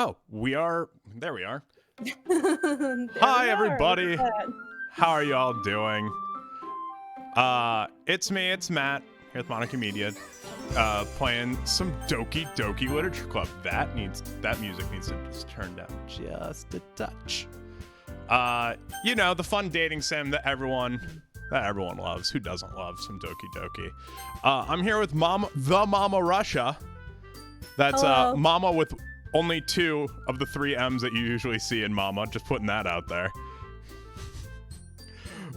Oh, we are. There we are. Hi, everybody. How are y'all doing? It's me. It's Matt here with Monica Media, playing some Doki Literature Club. That music needs to just turn down just a touch. You know, the fun dating sim that everyone loves. Who doesn't love some Doki? I'm here with TheMamaRussia. That's Mama with only 2 of the 3 M's that you usually see in Mama. Just putting that out there.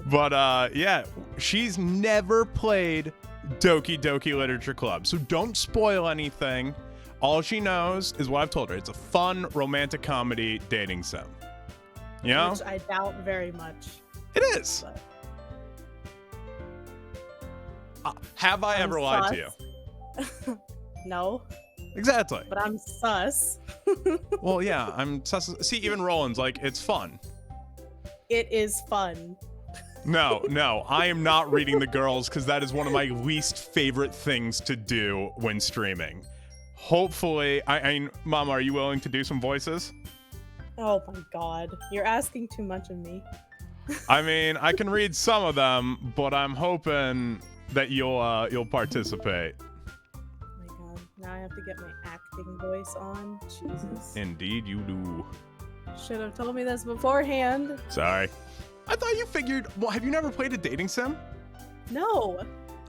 But yeah, she's never played Doki Literature Club, so don't spoil anything. All she knows is what I've told her. It's a fun romantic comedy dating sim. You know? Which I doubt very much. It is. Have I ever lied to you? No. Exactly. But I'm sus. Well, yeah, I'm sus. See, even Roland's like, it's fun. It is fun. No, I am not reading the girls because that is one of my least favorite things to do when streaming. Hopefully, I mean, Mama, are you willing to do some voices? Oh my god, you're asking too much of me. I mean, I can read some of them, but I'm hoping that you'll participate. Now I have to get my acting voice on. Jesus. Indeed you do. Should have told me this beforehand. Sorry. I thought you figured... Well, have you never played a dating sim? No.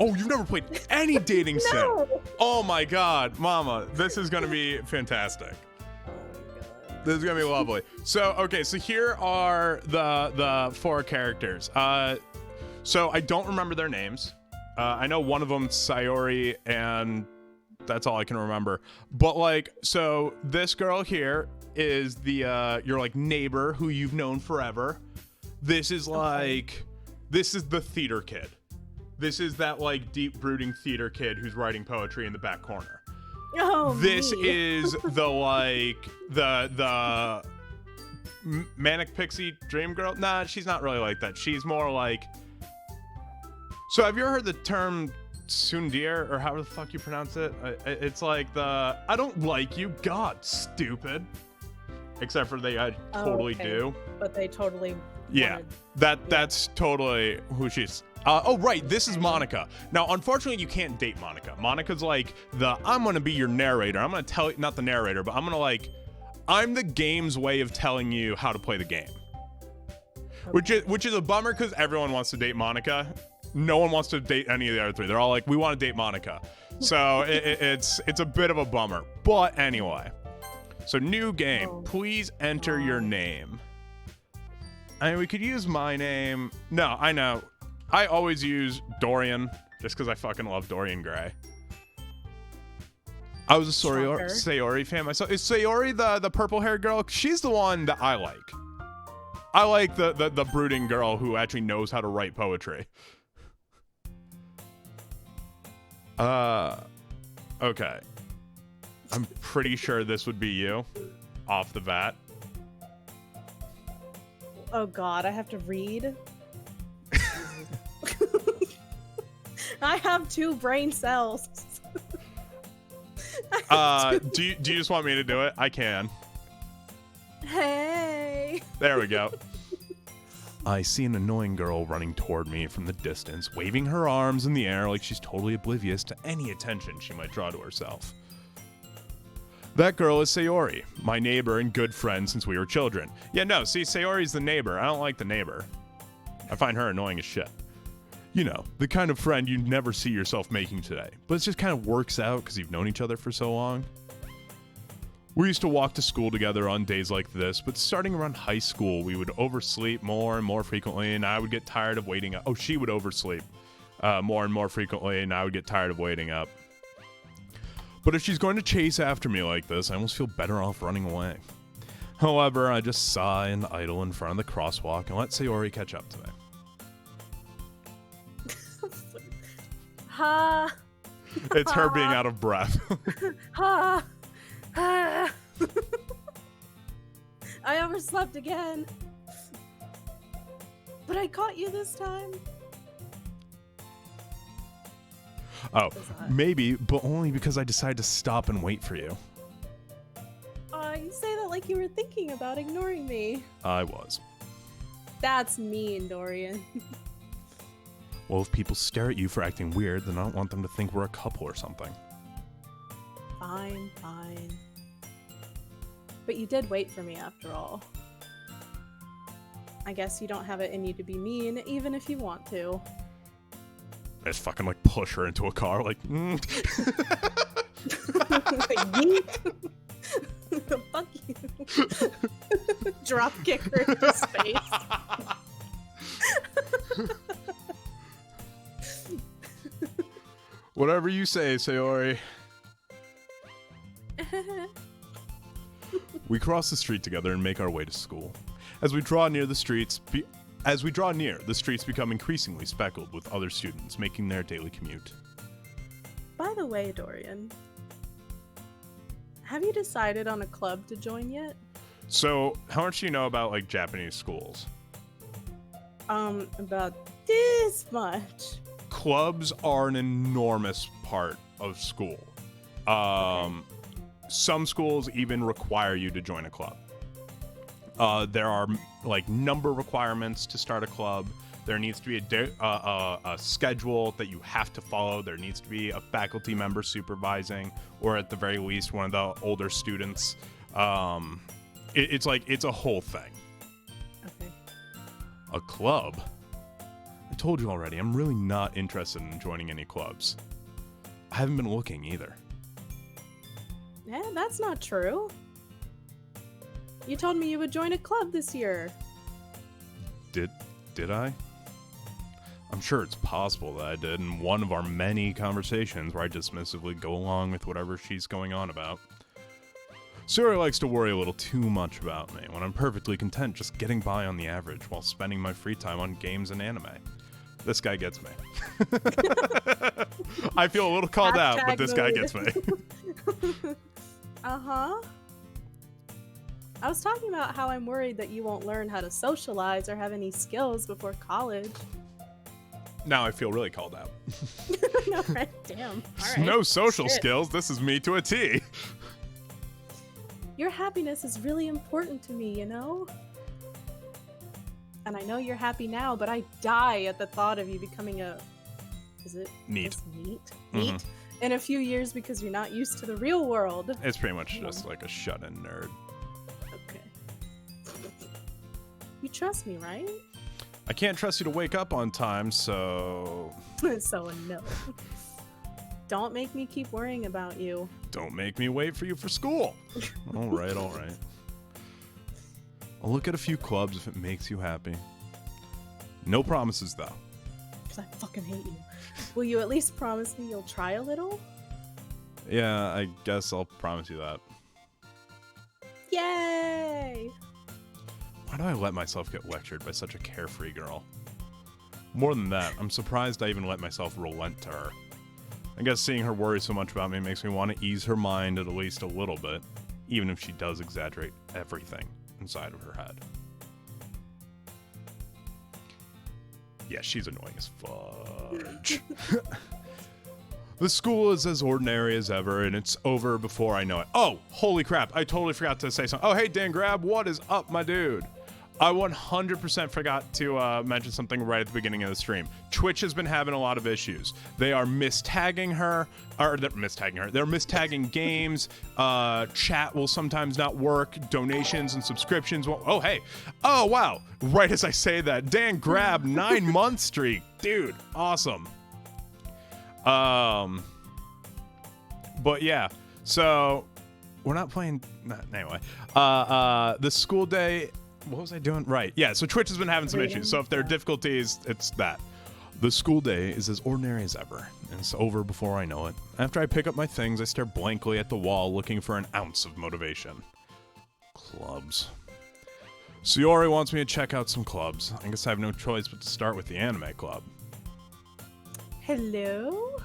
Oh, you've never played any dating No. sim? Oh my god. Mama, this is going to be fantastic. Oh my god. This is going to be lovely. So, okay, so here are the 4 characters. So I don't remember their names. I know one of them, Sayori, and... that's all I can remember. But like, so this girl here is the your like neighbor who you've known forever. This is like, this is the theater kid. This is that like deep brooding theater kid who's writing poetry in the back corner. Oh, this me. is the like the manic pixie dream girl. Nah, she's not really like that. She's more like. So have you ever heard the term Sundir, or however the fuck you pronounce it? It's like the I don't like you, God, stupid. Except for they totally do. But they totally. Yeah, that's totally who she's. Oh right, this is Monica. Now, unfortunately, you can't date Monica. Monica's like I'm gonna be your narrator. I'm gonna tell you, not the narrator, but I'm the game's way of telling you how to play the game. Okay. Which is a bummer because everyone wants to date Monica. No one wants to date any of the other 3. They're all like, we want to date Monica. So it's a bit of a bummer. But anyway, so new game. Please enter your name. I mean, we could use my name. No, I know. I always use Dorian just because I fucking love Dorian Gray. I was a Sayori fan myself. Is Sayori the purple-haired girl? She's the one that I like. I like the brooding girl who actually knows how to write poetry. Okay. I'm pretty sure this would be you off the bat. Oh god, I have to read. I have 2 brain cells. Do you just want me to do it? I can. Hey. There we go. I see an annoying girl running toward me from the distance, waving her arms in the air like she's totally oblivious to any attention she might draw to herself. That girl is Sayori, my neighbor and good friend since we were children. Yeah, no, see, Sayori's the neighbor. I don't like the neighbor. I find her annoying as shit. You know, the kind of friend you never see yourself making today, but it just kind of works out because you've known each other for so long. We used to walk to school together on days like this, but starting around high school, we would oversleep more and more frequently, and I would get tired of waiting up. Oh, she would oversleep more and more frequently, and I would get tired of waiting up. But if she's going to chase after me like this, I almost feel better off running away. However, I just sigh and idle in front of the crosswalk and let Sayori catch up to me. Ha! It's her being out of breath. Ha! I overslept again. But I caught you this time. Oh, maybe, but only because I decided to stop and wait for you. I'm didn't say that like you were thinking about ignoring me. I was. That's mean, Dorian. Well, if people stare at you for acting weird, then I don't want them to think we're a couple or something. Fine, fine. But you did wait for me after all. I guess you don't have it in you to be mean, even if you want to. I just fucking like push her into a car, like. Yeet. Fuck you. Drop kick her into space. Whatever you say, Sayori. We cross the street together and make our way to school. As we draw near, the streets become increasingly speckled with other students making their daily commute. By the way, Dorian, have you decided on a club to join yet? So, how much do you know about like Japanese schools? About this much. Clubs are an enormous part of school. Some schools even require you to join a club. There are like number requirements to start a club. There needs to be a schedule that you have to follow. There needs to be a faculty member supervising, or at the very least, one of the older students. It's a whole thing. Okay. A club? I told you already, I'm really not interested in joining any clubs. I haven't been looking either. Yeah, that's not true. You told me you would join a club this year. Did I? I'm sure it's possible that I did in one of our many conversations where I dismissively go along with whatever she's going on about. Sayori likes to worry a little too much about me when I'm perfectly content just getting by on the average while spending my free time on games and anime. This guy gets me. I feel a little called out, but this guy gets me. Uh-huh. I was talking about how I'm worried that you won't learn how to socialize or have any skills before college. Now I feel really called out. No, right? Damn. All right. No social Shit. skills. This is me to a T. Your happiness is really important to me, you know? And I know you're happy now, but I die at the thought of you becoming a... Is it? Neat. Neat? Mhm. Neat? In a few years because you're not used to the real world. It's pretty much just like a shut-in nerd. Okay. You trust me, right? I can't trust you to wake up on time, so... So, no. Don't make me keep worrying about you. Don't make me wait for you for school. All right, all right. I'll look at a few clubs if it makes you happy. No promises, though. Because I fucking hate you. Will you at least promise me you'll try a little? Yeah, I guess I'll promise you that. Yay! Why do I let myself get lectured by such a carefree girl? More than that, I'm surprised I even let myself relent to her. I guess seeing her worry so much about me makes me want to ease her mind at least a little bit, even if she does exaggerate everything inside of her head. Yeah, she's annoying as fudge. The school is as ordinary as ever, and it's over before I know it. Oh, holy crap, I totally forgot to say something. Oh, hey, Dan Grab, what is up, my dude? I 100% forgot to mention something right at the beginning of the stream. Twitch has been having a lot of issues. They are mistagging her, or they're mistagging games. Chat will sometimes not work. Donations and subscriptions won't. Oh, hey. Oh, wow. Right as I say that, Dan Grab, 9-month streak. Dude, awesome. But yeah, so we're not playing. Anyway, the school day. What was I doing? Right. Yeah. So Twitch has been having some issues. So if there are difficulties, it's that. The school day is as ordinary as ever, and it's over before I know it. After I pick up my things, I stare blankly at the wall, looking for an ounce of motivation. Clubs. Sayori wants me to check out some clubs. I guess I have no choice but to start with the anime club. Hello?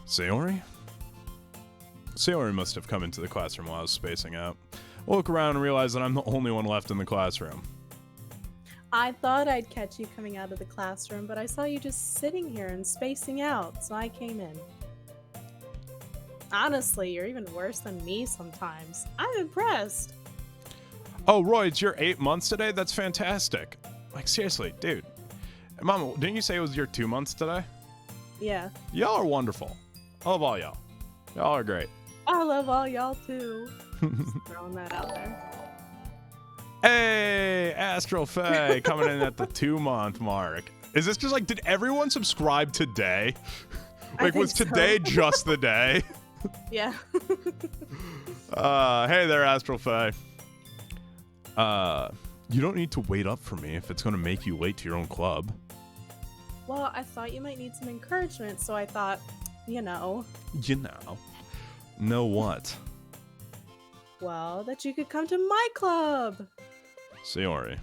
Sayori? Sayori must have come into the classroom while I was spacing out. I look around and realize that I'm the only one left in the classroom. I thought I'd catch you coming out of the classroom, but I saw you just sitting here and spacing out, so I came in. Honestly, you're even worse than me sometimes. I'm impressed. Oh, Roy, it's your 8 months today? That's fantastic. Like, seriously, dude. Mama, didn't you say it was your 2 months today? Yeah. Y'all are wonderful. I love all y'all. Y'all are great. I love all y'all too. Just throwing that out there. Hey, Astral Faye coming in at the 2-month mark. Is this just like, did everyone subscribe today? Like, was today just the day? Yeah. Hey there, Astral Faye. You don't need to wait up for me if it's going to make you late to your own club. Well, I thought you might need some encouragement, so I thought, you know. You know. Know what? Well, that you could come to my club. Sayori.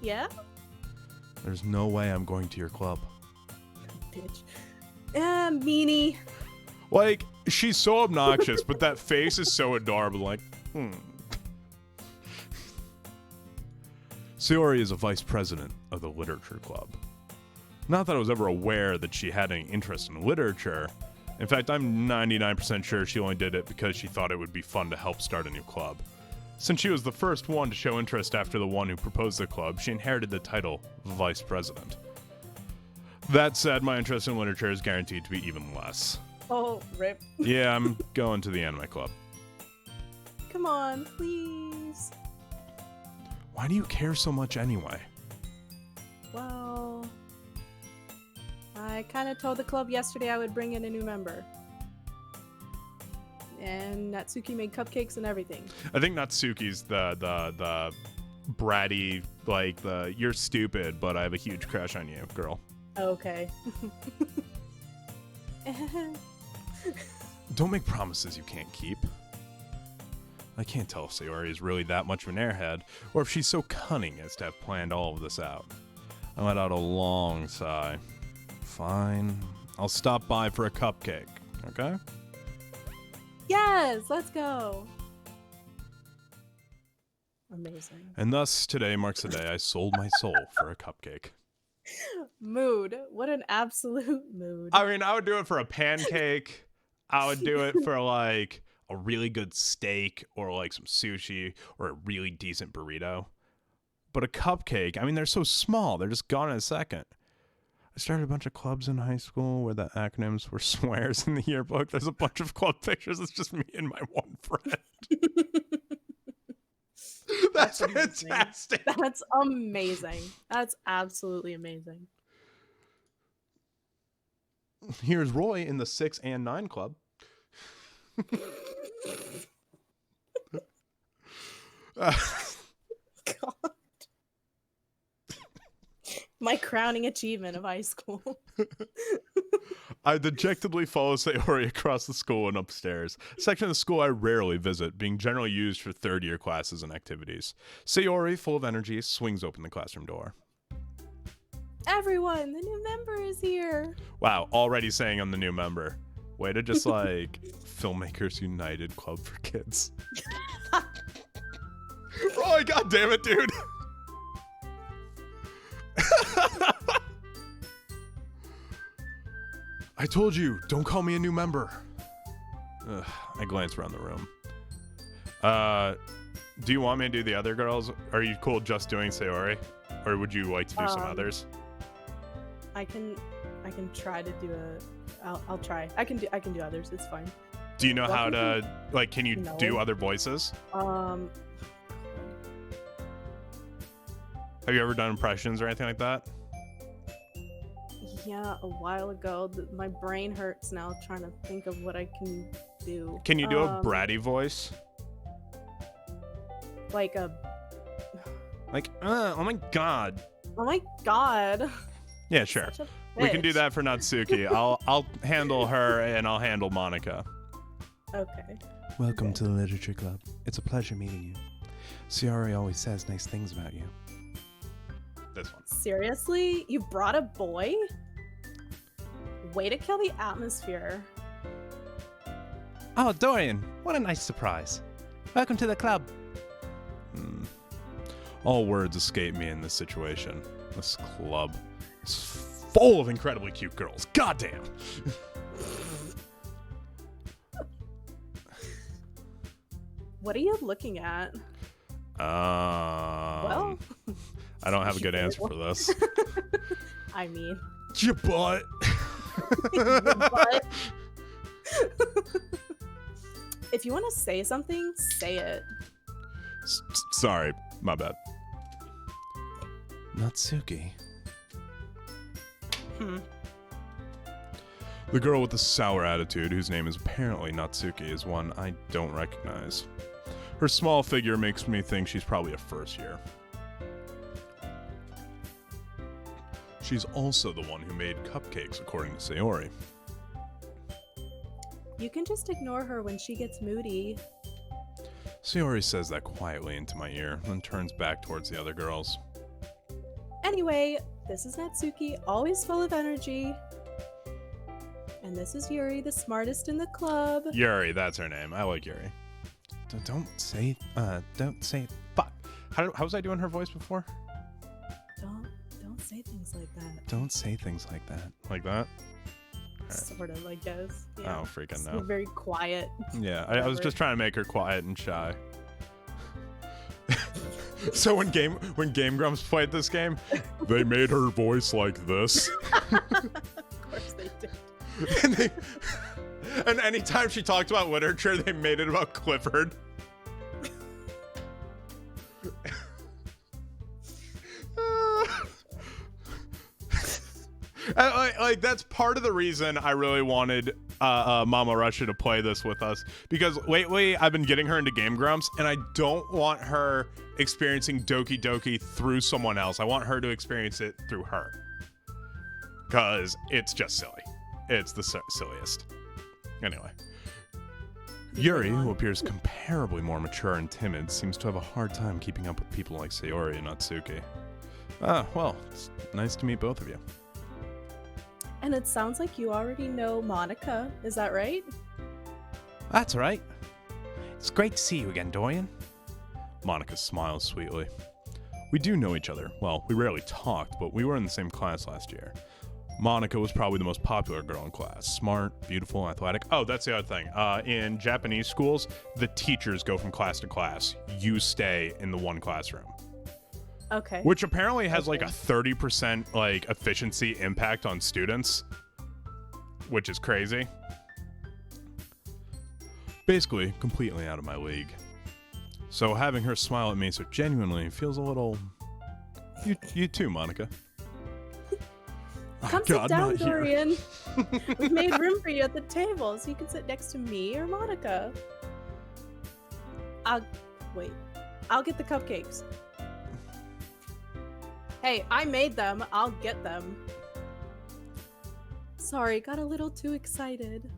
Yeah? There's no way I'm going to your club. Bitch. Meanie. Like, she's so obnoxious, but that face is so adorable. Like, Sayori is a vice president of the literature club. Not that I was ever aware that she had any interest in literature. In fact, I'm 99% sure she only did it because she thought it would be fun to help start a new club. Since she was the first one to show interest after the one who proposed the club, she inherited the title vice president. That said, my interest in literature is guaranteed to be even less. Oh, rip. Yeah, I'm going to the anime club. Come on, please. Why do you care so much anyway? Well, I kind of told the club yesterday I would bring in a new member. And Natsuki made cupcakes and everything. I think Natsuki's the bratty, like, the you're stupid, but I have a huge crush on you, girl. Okay. Don't make promises you can't keep. I can't tell if Sayori is really that much of an airhead, or if she's so cunning as to have planned all of this out. I let out a long sigh. Fine. I'll stop by for a cupcake, okay? Yes, let's go. Amazing. And thus, today marks the day I sold my soul for a cupcake. Mood. What an absolute mood. I mean, I would do it for a pancake. I would do it for, like, a really good steak or, like, some sushi or a really decent burrito. But a cupcake, I mean, they're so small. They're just gone in a second. I started a bunch of clubs in high school where the acronyms were swears in the yearbook. There's a bunch of club pictures. It's just me and my one friend. That's fantastic. That's amazing. That's absolutely amazing. Here's Roy in the 6 and 9 club. God. My crowning achievement of high school. I dejectedly follow Sayori across the school and upstairs, a section of the school I rarely visit, being generally used for third-year classes and activities. Sayori, full of energy, swings open the classroom door. Everyone, the new member is here. Wow, already saying I'm the new member. Way to just, like, Filmmakers United Club for Kids. Roy, god damn it, dude! I told you, don't call me a new member. Ugh, I glance around the room. Do you want me to do the other girls? Are you cool just doing Sayori? Or would you like to do some others? I can try to do I'll try. I can do others. It's fine. Do you know how to, like, can you do other voices? Have you ever done impressions or anything like that? Yeah, a while ago. My brain hurts now trying to think of what I can do. Can you do a bratty voice? Like a... Like, oh my god. Oh my god. Yeah, sure. We can do that for Natsuki. I'll handle her and I'll handle Monica. Okay. Welcome to the Literature Club. It's a pleasure meeting you. Sayori always says nice things about you. This one. Seriously? You brought a boy? Way to kill the atmosphere. Oh, Dorian, what a nice surprise. Welcome to the club. All words escape me in this situation. This club is full of incredibly cute girls. Goddamn. What are you looking at? I don't have a good answer for this. I mean, Your butt. your butt. If you want to say something, say it. Sorry, my bad. Natsuki. The girl with the sour attitude, whose name is apparently Natsuki, is one I don't recognize. Her small figure makes me think she's probably a first year. She's also the one who made cupcakes, according to Sayori. You can just ignore her when she gets moody. Sayori says that quietly into my ear, then turns back towards the other girls. Anyway, this is Natsuki, always full of energy. And this is Yuri, the smartest in the club. Yuri, that's her name. I like Yuri. Don't say, Fuck. How was I doing her voice before? Don't say things like that. don't say things like that. Like that? Sort of, I guess. Yeah. Oh, freaking It's no. very quiet. Yeah, I was just trying to make her quiet and shy. So when Game Grumps played this game, they made her voice like this. Of course they did. and anytime she talked about literature, they made it about Clifford. Like that's part of the reason I really wanted MamaRussia to play this with us, because lately I've been getting her into Game Grumps, and I don't want her experiencing Doki Doki through someone else. I want her to experience it through her, because it's just silly. It's the silliest. Anyway, Yuri, who appears comparably more mature and timid, seems to have a hard time keeping up with people like Sayori and Natsuki. Well, it's nice to meet both of you. And it sounds like you already know Monica. Is that right? That's right. It's great to see you again, Dorian. Monica smiles sweetly. We do know each other. Well, we rarely talked, but we were in the same class last year. Monica was probably the most popular girl in class. Smart, beautiful, athletic. Oh, that's the other thing. In Japanese schools, the teachers go from class to class. You stay in the one classroom. Okay. Which apparently has like a 30% like efficiency impact on students, which is crazy. Basically, completely out of my league. So having her smile at me so genuinely feels a little... You too, Monica. Come sit down, Dorian. We've made room for you at the table, so you can sit next to me or Monica. I'll get the cupcakes. Hey, I made them. I'll get them. Sorry, got a little too excited.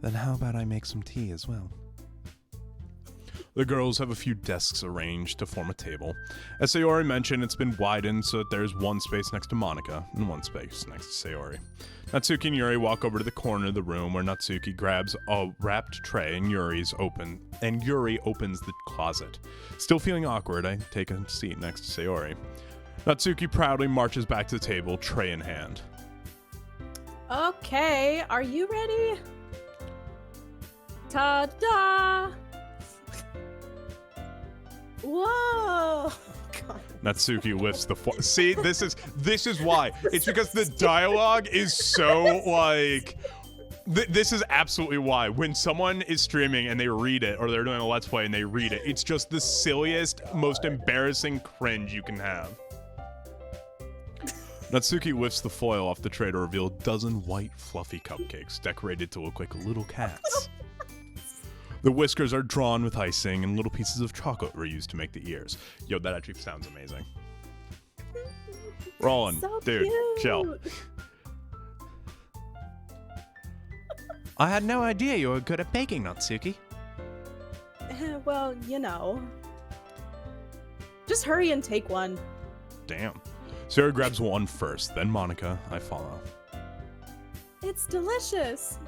Then how about I make some tea as well? The girls have a few desks arranged to form a table. As Sayori mentioned, it's been widened so that there's one space next to Monica and one space next to Sayori. Natsuki and Yuri walk over to the corner of the room where Natsuki grabs a wrapped tray and Yuri opens the closet. Still feeling awkward, I take a seat next to Sayori. Natsuki proudly marches back to the table, tray in hand. Okay, are you ready? Ta-da! Whoa! God. Natsuki lifts the See, this is why. It's because the dialogue is so like this is absolutely why. When someone is streaming and they read it, or they're doing a let's play and they read it, it's just the silliest, most embarrassing cringe you can have. Natsuki lifts the foil off the tray to reveal a dozen white, fluffy cupcakes decorated to look like little cats. The whiskers are drawn with icing, and little pieces of chocolate were used to make the ears. Yo, that actually sounds amazing. Roland, So dude, cute. chill. I had no idea you were good at baking, Natsuki. Well, you know. Just hurry and take one. Damn. Sarah grabs one first, then Monica. I follow. It's delicious.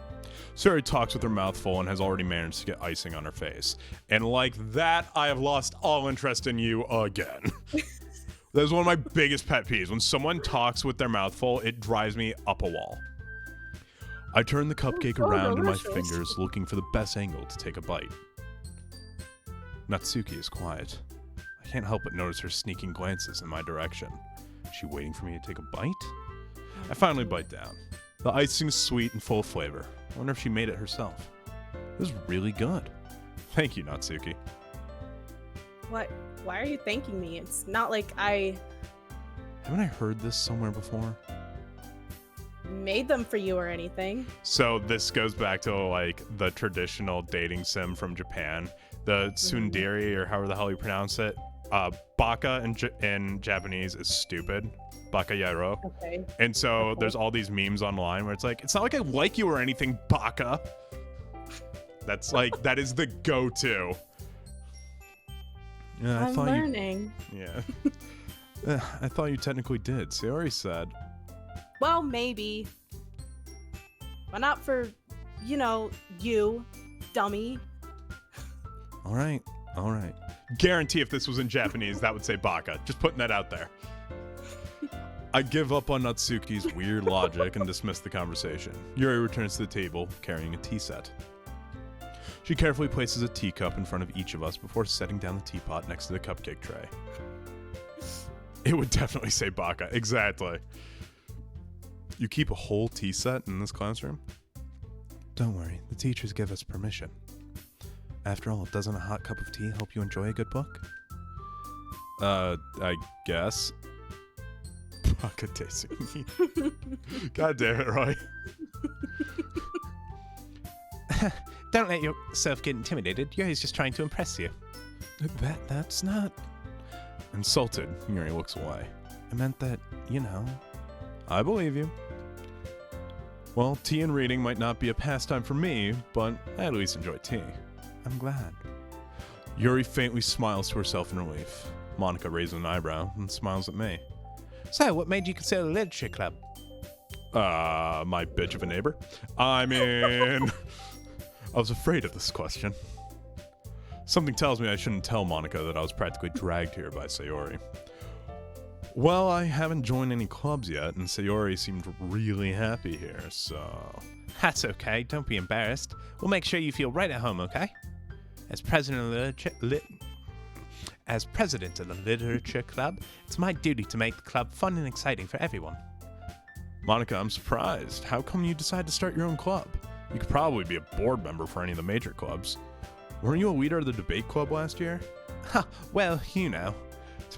Sarah talks with her mouth full and has already managed to get icing on her face. And like that, I have lost all interest in you again. That is one of my biggest pet peeves. When someone talks with their mouth full, it drives me up a wall. I turn the cupcake so around in my delicious. fingers, looking for the best angle to take a bite. Natsuki is quiet. I can't help but notice her sneaking glances in my direction. Is she waiting for me to take a bite? I finally bite down. The icing's sweet and full of flavor. I wonder if she made it herself. It was really good. Thank you, Natsuki. What? Why are you thanking me? It's not like I Haven't I heard this somewhere before? made them for you or anything. So this goes back to like the traditional dating sim from Japan. The tsundere, or however the hell you pronounce it. Baka in Japanese is stupid. Baka yairo. Okay. And so there's all these memes online where it's like, it's not like I like you or anything, Baka. That's like, that is the go-to. Yeah, I'm learning. I thought you technically did. Sayori said. Well, maybe. But not for, you, dummy. All right. Guarantee if this was in Japanese, that would say Baka. Just putting that out there. I give up on Natsuki's weird logic and dismiss the conversation. Yuri returns to the table, carrying a tea set. She carefully places a teacup in front of each of us before setting down the teapot next to the cupcake tray. It would definitely say Baka. Exactly. You keep a whole tea set in this classroom? Don't worry, the teachers give us permission. After all, doesn't a hot cup of tea help you enjoy a good book? I guess. Baka tasting me. God damn it, Roy. Don't let yourself get intimidated. Yuri's just trying to impress you. That's not... Insulted, Yuri looks away. I meant that, I believe you. Well, tea and reading might not be a pastime for me, but I at least enjoy tea. I'm glad. Yuri faintly smiles to herself in relief. Monica raises an eyebrow and smiles at me. So, what made you consider the literature club? My bitch of a neighbor? I mean... I was afraid of this question. Something tells me I shouldn't tell Monica that I was practically dragged here by Sayori. Well, I haven't joined any clubs yet, and Sayori seemed really happy here, so... That's okay, don't be embarrassed. We'll make sure you feel right at home, okay? As president of the literature club, it's my duty to make the club fun and exciting for everyone. Monica, I'm surprised. How come you decided to start your own club? You could probably be a board member for any of the major clubs. Weren't you a leader of the debate club last year? Ha, well, To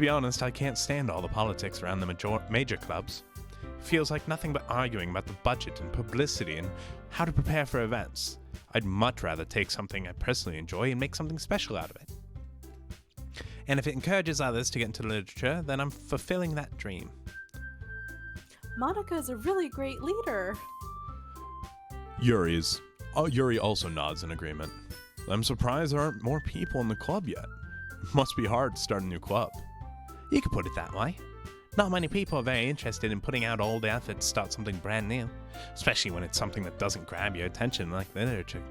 be honest, I can't stand all the politics around the major clubs. It feels like nothing but arguing about the budget and publicity and how to prepare for events. I'd much rather take something I personally enjoy and make something special out of it. And if it encourages others to get into literature, then I'm fulfilling that dream. Monica is a really great leader. Yuri also nods in agreement. I'm surprised there aren't more people in the club yet. It must be hard to start a new club. You could put it that way. Not many people are very interested in putting out all the effort to start something brand new, especially when it's something that doesn't grab your attention like literature.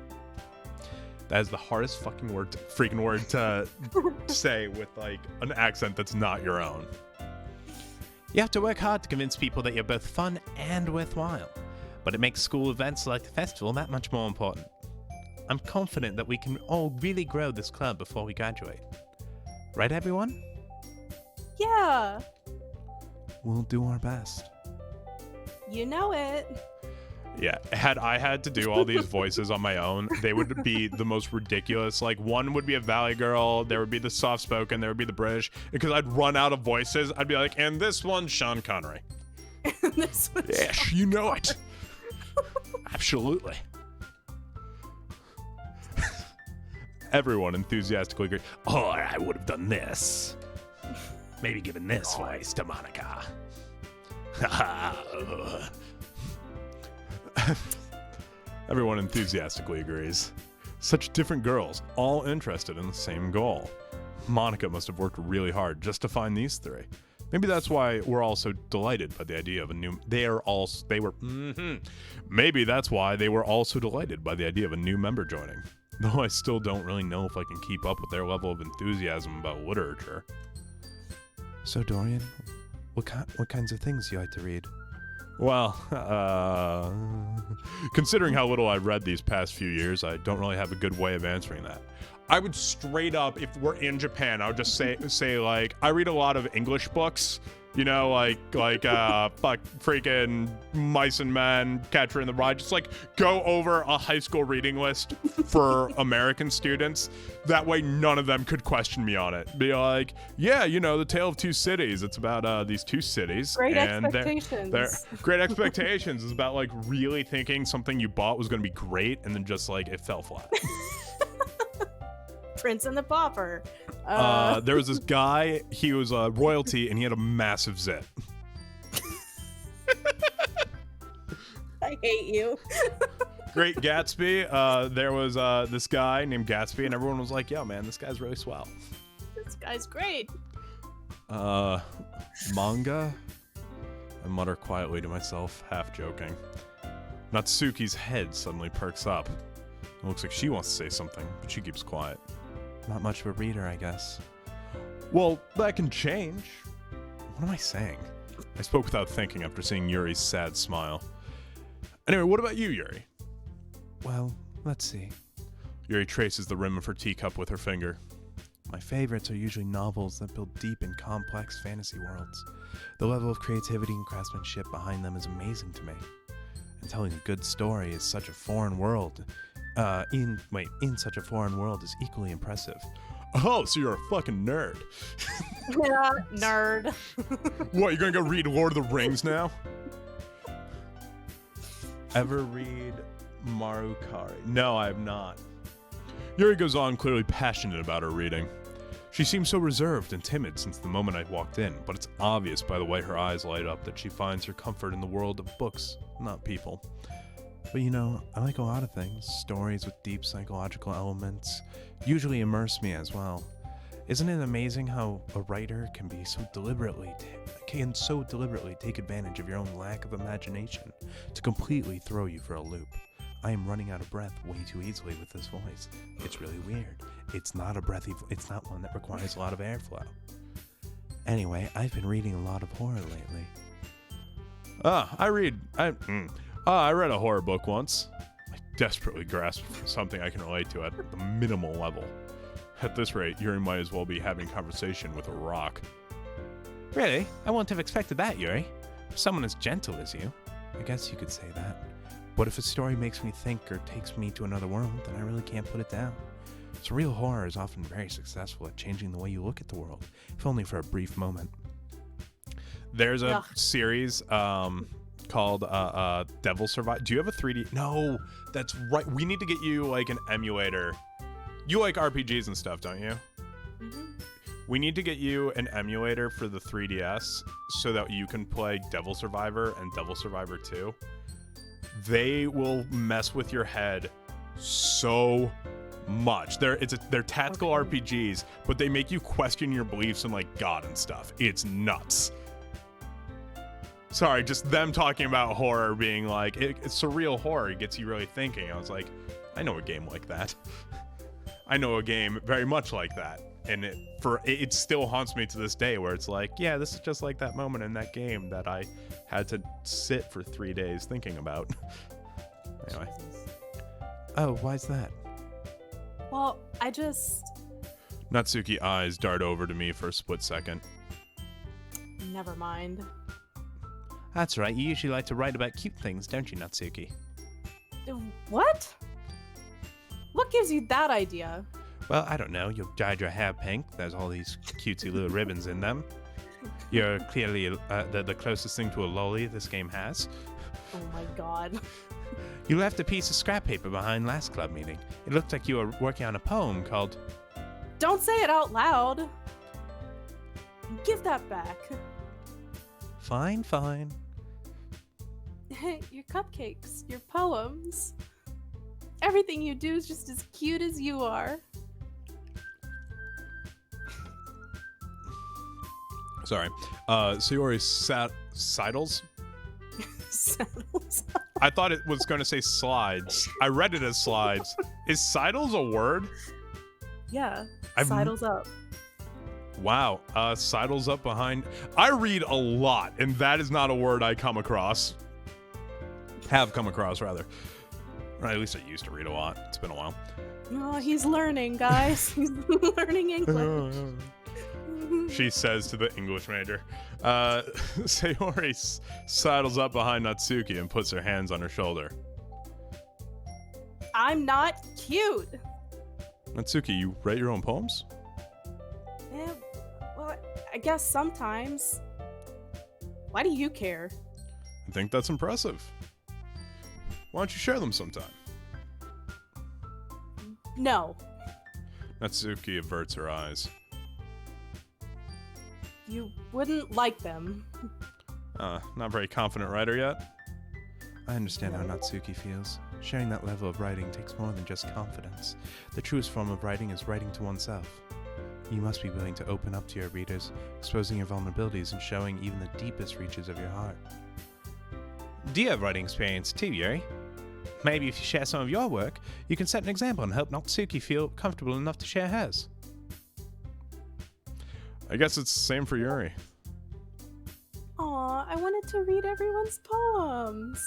That is the hardest freaking word to say with like an accent that's not your own. You have to work hard to convince people that you're both fun and worthwhile, but it makes school events like the festival that much more important. I'm confident that we can all really grow this club before we graduate. Right, everyone? Yeah. We'll do our best. You know it. Yeah, had I had to do all these voices on my own, they would be the most ridiculous. Like, one would be a Valley girl, there would be the soft-spoken, there would be the British. Because I'd run out of voices, I'd be like, and this one's Sean Connery. This one's Yes, you know it. Absolutely. Everyone enthusiastically agreed. Oh, I would have done this. Maybe given this voice to Monica. Everyone enthusiastically agrees. Such different girls, all interested in the same goal. Monica must have worked really hard just to find these three. Maybe that's why we're all so delighted by the idea of a new... Maybe that's why they were all so delighted by the idea of a new member joining. Though I still don't really know if I can keep up with their level of enthusiasm about literature. So, Dorian, what kinds of things do you like to read? Well, considering how little I've read these past few years, I don't really have a good way of answering that. I would straight up, if we're in Japan, I would just say like, I read a lot of English books, you know, like freaking Mice and Men, Catcher in the Rye. Just like go over a high school reading list for American students. That way, none of them could question me on it. Be like, yeah, you know, The Tale of Two Cities. It's about these two cities. Great and expectations. They're Great Expectations is about like really thinking something you bought was going to be great, and then just like it fell flat. Prince and the Pauper. There was this guy, he was royalty, and he had a massive zit. I hate you. Great Gatsby. There was this guy named Gatsby, and everyone was like, yo, man, this guy's really swell. This guy's great. Manga? I mutter quietly to myself, half joking. Natsuki's head suddenly perks up. It looks like she wants to say something, but she keeps quiet. Not much of a reader, I guess. Well, that can change. What am I saying? I spoke without thinking after seeing Yuri's sad smile. Anyway, what about you, Yuri? Well, let's see. Yuri traces the rim of her teacup with her finger. My favorites are usually novels that build deep and complex fantasy worlds. The level of creativity and craftsmanship behind them is amazing to me. And telling a good story is such a foreign world. In such a foreign world is equally impressive. Oh, so you're a fucking nerd. Yeah, nerd. What, you're gonna go read Lord of the Rings now? Ever read Marukari? No, I have not. Yuri goes on, clearly passionate about her reading. She seems so reserved and timid since the moment I walked in, but it's obvious by the way her eyes light up that she finds her comfort in the world of books, not people. But you know, I like a lot of things. Stories with deep psychological elements usually immerse me as well. Isn't it amazing how a writer can so deliberately take advantage of your own lack of imagination to completely throw you for a loop? I am running out of breath way too easily with this voice. It's really weird. It's not it's not one that requires a lot of airflow. Anyway, I've been reading a lot of horror lately. I read a horror book once. I desperately grasped for something I can relate to at the minimal level. At this rate, Yuri might as well be having conversation with a rock. Really? I wouldn't have expected that, Yuri. For someone as gentle as you. I guess you could say that. But if a story makes me think or takes me to another world, then I really can't put it down. Surreal horror is often very successful at changing the way you look at the world, if only for a brief moment. There's a series called Devil Survive. Do you have a 3D? No, that's right. We need to get you like an emulator. You like RPGs and stuff, don't you? Mm-hmm. We need to get you an emulator for the 3DS so that you can play Devil Survivor and Devil Survivor 2. They will mess with your head so much. They're tactical RPGs, but they make you question your beliefs in like God and stuff. It's nuts. Sorry, just them talking about horror being like it's surreal horror. It gets you really thinking. I was like, I know a game like that. I know a game very much like that, and it still haunts me to this day. Where it's like, yeah, this is just like that moment in that game that I had to sit for 3 days thinking about. Anyway. Oh, why's that? Well, I just... Natsuki eyes dart over to me for a split second. Never mind. That's right, you usually like to write about cute things, don't you, Natsuki? What? What gives you that idea? Well, I don't know. You've dyed your hair pink. There's all these cutesy little ribbons in them. You're clearly the closest thing to a lolly this game has. Oh my god. You left a piece of scrap paper behind last club meeting. It looked like you were working on a poem called... Don't say it out loud. Give that back. Fine. Your cupcakes, your poems. Everything you do is just as cute as you are. Sorry. Sayori Sidles? Saddles. I thought it was going to say slides. I read it as slides. Is sidles a word? Yeah. I've Sidles up. Wow. Sidles up behind. I read a lot, and that is not a word I come across. Have come across, rather. Or at least I used to read a lot. It's been a while. Oh, he's learning, guys. He's learning English. She says to the English major. Sayori sidles up behind Natsuki and puts her hands on her shoulder. I'm not cute. Natsuki, you write your own poems? Eh, well, I guess sometimes. Why do you care? I think that's impressive. Why don't you share them sometime? No. Natsuki averts her eyes. You wouldn't like them. Not very confident writer yet? I understand how Natsuki feels. Sharing that level of writing takes more than just confidence. The truest form of writing is writing to oneself. You must be willing to open up to your readers, exposing your vulnerabilities and showing even the deepest reaches of your heart. Do you have writing experience too, Yuri? Maybe if you share some of your work, you can set an example and help Natsuki feel comfortable enough to share hers. I guess it's the same for Yuri. Aw, I wanted to read everyone's poems.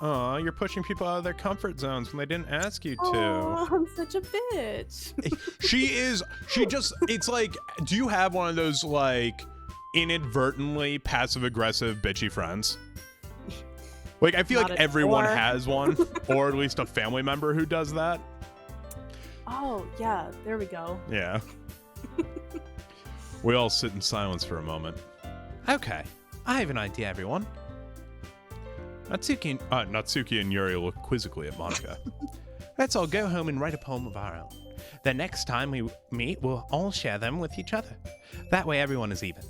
Aw, you're pushing people out of their comfort zones when they didn't ask you to. Aw, I'm such a bitch. It's like, do you have one of those, like, inadvertently passive-aggressive bitchy friends? Like, I feel Not like everyone anymore. has one, or at least a family member who does that. Oh, yeah, there we go. Yeah. We all sit in silence for a moment. Okay, I have an idea, everyone. Natsuki and Yuri look quizzically at Monica. Let's all go home and write a poem of our own. The next time we meet, we'll all share them with each other. That way everyone is even.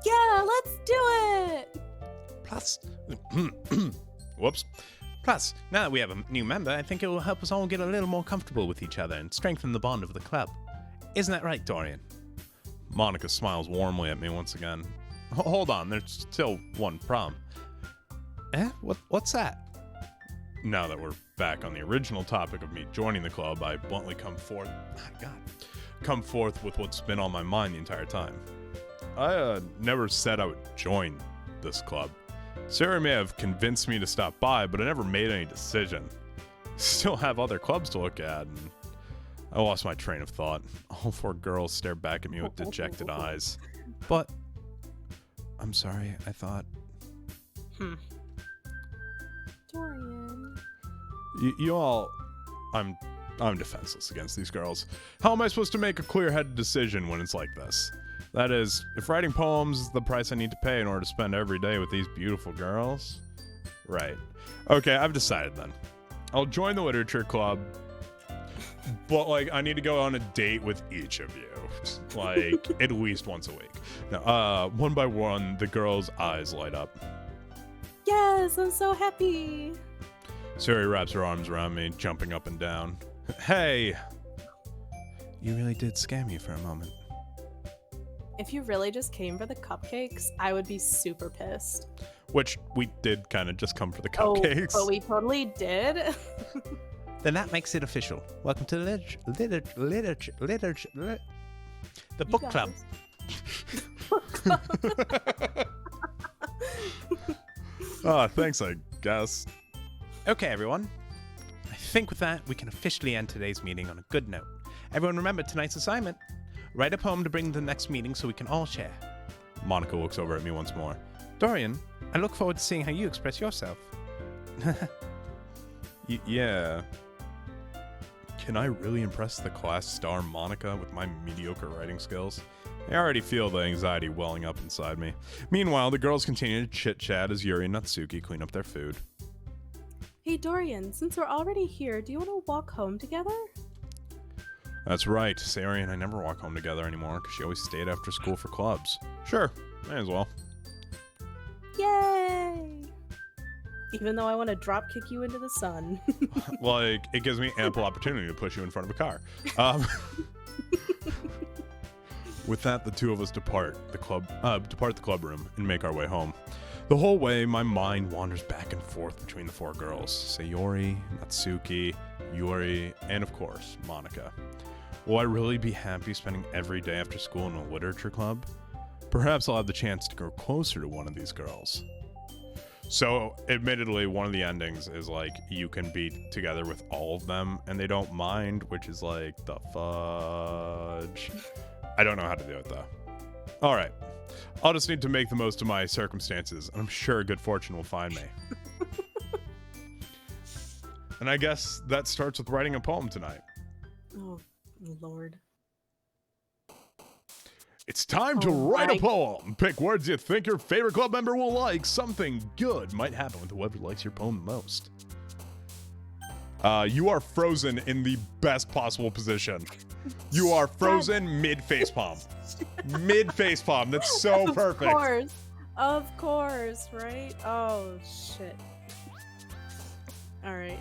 Yeah, let's do it! Plus, Whoops. Plus, now that we have a new member, I think it will help us all get a little more comfortable with each other and strengthen the bond of the club. Isn't that right, Dorian? Monica smiles warmly at me once again. Hold on, there's still one problem. What's that? Now that we're back on the original topic of me joining the club, I bluntly come forth with what's been on my mind the entire time. I never said I would join this club. Sarah may have convinced me to stop by, but I never made any decision. Still have other clubs to look at, and I lost my train of thought. All four girls stare back at me with dejected eyes. But I'm sorry, I thought. Dorian. You all... I'm defenseless against these girls. How am I supposed to make a clear-headed decision when it's like this? That is, if writing poems is the price I need to pay in order to spend every day with these beautiful girls? Right. Okay, I've decided then. I'll join the literature club, but, like, I need to go on a date with each of you. Like, at least once a week. Now, one by one, the girls' eyes light up. Yes, I'm so happy. Suri wraps her arms around me, jumping up and down. Hey! You really did scare me for a moment. If you really just came for the cupcakes, I would be super pissed. Which we did kind of just come for the cupcakes. Oh, but we totally did. Then that makes it official. Welcome to the the book club. Thanks, I guess. Okay, everyone. I think with that, we can officially end today's meeting on a good note. Everyone remember tonight's assignment. Write a poem to bring to the next meeting so we can all share. Monica looks over at me once more. Dorian, I look forward to seeing how you express yourself. Yeah. Can I really impress the class star Monica with my mediocre writing skills? I already feel the anxiety welling up inside me. Meanwhile, the girls continue to chit-chat as Yuri and Natsuki clean up their food. Hey, Dorian, since we're already here, do you want to walk home together? That's right. Sayori and I never walk home together anymore because she always stayed after school for clubs. Sure, may as well. Yay! Even though I want to drop kick you into the sun. Like, it gives me ample opportunity to push you in front of a car. With that, the two of us depart the club room and make our way home. The whole way, my mind wanders back and forth between the four girls: Sayori, Natsuki, Yuri, and of course, Monica. Will I really be happy spending every day after school in a literature club? Perhaps I'll have the chance to grow closer to one of these girls. So, admittedly, one of the endings is like you can be together with all of them and they don't mind, which is like the fudge. I don't know how to do it though. All right. I'll just need to make the most of my circumstances, and I'm sure good fortune will find me. And I guess that starts with writing a poem tonight. Oh, Lord. It's time to write a poem. Pick words you think your favorite club member will like. Something good might happen with whoever likes your poem the most. You are frozen in the best possible position. You are frozen mid-facepalm. Mid-facepalm. That's so perfect. Of course, right? Oh, shit. All right.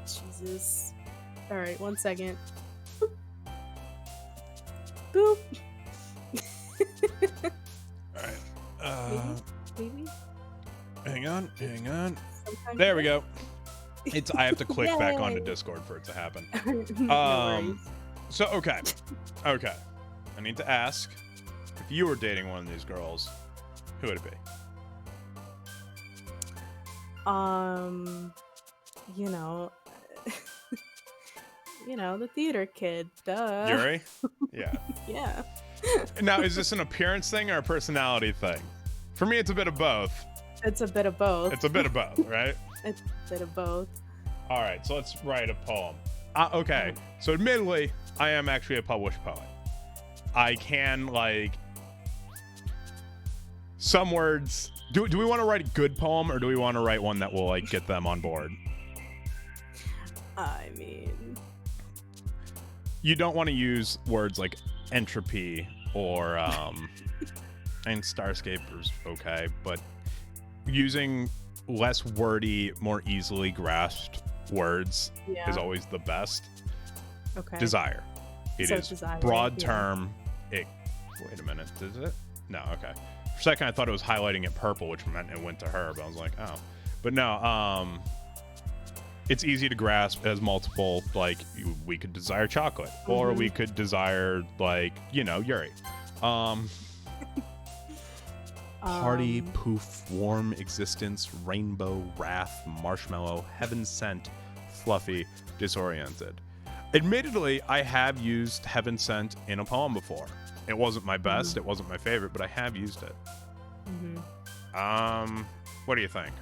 Jesus. All right, 1 second. Boop. All right. Maybe? Hang on. Sometimes There we go. I have to click back onto Discord for it to happen. No worries. So, okay. I need to ask, if you were dating one of these girls, who would it be? The theater kid. Duh. Yuri? Yeah. Yeah. Now, is this an appearance thing or a personality thing? For me, it's a bit of both. It's a bit of both. It's a bit of both, right? It's a bit of both. All right, so let's write a poem. Okay, so admittedly, I am actually a published poet. I can, some words. Do we want to write a good poem, or do we want to write one that will, get them on board? I mean... You don't want to use words like entropy or, and Starscaper's okay, but using less wordy, more easily grasped words is always the best. Okay. Desire. It So is desire, broad yeah. term. Wait a minute. Is it? No, okay. For a second, I thought it was highlighting it purple, which meant it went to her, but I was like, oh. But no, it's easy to grasp as multiple, we could desire chocolate, or we could desire, Yuri. Party, poof, warm existence, rainbow, wrath, marshmallow, heaven sent, fluffy, disoriented. Admittedly, I have used heaven sent in a poem before. It wasn't my best, it wasn't my favorite, but I have used it. What do you think?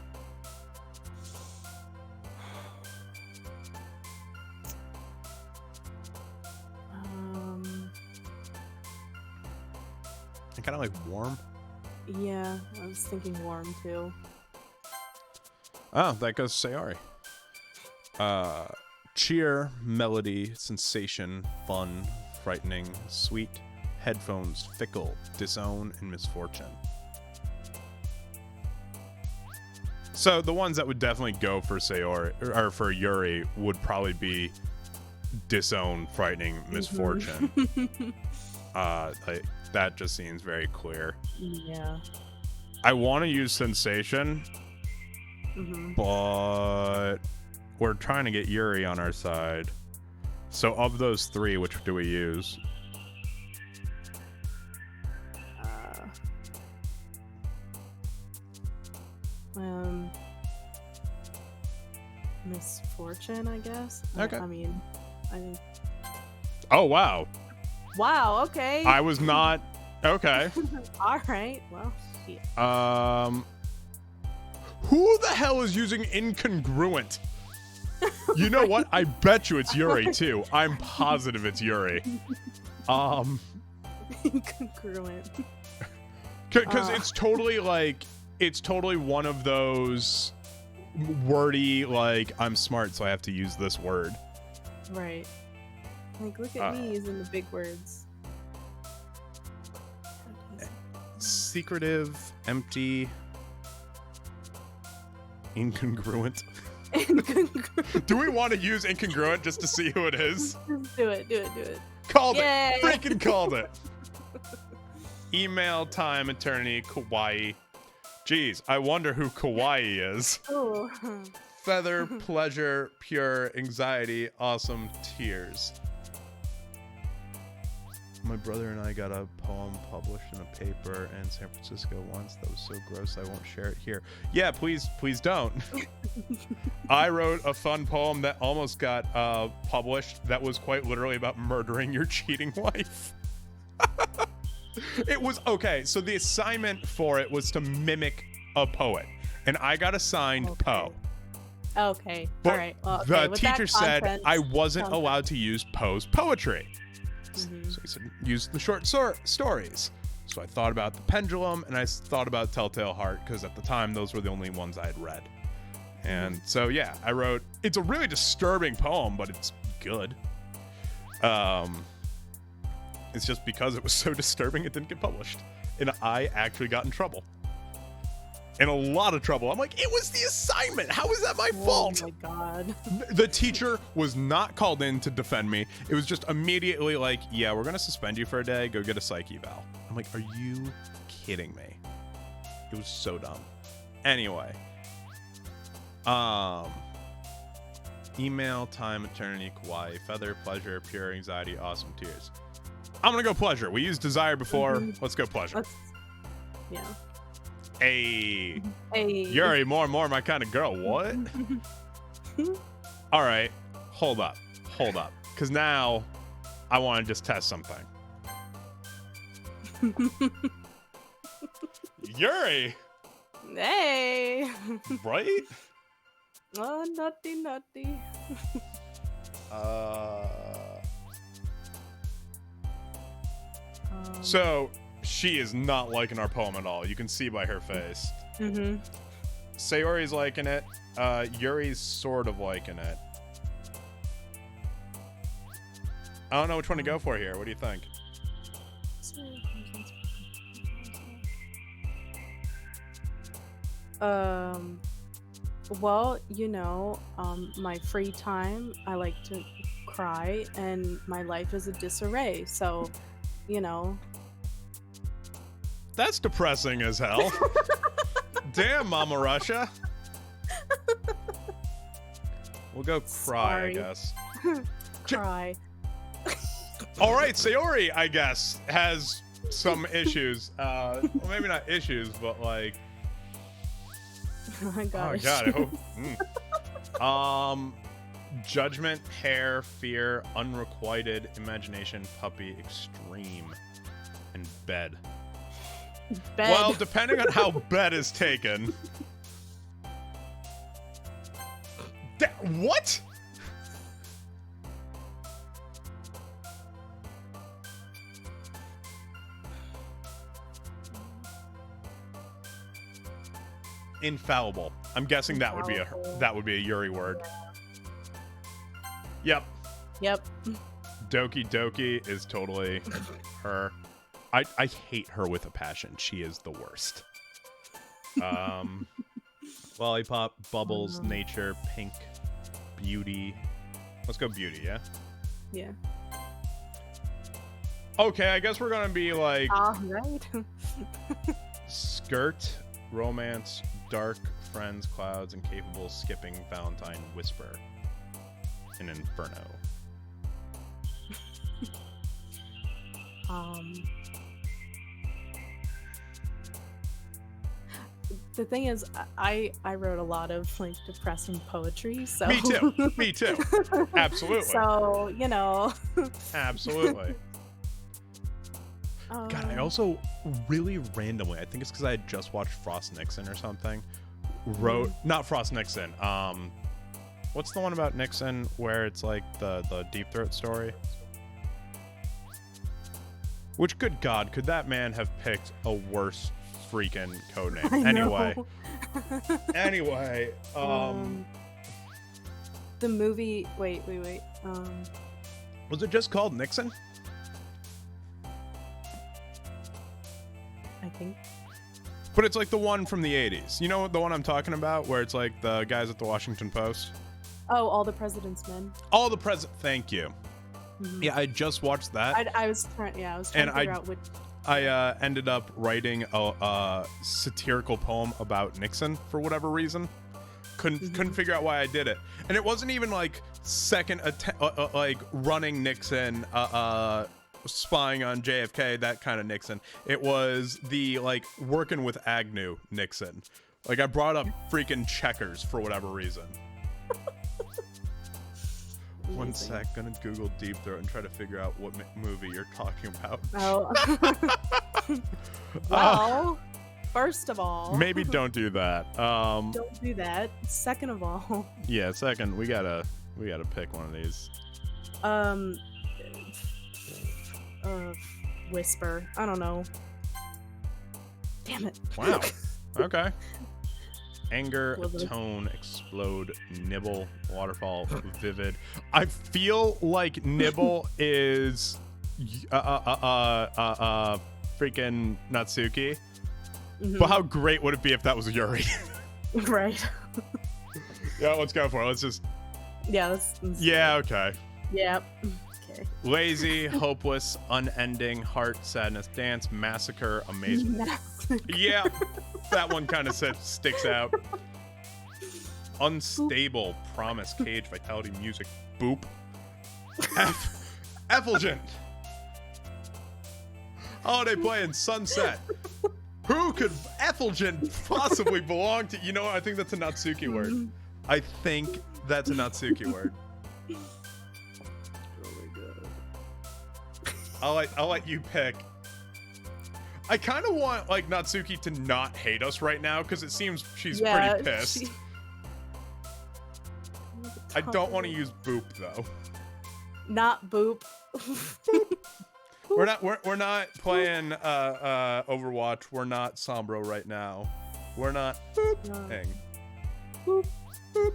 I kind of like warm. Yeah, I was thinking warm too. Oh, that goes Sayori. Cheer, melody, sensation, fun, frightening, sweet, headphones, fickle, disown, and misfortune. So the ones that would definitely go for Sayori or for Yuri would probably be disown, frightening, misfortune. That just seems very clear. Yeah. I want to use sensation, but we're trying to get Yuri on our side. So of those three, which do we use? Misfortune, I guess. Okay. I think. Oh, wow. Wow. Okay. I was not. Okay. All right. Well, shit. Who the hell is using incongruent? You know what? I bet you it's Yuri too. I'm positive it's Yuri. Incongruent. Because it's totally it's totally one of those wordy, I'm smart, so I have to use this word. Right. Look at me using the big words. Secretive, empty, incongruent. Do we want to use incongruent just to see who it is? Do it. Called Yay. it. Freaking called it. Email time eternity kawaii. Jeez, I wonder who kawaii is. Oh. Feather, pleasure, pure, anxiety, awesome, tears. My brother and I got a poem published in a paper in San Francisco once that was so gross I won't share it here. Yeah, please don't. I wrote a fun poem that almost got published that was quite literally about murdering your cheating wife. It was, okay, so the assignment for it was to mimic a poet, and I got assigned Poe. Okay, But all right. Well, the okay, with that teacher said content- I wasn't allowed to use Poe's poetry. Mhm. So he said, use the short stories. So I thought about The Pendulum, and I thought about Telltale Heart, because at the time, those were the only ones I had read. And so, yeah, I wrote, it's a really disturbing poem, but it's good. It's just because it was so disturbing, it didn't get published. And I actually got in trouble. In a lot of trouble. I'm like, it was the assignment. How is that my fault? Oh my god. The teacher was not called in to defend me. It was just immediately like, yeah, we're going to suspend you for a day. Go get a psych eval. I'm like, are you kidding me? It was so dumb. Anyway. Email, time, eternity, kawaii, feather, pleasure, pure, anxiety, awesome, tears. I'm going to go pleasure. We used desire before. Let's go pleasure. Yeah. Hey. Hey. Yuri, more and more my kind of girl. What? All right. Hold up. Because now I want to just test something. Yuri. Hey. Right? Oh, naughty. So she is not liking our poem at all. You can see by her face. Mm-hmm. Sayori's liking it. Yuri's sort of liking it. I don't know which one to go for here. What do you think? Well, my free time, I like to cry, and my life is a disarray. So, That's depressing as hell. Damn, MamaRussia. We'll go cry, I Sorry. guess. cry. All right, Sayori, I guess, has some issues. Well, maybe not issues, but like... Oh my gosh. Oh, God. Judgment, hair, fear, unrequited, imagination, puppy, extreme, and bed. Bed. Well, depending on how bed is taken. What? Infallible. I'm guessing that would be a Yuri word. Yep. Doki is totally her. I hate her with a passion. She is the worst. Lollipop, bubbles, nature, pink, beauty. Let's go beauty, yeah? Yeah. Okay, I guess we're gonna be like All right. skirt, romance, dark, friends, clouds, incapable, skipping, Valentine, whisper, and inferno. The thing is, I wrote a lot of like depressing poetry, so Me too. Absolutely. So Absolutely. God, I also really randomly, I think it's because I had just watched Frost Nixon or something, not Frost Nixon, what's the one about Nixon where it's like the Deep Throat story? Which, good God, could that man have picked a worse freaking codename? Anyway, the movie. Wait. was it just called Nixon? I think. But it's like the one from the 80s. You know the one I'm talking about, where it's like the guys at the Washington Post? Oh, All the President's Men. Thank you. Mhm. Yeah, I just watched that. I was trying. Yeah, I was trying And to figure out which. I ended up writing a satirical poem about Nixon for whatever reason. Couldn't figure out why I did it, and it wasn't even like like running Nixon, spying on JFK, that kind of Nixon. It was the like working with Agnew Nixon. Like I brought up freaking checkers for whatever reason. One sec, gonna Google Deep Throat and try to figure out what movie you're talking about. Oh. Well, first of all, Maybe don't do that. don't do that. Second of all, Yeah, second, we gotta pick one of these. Whisper. I don't know. Damn it. Wow. Okay. Anger, Well, tone, explode, nibble, waterfall, vivid. I feel like nibble is freaking Natsuki. But how great would it be if that was Yuri? Right. Yeah, let's go for it. Let's just. Yeah. Yeah, okay. Yeah. Okay. Lazy, hopeless, unending, heart, sadness, dance, massacre, amazing. Yeah, that one kind of sticks out. Unstable, promise, cage, vitality, music, boop. Effulgent. Holiday playing, sunset. Who could Effulgent possibly belong to? You know what? I think that's a Natsuki word. I think that's a Natsuki word. I'll let you pick. I kind of want like Natsuki to not hate us right now because it seems she's pretty pissed. I don't want to use boop though. Not boop. We're not playing Overwatch. We're not Sombro right now. We're not booping. Boop. Boop.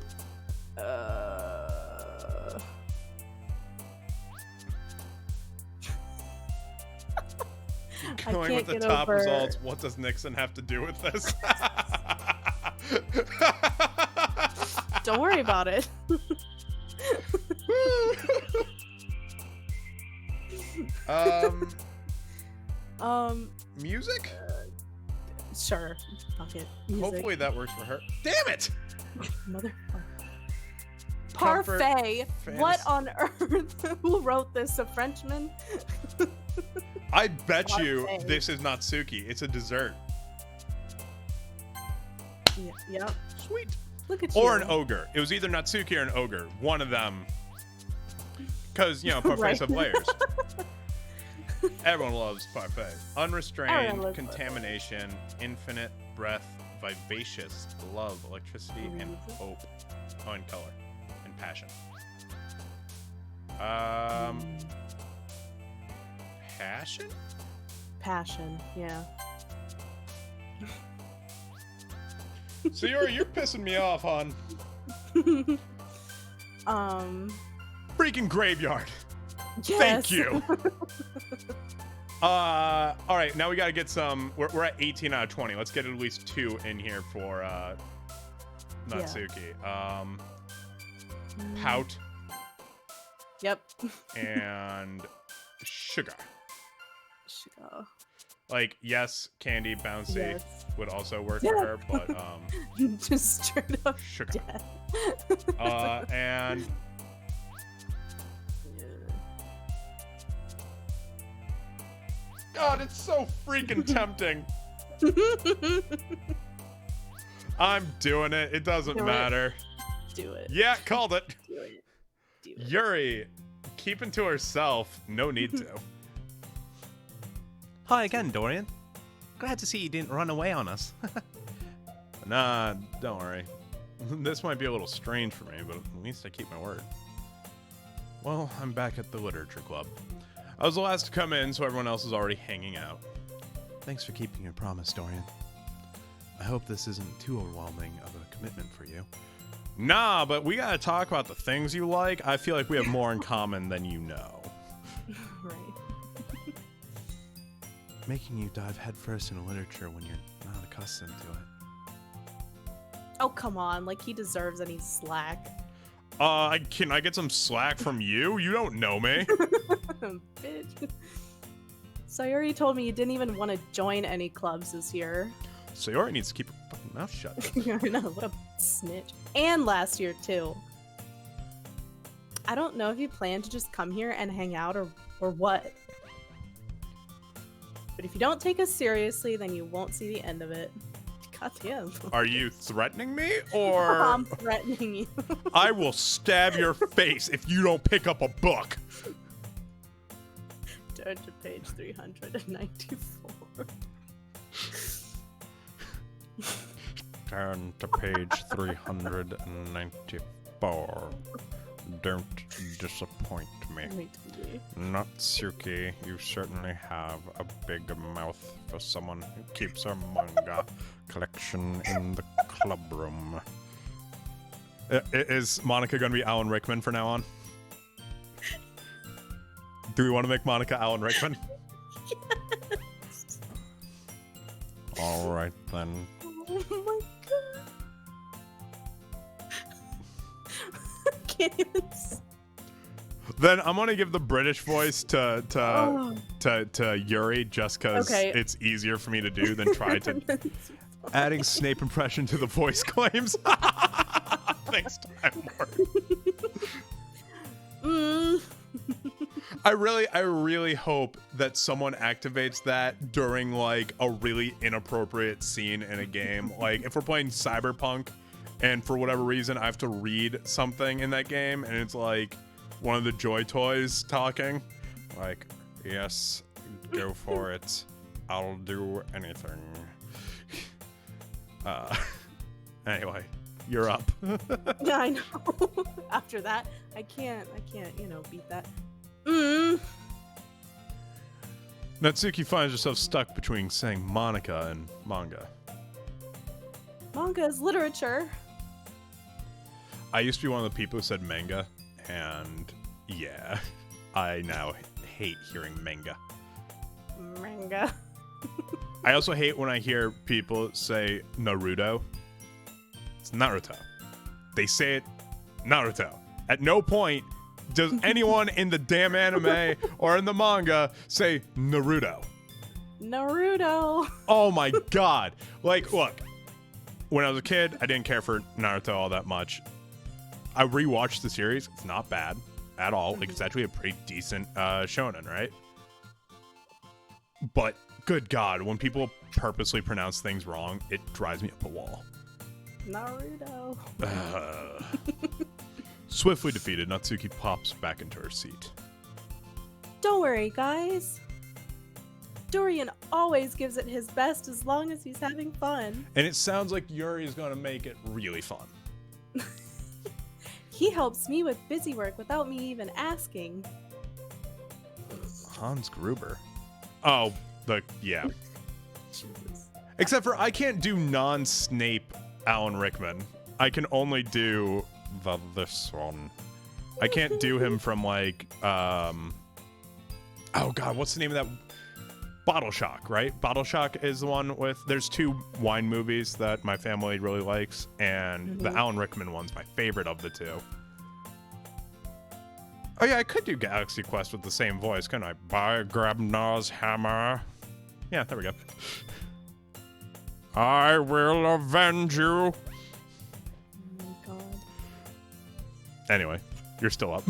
Going with the top results. What does Nixon have to do with this? Don't worry about it. Music? Sure. Fuck it. Music. Hopefully that works for her. Damn it! Motherfucker. Comfort, Parfait. fantasy. What on earth? Who wrote this? A Frenchman? I bet you Parfait. this is Natsuki. It's a dessert. Yeah, yep. Sweet. Look at you. Or an ogre. It was either Natsuki or an ogre. One of them. Because, you know, parfaits Right. have layers. Everyone loves parfait. Everyone Unrestrained, loves contamination, infinite, breath, vivacious, love, electricity, and hope. Oh, and color. And passion. Passion? Passion, yeah. So you're pissing me off, hon. Freaking graveyard. Yes. Thank you. All right, now we got to get some. We're at 18 out of 20. Let's get at least 2 in here for Natsuki. Pout Yep. and sugar. Sugar. Like, yes, candy, bouncy Yes. would also work for her, but Just straight up sugar. death. And God, it's so freaking tempting. I'm doing it. It doesn't Do it. matter. Do it. Yeah, called it. Do it. Do it. Yuri, keeping to herself. No need to. Hi again, Dorian. Glad to see you didn't run away on us. Nah, don't worry. This might be a little strange for me, but at least I keep my word. Well, I'm back at the literature club. I was the last to come in, so everyone else is already hanging out. Thanks for keeping your promise, Dorian. I hope this isn't too overwhelming of a commitment for you. Nah, but we gotta talk about the things you like. I feel like we have more in common than you know. Right. Making you dive headfirst into literature when you're not accustomed to it. Oh, come on. Like, he deserves any slack. Can I get some slack from you? You don't know me. Bitch. Sayori told me you didn't even want to join any clubs this year. Sayori needs to keep her fucking mouth shut. I know, what a snitch. And last year, too. I don't know if you plan to just come here and hang out or what. But if you don't take us seriously, then you won't see the end of it. God damn. Are you threatening me, or I'm threatening you. I will stab your face if you don't pick up a book? Turn to page 394. Turn to page 394. Don't disappoint me. Natsuki, you certainly have a big mouth for someone who keeps her manga collection in the club room. Is Monica going to be Alan Rickman from now on? Do we want to make Monica Alan Rickman? Yes. All right, then. Oh my god. I can't even. Then I'm gonna give the British voice to Yuri just because it's easier for me to do than try to adding Snape impression to the voice claims. Next time, I really hope that someone activates that during like a really inappropriate scene in a game. Like if we're playing Cyberpunk and for whatever reason I have to read something in that game and it's like one of the Joy Toys talking, like, yes, go for it. I'll do anything. Anyway, you're up. Yeah, I know. After that, I can't, beat that. Natsuki finds herself stuck between saying Monica and manga. Manga is literature. I used to be one of the people who said manga, and yeah, I now hate hearing manga. Manga. I also hate when I hear people say Naruto. It's Naruto. They say it Naruto. At no point does anyone in the damn anime or in the manga say Naruto. Naruto. Oh my god. Like, look, when I was a kid, I didn't care for Naruto all that much. I rewatched the series. It's not bad at all. Like, it's actually a pretty decent shonen, right? But, good god, when people purposely pronounce things wrong, it drives me up a wall. Naruto. Swiftly defeated, Natsuki pops back into her seat. Don't worry, guys. Dorian always gives it his best as long as he's having fun. And it sounds like Yuri is going to make it really fun. He helps me with busy work without me even asking. Hans Gruber. Oh, yeah. Jesus. Except for I can't do non-Snape Alan Rickman. I can only do this one. I can't do him from like, oh god, what's the name of that? Bottle Shock, right? Bottle Shock is the one with, there's two wine movies that my family really likes, and the Alan Rickman one's my favorite of the two. Oh yeah, I could do Galaxy Quest with the same voice, couldn't I? By Grabnar's hammer. Yeah, there we go. I will avenge you. Oh my god. Anyway, you're still up.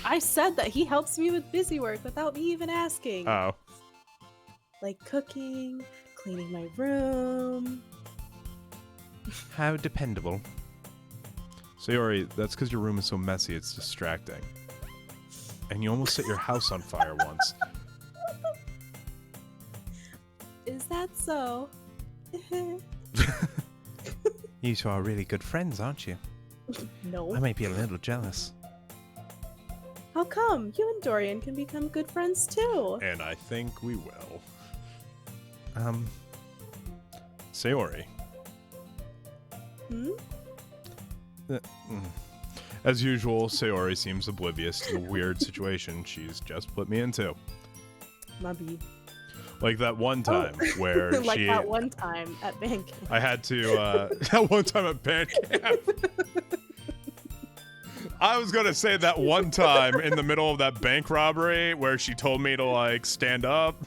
I said that he helps me with busy work without me even asking. Oh. Like cooking, cleaning my room. How dependable. Sayori, that's because your room is so messy, it's distracting. And you almost set your house on fire once. Is that so? You two are really good friends, aren't you? No. I might be a little jealous. How come? You and Dorian can become good friends too. And I think we will. Sayori. As usual, Sayori seems oblivious to the weird situation she's just put me into. Mubby. Like that one time where like that one time at band camp. I had to, that one time at band camp. I was gonna say that one time in the middle of that bank robbery where she told me to like stand up.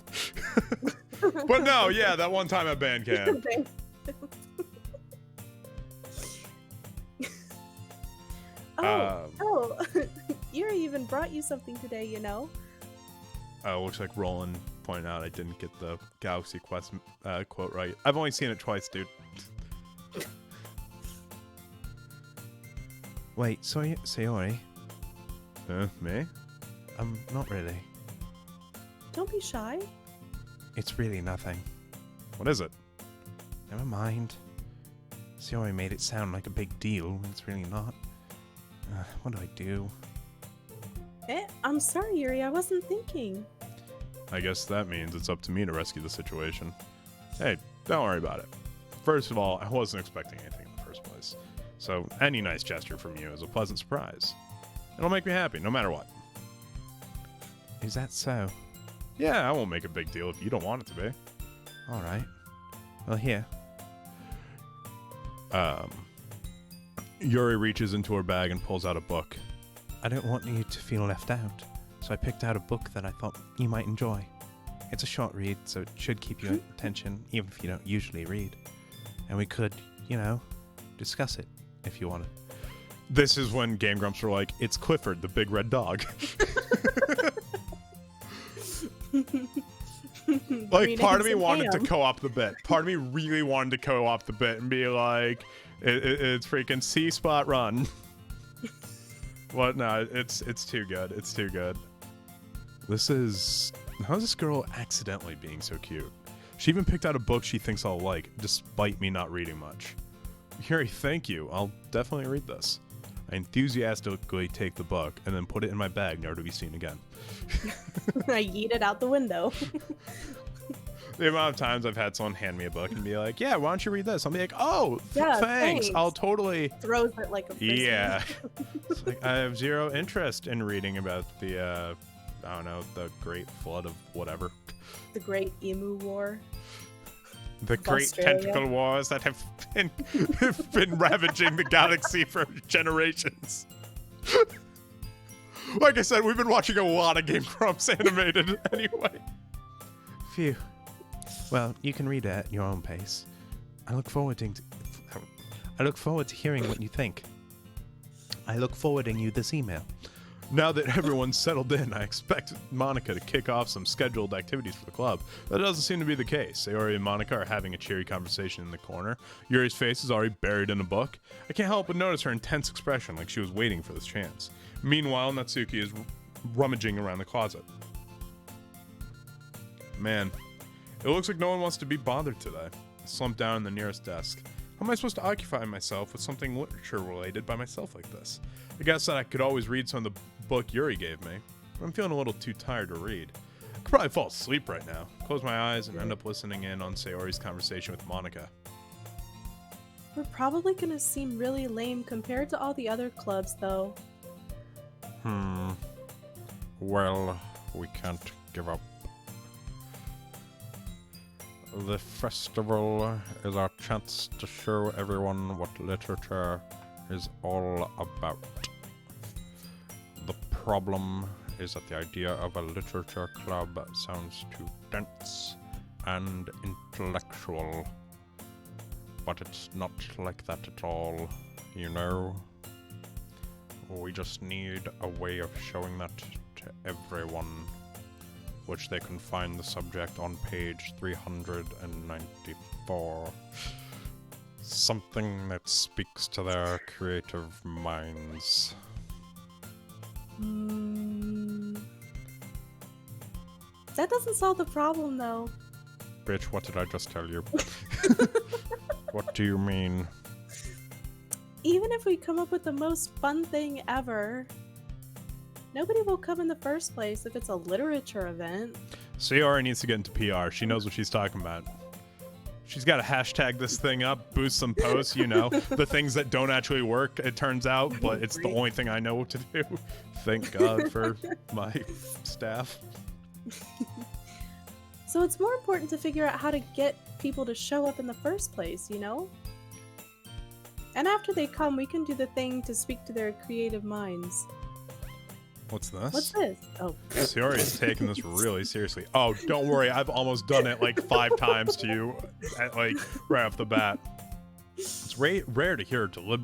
But no, yeah, that one time at band camp. Oh, Yuri even brought you something today, you know? Looks like Roland pointed out I didn't get the Galaxy Quest quote right. I've only seen it twice, dude. Wait, Sayori? Me? Not really. Don't be shy. It's really nothing. What is it? Never mind. Sayori made it sound like a big deal when it's really not. What do I do? I'm sorry, Yuri. I wasn't thinking. I guess that means it's up to me to rescue the situation. Hey, don't worry about it. First of all, I wasn't expecting anything in the first place. So any nice gesture from you is a pleasant surprise. It'll make me happy, no matter what. Is that so? Yeah, I won't make a big deal if you don't want it to be. Alright. Well, here. Yuri reaches into her bag and pulls out a book. I don't want you to feel left out, so I picked out a book that I thought you might enjoy. It's a short read, so it should keep your attention, even if you don't usually read. And we could, discuss it, if you wanted. This is when Game Grumps were like, it's Clifford, the big red dog. Like, part of me wanted to co-op the bit. Part of me really wanted to co-op the bit and be like, it's freaking C-Spot Run. What? No, it's too good. It's too good. How's this girl accidentally being so cute? She even picked out a book she thinks I'll like, despite me not reading much. Yuri, thank you. I'll definitely read this. I enthusiastically take the book and then put it in my bag, never to be seen again. I yeet it out the window. The amount of times I've had someone hand me a book and be like, yeah, why don't you read this? I'll be like, oh, Yeah, thanks. I'll totally... Throws it like a frisbee. Yeah. It's like, I have zero interest in reading about the, I don't know, the Great Flood of whatever. The Great Emu War. The great Australia. tentacle wars that have been ravaging the galaxy for generations. Like I said, we've been watching a lot of Game Grumps animated anyway. Phew. Well, you can read it at your own pace. I look forward to hearing what you think. I look forwarding you this email. Now that everyone's settled in, I expect Monica to kick off some scheduled activities for the club. That doesn't seem to be the case. Sayori and Monica are having a cheery conversation in the corner. Yuri's face is already buried in a book. I can't help but notice her intense expression, like she was waiting for this chance. Meanwhile, Natsuki is rummaging around the closet. Man, it looks like no one wants to be bothered today. I slump down in the nearest desk. How am I supposed to occupy myself with something literature-related by myself like this? I guess that I could always read some of the book Yuri gave me, but I'm feeling a little too tired to read. I could probably fall asleep right now, close my eyes, and end up listening in on Sayori's conversation with Monica. We're probably gonna seem really lame compared to all the other clubs, though. Well, we can't give up. The festival is our chance to show everyone what literature is all about. The problem is that the idea of a literature club sounds too dense and intellectual. But it's not like that at all, you know? We just need a way of showing that to everyone, which they can find the subject on page 394. Something that speaks to their creative minds. That doesn't solve the problem, though. Bitch, what did I just tell you? What do you mean? Even if we come up with the most fun thing ever, nobody will come in the first place if it's a literature event. Sayori needs to get into PR. She knows what she's talking about. She's got to hashtag this thing up, boost some posts, the things that don't actually work, it turns out, but it's the only thing I know what to do. Thank God for my staff. So it's more important to figure out how to get people to show up in the first place, And after they come, we can do the thing to speak to their creative minds. What's this? What's this? Oh. Sayori's taking this really seriously. Oh, don't worry. I've almost done it like 5 times to you, like right off the bat. It's rare to hear do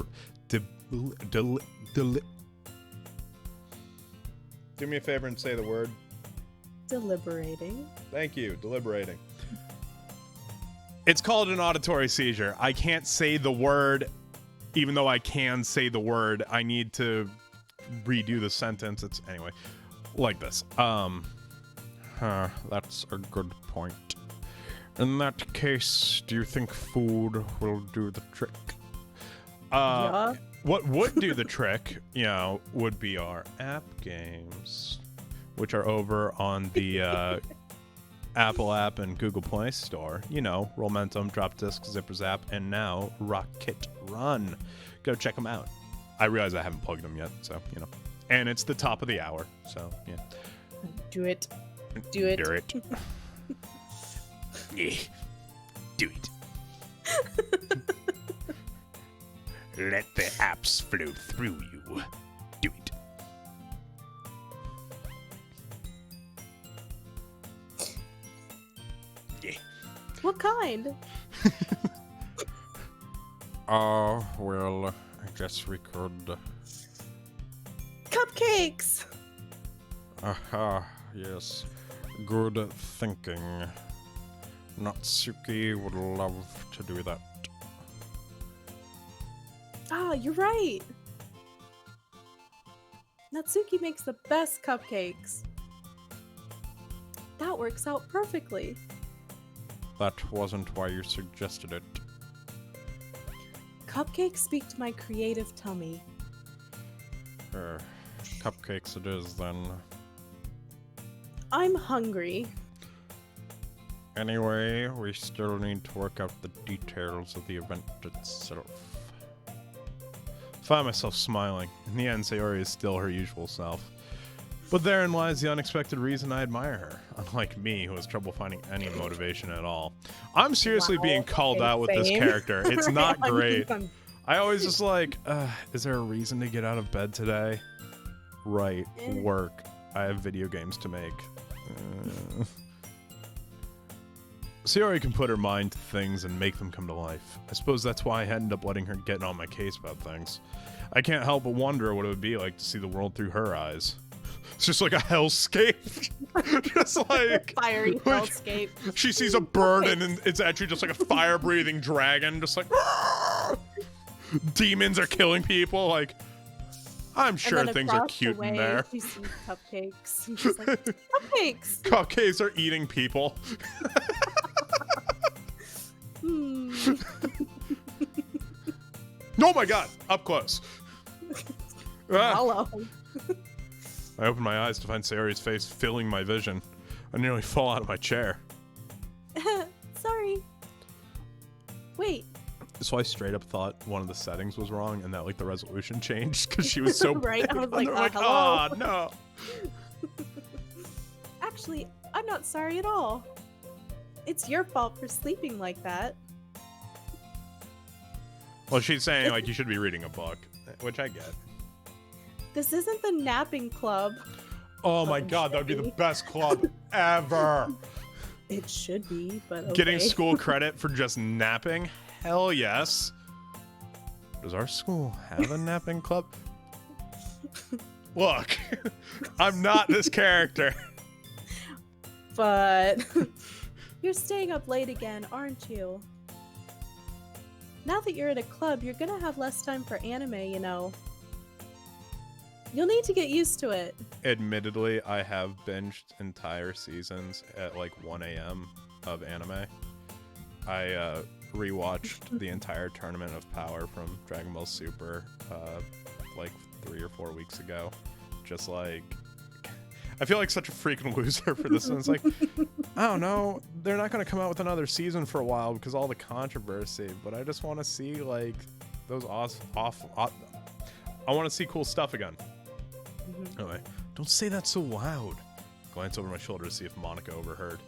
me a favor and say the word. Deliberating. Thank you. Deliberating. It's called an auditory seizure. I can't say the word, even though I can say the word. I need to redo the sentence. It's anyway like this. That's a good point. In that case, do you think food will do the trick? Yeah. What would do the trick, would be our app games, which are over on the Apple app and Google Play Store. Rollmentum, Drop Disc, Zipper Zap, and now Rocket Run. Go check them out. I realize I haven't plugged them yet, so, And it's the top of the hour, so, yeah. Do it. Do it. Do it. Yeah. Do it. Let the apps flow through you. Do it. Yeah. What kind? Well, I guess we could. Cupcakes! Aha, yes. Good thinking. Natsuki would love to do that. Ah, you're right. Natsuki makes the best cupcakes. That works out perfectly. That wasn't why you suggested it. Cupcakes speak to my creative tummy. Cupcakes it is then. I'm hungry. Anyway, we still need to work out the details of the event itself. Find myself smiling. In the end, Sayori is still her usual self. But therein lies the unexpected reason I admire her, unlike me, who has trouble finding any motivation at all. I'm seriously being called out with this same. character. It's not Right, great. I'm- I always just like, is there a reason to get out of bed today? Right, work. I have video games to make. Sayori can put her mind to things and make them come to life. I suppose that's why I ended up letting her get on my case about things. I can't help but wonder what it would be like to see the world through her eyes. It's just like a hellscape. Just like... Fiery hellscape. She sees a bird and it's actually just like a fire-breathing dragon. Just like... Demons are killing people. Like... I'm sure and then things are across cute the in way, there. She sees cupcakes. And she's like, cupcakes! Cupcakes are eating people. Oh my god! Up close. Hello. I open my eyes to find Sayori's face filling my vision. I nearly fall out of my chair. Sorry. Wait. So I straight up thought one of the settings was wrong and that like the resolution changed because she was so Right? I was like, hello. ah, no. Actually, I'm not sorry at all. It's your fault for sleeping like that. Well, she's saying like you should be reading a book, which I get. This isn't the napping club. Oh my god, that would be the best club ever. It should be, but okay. Getting school credit for just napping? Hell yes. Does our school have a napping club? Look, I'm not this character. But you're staying up late again, aren't you? Now that you're at a club, you're gonna have less time for anime, you know. You'll need to get used to it. Admittedly, I have binged entire seasons at like 1 a.m. of anime. I rewatched the entire Tournament of Power from Dragon Ball Super like 3 or 4 weeks ago. Just like, I feel like such a freaking loser for this. And it's like, I don't know, they're not going to come out with another season for a while because all the controversy, but I just want to see like those I want to see cool stuff again. Anyway, don't say that so loud. Glance over my shoulder to see if Monica overheard.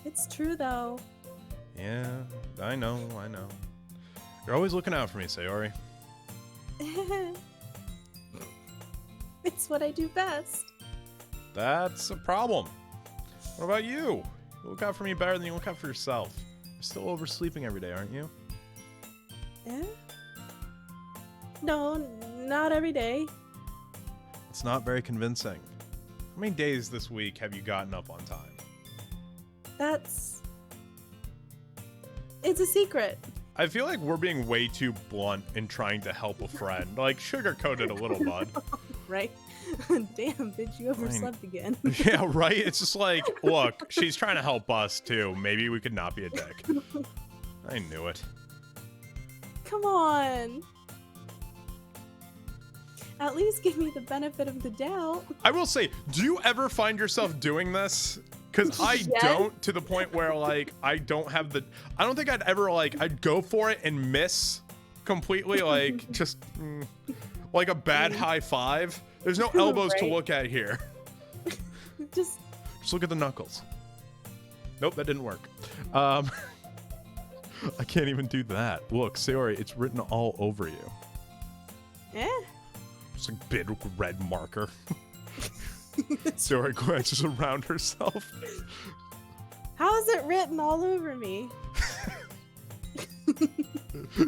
It's true, though. Yeah, I know. You're always looking out for me, Sayori. It's what I do best. That's a problem. What about you? You look out for me better than you look out for yourself. You're still oversleeping every day, aren't you? Eh? No, not every day. It's not very convincing. How many days this week have you gotten up on time? It's a secret. I feel like we're being way too blunt in trying to help a friend. Like, sugarcoat it a little, bud. Right? Damn, bitch, you overslept again. Yeah, right? It's just like, look, she's trying to help us, too. Maybe we could not be a dick. I knew it. Come on. At least give me the benefit of the doubt. I will say, do you ever find yourself doing this? Because I Yes. don't, to the point where, like, I don't think I'd ever, like, I'd go for it and miss completely, like, just, like a bad high five. There's no elbows to Right. look at here. Just Just look at the knuckles. Nope, that didn't work. I can't even do that. Look, Sayori, it's written all over you. eh? Just a big red marker. Sayori glances around herself. How is it written all over me?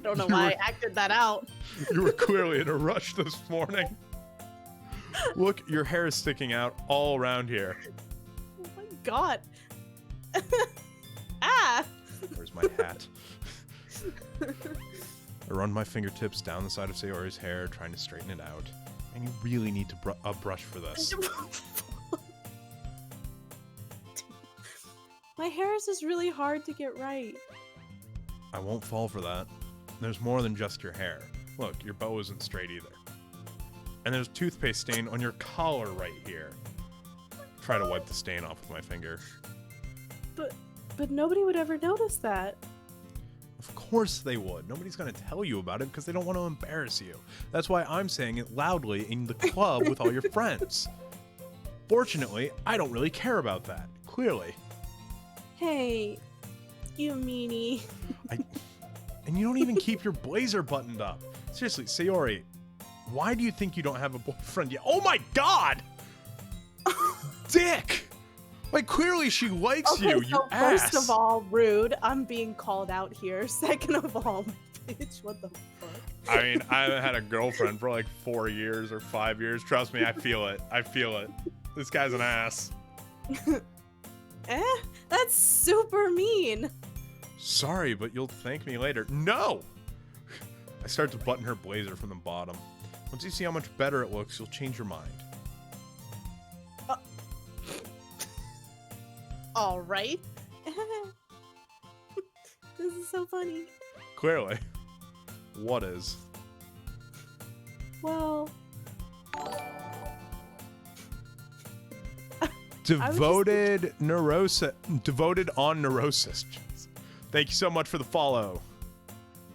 Don't know why I acted that out. You were clearly in a rush this morning. Look, your hair is sticking out all around here. Oh my god. Ah! Where's my hat? I run my fingertips down the side of Sayori's hair, trying to straighten it out. And you really need to brush for this. My hair is just really hard to get right. I won't fall for that. There's more than just your hair. Look, your bow isn't straight either. And there's toothpaste stain on your collar right here. Try to wipe the stain off with my finger. But nobody would ever notice that. Of course they would. Nobody's going to tell you about it because they don't want to embarrass you. That's why I'm saying it loudly in the club with all your friends. Fortunately, I don't really care about that. Clearly. Hey, you meanie. And you don't even keep your blazer buttoned up. Seriously, Sayori, why do you think you don't have a boyfriend yet? Oh my god! Dick! Like, clearly she likes Okay, you, so ass. first of all, rude. I'm being called out here. Second of all, bitch, what the fuck? I mean, I haven't had a girlfriend for like 4 years or 5 years. Trust me, I feel it. I feel it. This guy's an ass. Eh? That's super mean. Sorry, but you'll thank me later. No! I start to button her blazer from the bottom. Once you see how much better it looks, you'll change your mind. All right. This is so funny. Clearly. What is? Well, Devoted on neurosis. Thank you so much for the follow.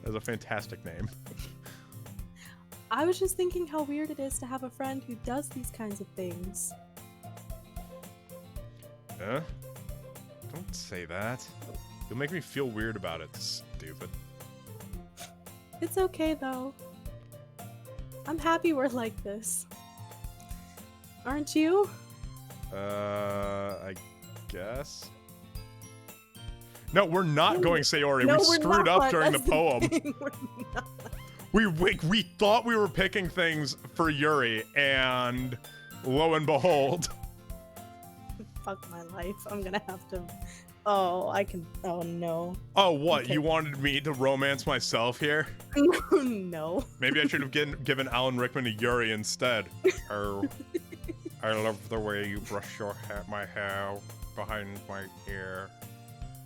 That's a fantastic name. I was just thinking how weird it is to have a friend who does these kinds of things. Huh? Don't say that. You'll make me feel weird about it, stupid. It's okay though. I'm happy we're like this. Aren't you? I guess. No, we're not going Sayori. No, We we're screwed not. up during the That's poem. thing. We're not. We thought we were picking things for Yuri, and lo and behold. Fuck my life. I'm gonna have to. Oh, I can. Oh no. Oh, what? Okay. You wanted me to romance myself here? No. Maybe I should have given Alan Rickman to Yuri instead. Oh, I love the way you brush my hair behind my ear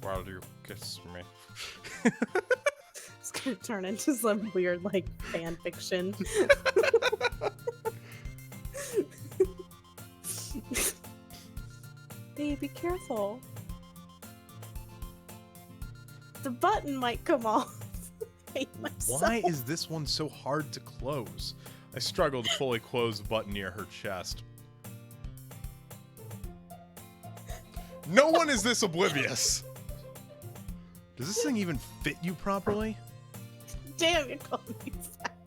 while you kiss me. It's gonna turn into some weird, like, fan fiction. Hey, be careful. The button might come off. I hate myself. Why is this one so hard to close? I struggle to fully close the button near her chest. No one is this oblivious. Does this thing even fit you properly? Damn, you're calling me fat.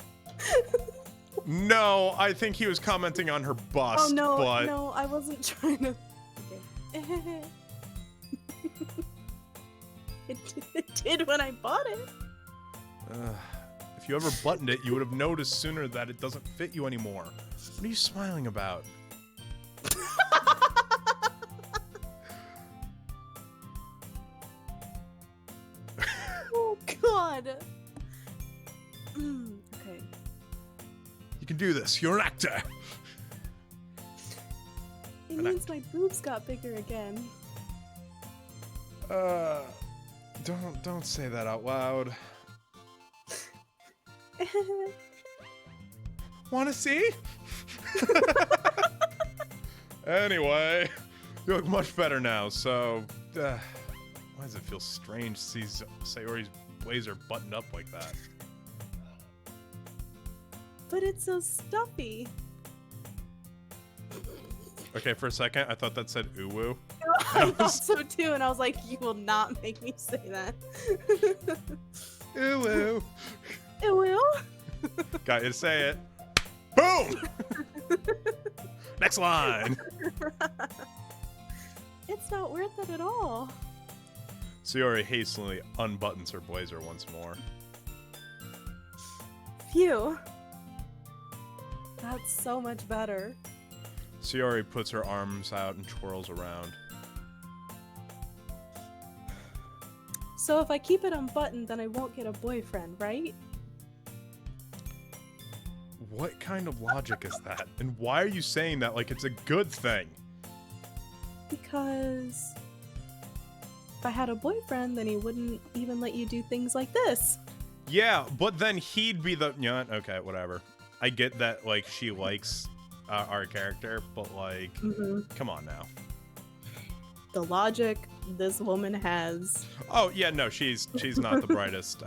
No, I think he was commenting on her bust. Oh no, but... no, I wasn't trying to. Okay. It did when I bought it. If you ever buttoned it, you would have noticed sooner that it doesn't fit you anymore. What are you smiling about? Oh God. Okay. You can do this. You're an actor. It means my boobs got bigger again. Don't say that out loud. Wanna see? Anyway, you look much better now, so... why does it feel strange to see Sayori's blazer buttoned up like that? But it's so stuffy. Okay, for a second, I thought that said uwu. I thought so too, and I was like, you will not make me say that. Uwu. It will? Got you to say it. Boom! Next line. It's not worth it at all. Sayori hastily unbuttons her blazer once more. Phew. That's so much better. Sayori puts her arms out and twirls around. So if I keep it unbuttoned, then I won't get a boyfriend, right? What kind of logic is that? And why are you saying that like it's a good thing? Because if I had a boyfriend, then he wouldn't even let you do things like this. Yeah, but then he'd be the... Yeah, okay, whatever. I get that, like, she likes our character, but, like, come on now. The logic this woman has. Oh, yeah, no, she's not the brightest,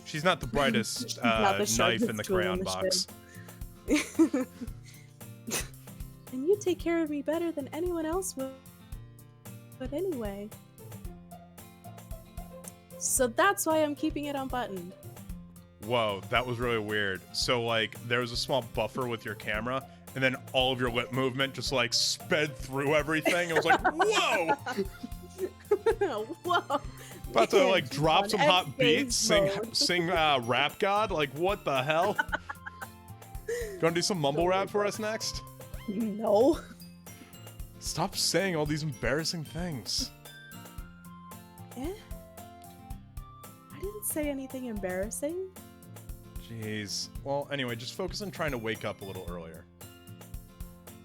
she's not the brightest not the knife in the sharpest tool in crayon the box. And you take care of me better than anyone else would. But anyway. So that's why I'm keeping it unbuttoned. Whoa, that was really weird. So, like, there was a small buffer with your camera, and then all of your lip movement just, like, sped through everything. It was like, whoa! Whoa! About to, like, drop some hot beats, mode. sing Rap God? Like, what the hell? Gonna do some mumble rap for us next? No. Stop saying all these embarrassing things. I didn't say anything embarrassing. Jeez. Well, anyway, just focus on trying to wake up a little earlier.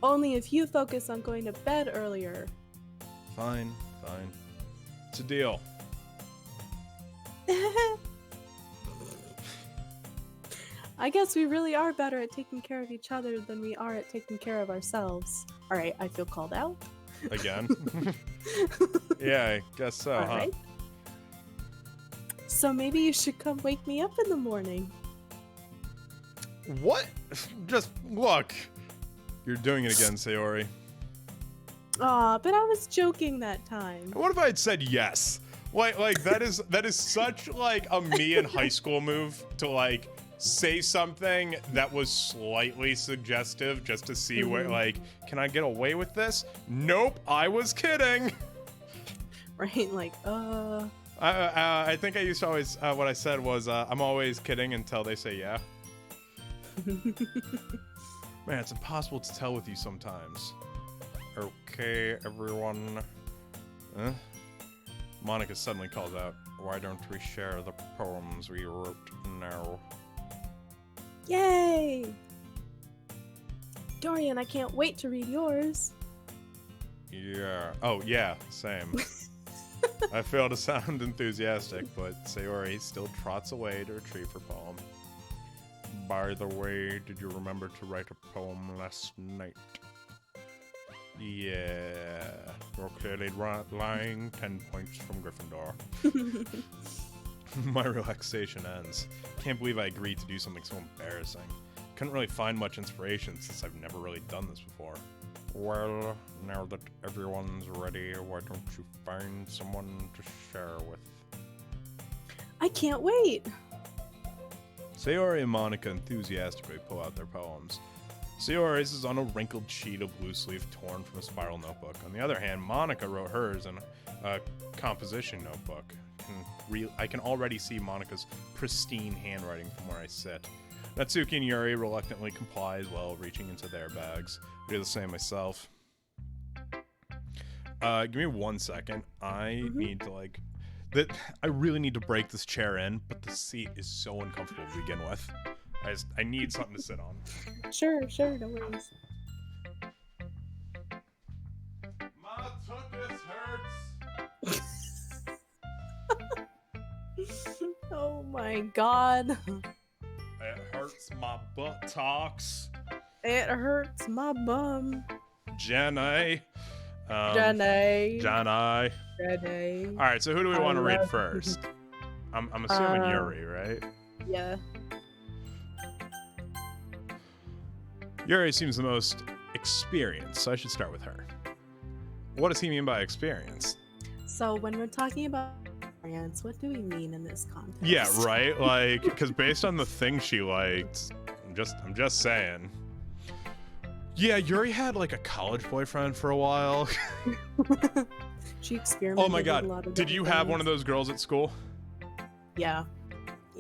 Only if you focus on going to bed earlier. Fine, fine. It's a deal. I guess we really are better at taking care of each other than we are at taking care of ourselves. Alright, I feel called out. Again? Yeah, I guess so, huh? Alright. So maybe you should come wake me up in the morning. What? Just look. You're doing it again, Sayori. Aw, but I was joking that time. What if I had said yes? Like that is such like a me in high school move to like say something that was slightly suggestive just to see where like, can I get away with this? Nope, I was kidding. Right? Like, I think I used to always what I said was I'm always kidding until they say yeah. Man, it's impossible to tell with you sometimes. Okay, everyone. Huh? Monica suddenly calls out, "Why don't we share the poems we wrote now?" Yay! Dorian, I can't wait to read yours. Yeah. Oh, yeah, same. I fail to sound enthusiastic, but Sayori still trots away to retrieve her poem. By the way, did you remember to write a poem last night? Yeah. You're clearly lying. 10 points from Gryffindor. My relaxation ends. Can't believe I agreed to do something so embarrassing. Couldn't really find much inspiration since I've never really done this before. Well, now that everyone's ready, why don't you find someone to share with? I can't wait. Sayori and Monica enthusiastically pull out their poems. Sayori's is on a wrinkled sheet of loose leaf torn from a spiral notebook. On the other hand, Monica wrote hers in a composition notebook. I can already see Monica's pristine handwriting from where I sit. Natsuki and Yuri reluctantly comply as well, reaching into their bags. I do the same myself. Give me 1 second. I need to I really need to break this chair in, but the seat is so uncomfortable to begin with. I need something to sit on. Sure, no worries. My tuchus hurts. Oh my god. It hurts my buttocks. It hurts my bum. Jenny. Jenny. Jenny. Jenny. All right, so who do we want to read love first? I'm assuming Yuri, right? Yeah. Yuri seems the most experienced, so I should start with her. What does he mean by experience? So when we're talking about experience, what do we mean in this context? Yeah, right. Like, because based on the thing she liked, I'm just saying. Yeah, Yuri had like a college boyfriend for a while. She experimented. Oh my with a lot god! of Did you different have one of things. those girls at school? Yeah.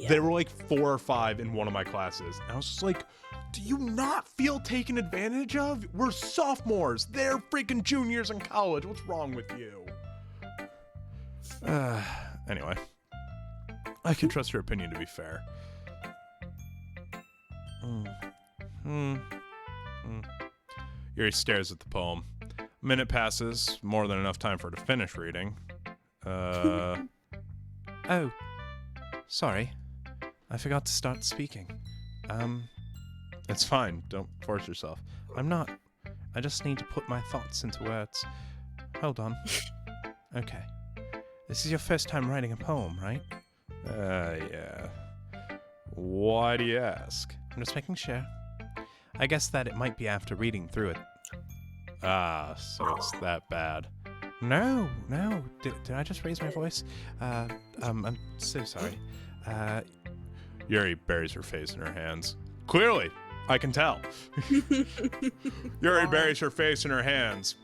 There were like 4 or 5 in one of my classes, and I was just like, do you not feel taken advantage of? We're sophomores. They're freaking juniors in college. What's wrong with you? Anyway. I can trust your opinion to be fair. Yuri stares at the poem. A minute passes, more than enough time for her to finish reading. Oh. Sorry. I forgot to start speaking. It's fine. Don't force yourself. I'm not. I just need to put my thoughts into words. Hold on. Okay. This is your first time writing a poem, right? Yeah. Why do you ask? I'm just making sure. I guess that it might be after reading through it. Ah, so it's that bad. No. Did I just raise my voice? I'm so sorry. Yuri buries her face in her hands. Clearly, I can tell. Yuri buries her face in her hands.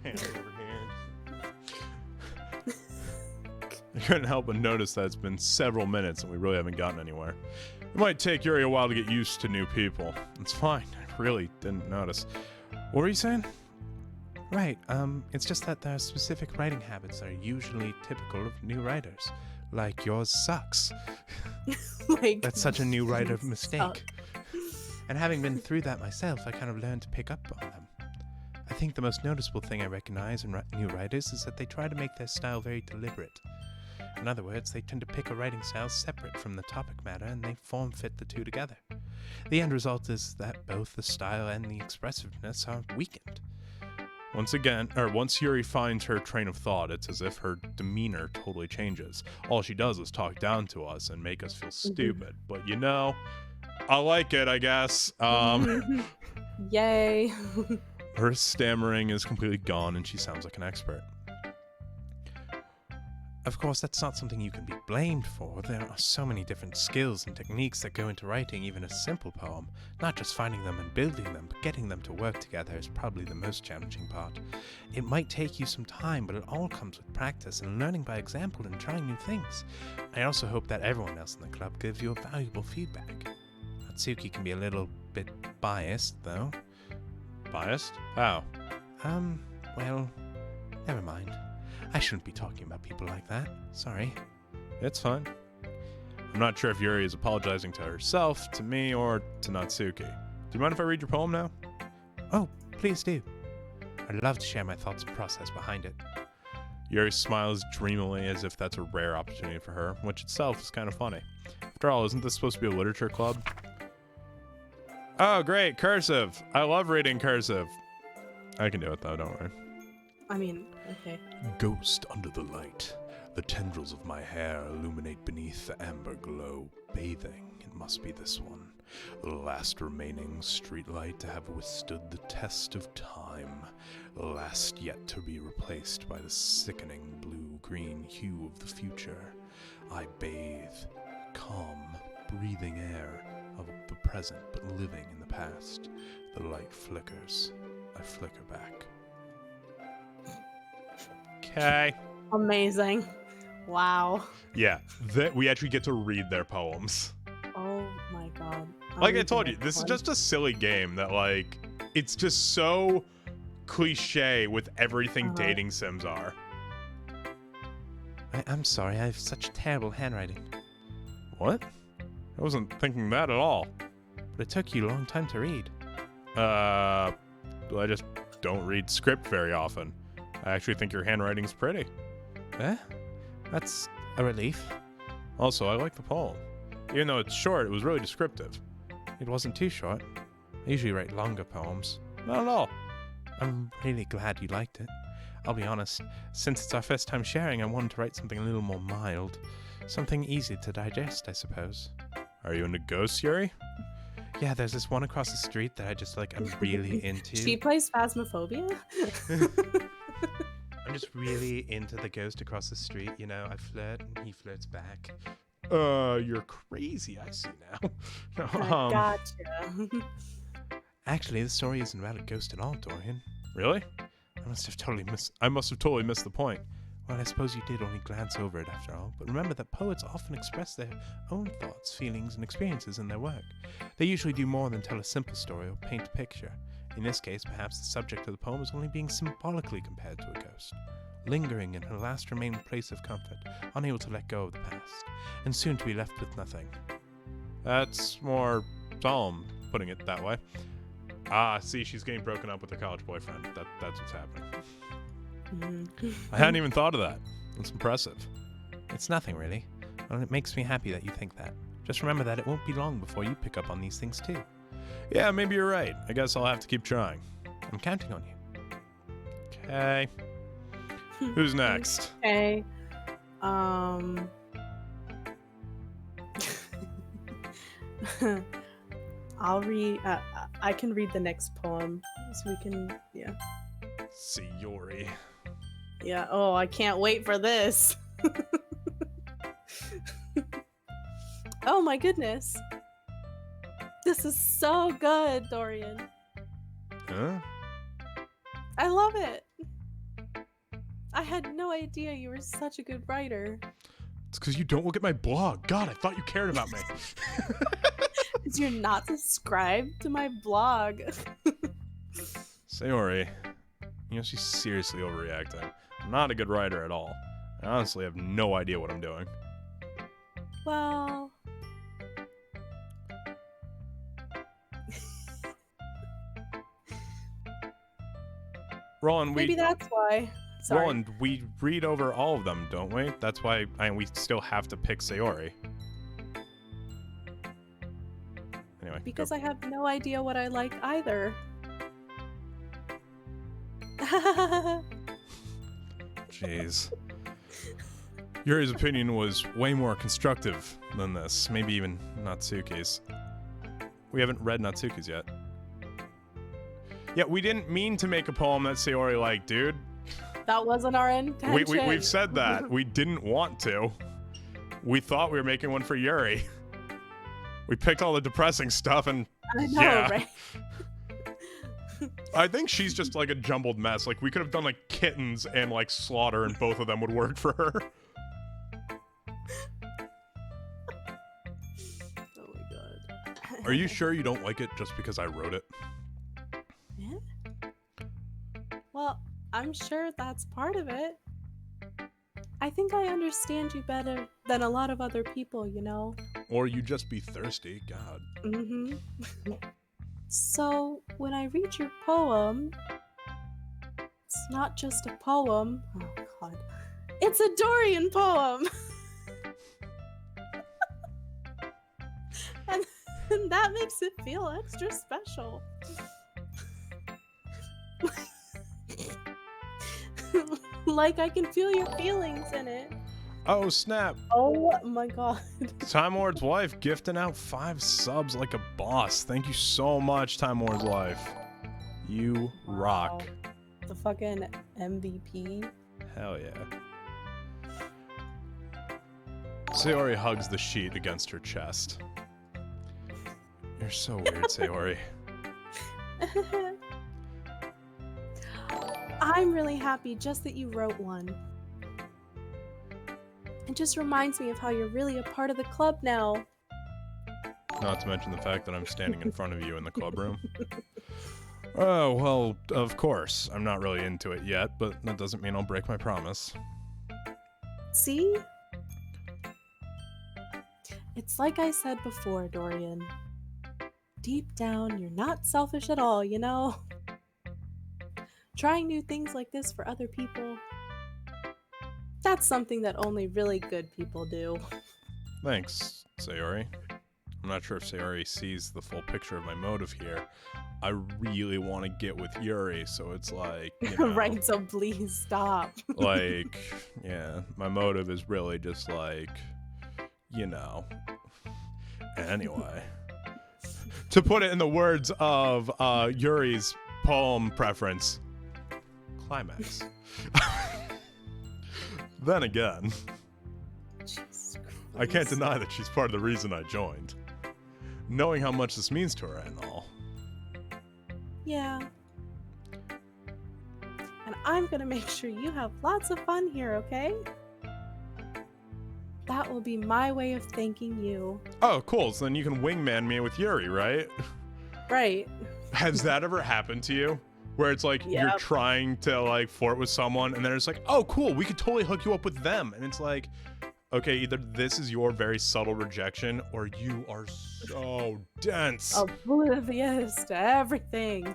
Hand over hand. I couldn't help but notice that it's been several minutes and we really haven't gotten anywhere. It might take Yuri a while to get used to new people. It's fine. I really didn't notice. What were you saying? Right, it's just that there are specific writing habits that are usually typical of new writers. Like yours sucks. Like, That's such a new writer mistake. suck. And having been through that myself, I kind of learned to pick up on them. I think the most noticeable thing I recognize in new writers is that they try to make their style very deliberate. In other words, they tend to pick a writing style separate from the topic matter and they form fit the two together. The end result is that both the style and the expressiveness are weakened. Once Yuri finds her train of thought, it's as if her demeanor totally changes. All she does is talk down to us and make us feel stupid. But you know, I like it, I guess. Yay. Her stammering is completely gone and she sounds like an expert. Of course, that's not something you can be blamed for. There are so many different skills and techniques that go into writing even a simple poem. Not just finding them and building them, but getting them to work together is probably the most challenging part. It might take you some time, but it all comes with practice and learning by example and trying new things. I also hope that everyone else in the club gives you valuable feedback. Natsuki can be a little bit biased, though. Biased? How? Well, never mind. I shouldn't be talking about people like that. Sorry. It's fine. I'm not sure if Yuri is apologizing to herself, to me, or to Natsuki. Do you mind if I read your poem now? Oh, please do. I'd love to share my thoughts and process behind it. Yuri smiles dreamily as if that's a rare opportunity for her, which itself is kind of funny. After all, isn't this supposed to be a literature club? Oh, great, cursive. I love reading cursive. I can do it though, don't worry. I mean, okay. Ghost under the light. The tendrils of my hair illuminate beneath the amber glow. Bathing, it must be this one. The last remaining streetlight to have withstood the test of time. The last yet to be replaced by the sickening blue-green hue of the future. I bathe, calm, breathing air of the present but living in the past. The light flickers. I flicker back. Okay. Amazing. Wow. Yeah, we actually get to read their poems. Oh my god. Like I told you, this is just a silly game that, like, it's just so cliche with everything dating sims are. I'm sorry, I have such terrible handwriting. What? I wasn't thinking that at all. But it took you a long time to read. I just don't read script very often. I actually think your handwriting's pretty. Eh? That's a relief. Also, I like the poem. Even though it's short, it was really descriptive. It wasn't too short. I usually write longer poems. Not at all. I'm really glad you liked it. I'll be honest, since it's our first time sharing, I wanted to write something a little more mild. Something easy to digest, I suppose. Are you into ghosts, Yuri? Yeah, there's this one across the street that I'm really into. She plays Phasmophobia? I'm just really into the ghost across the street, you know. I flirt and he flirts back. You're crazy, I see now. Gotcha. Actually, the story isn't about a ghost at all, Dorian. Really? I must have totally missed the point. Well, I suppose you did only glance over it after all, but remember that poets often express their own thoughts, feelings, and experiences in their work. They usually do more than tell a simple story or paint a picture. In this case, perhaps the subject of the poem is only being symbolically compared to a ghost, lingering in her last remaining place of comfort, unable to let go of the past, and soon to be left with nothing. That's more solemn, putting it that way. Ah, see, she's getting broken up with her college boyfriend. That's what's happening. I hadn't even thought of that. That's impressive. It's nothing, really. And it makes me happy that you think that. Just remember that it won't be long before you pick up on these things, too. Yeah, maybe you're right. I guess I'll have to keep trying. I'm counting on you. Okay. Who's next? Okay. I'll read. I can read the next poem, so we can. Yeah. Sayori. Yeah. Oh, I can't wait for this. Oh my goodness. This is so good, Dorian. Huh? I love it. I had no idea you were such a good writer. It's because you don't look at my blog. God, I thought you cared about me. Because you're not subscribed to my blog. Sayori, you know, she's seriously overreacting. I'm not a good writer at all. I honestly have no idea what I'm doing. Well... Roland, maybe that's why. Sorry. Roland, we read over all of them, don't we? That's why we still have to pick Sayori. Anyway. Because go. I have no idea what I like either. Jeez. Yuri's opinion was way more constructive than this. Maybe even Natsuki's. We haven't read Natsuki's yet. Yeah, we didn't mean to make a poem that Sayori liked, dude. That wasn't our intention. We've said that. We didn't want to. We thought we were making one for Yuri. We picked all the depressing stuff and I know, yeah. right? I think she's just like a jumbled mess. Like we could have done like kittens and like slaughter and both of them would work for her. Oh my god. Are you sure you don't like it just because I wrote it? Yeah? Well, I'm sure that's part of it. I think I understand you better than a lot of other people, you know? Or you just be thirsty, God. Mm-hmm. So, when I read your poem, it's not just a poem. Oh, God. It's a Dorian poem! and that makes it feel extra special. Like I can feel your feelings in it. Oh, snap. Oh my god. Time Lord's wife gifting out 5 subs like a boss. Thank you so much, Time Lord's wife. You rock. Wow. The fucking MVP. Hell yeah. Sayori hugs the sheet against her chest. You're so weird, Sayori. I'm really happy just that you wrote one. It just reminds me of how you're really a part of the club now. Not to mention the fact that I'm standing in front of you in the club room. Oh, well, of course. I'm not really into it yet, but that doesn't mean I'll break my promise. See? It's like I said before, Dorian. Deep down, you're not selfish at all, you know? Trying new things like this for other people, that's something that only really good people do. Thanks, Sayori. I'm not sure if Sayori sees the full picture of my motive here. I really want to get with Yuri, so it's like, you know, Right, so please stop. like, yeah, my motive is really just like, you know. Anyway, to put it in the words of Yuri's poem preference, climax. Then again, Jesus I can't Christ. deny that she's part of the reason I joined. Knowing how much this means to her and all. Yeah. And I'm gonna make sure you have lots of fun here, okay? That will be my way of thanking you. Oh, cool. So then you can wingman me with Yuri, right? Right. Has that ever happened to you? Where it's like you're Yep. trying to like flirt with someone and then it's like, oh, cool, we could totally hook you up with them. And it's like, okay, either this is your very subtle rejection or you are so dense. Oblivious to everything.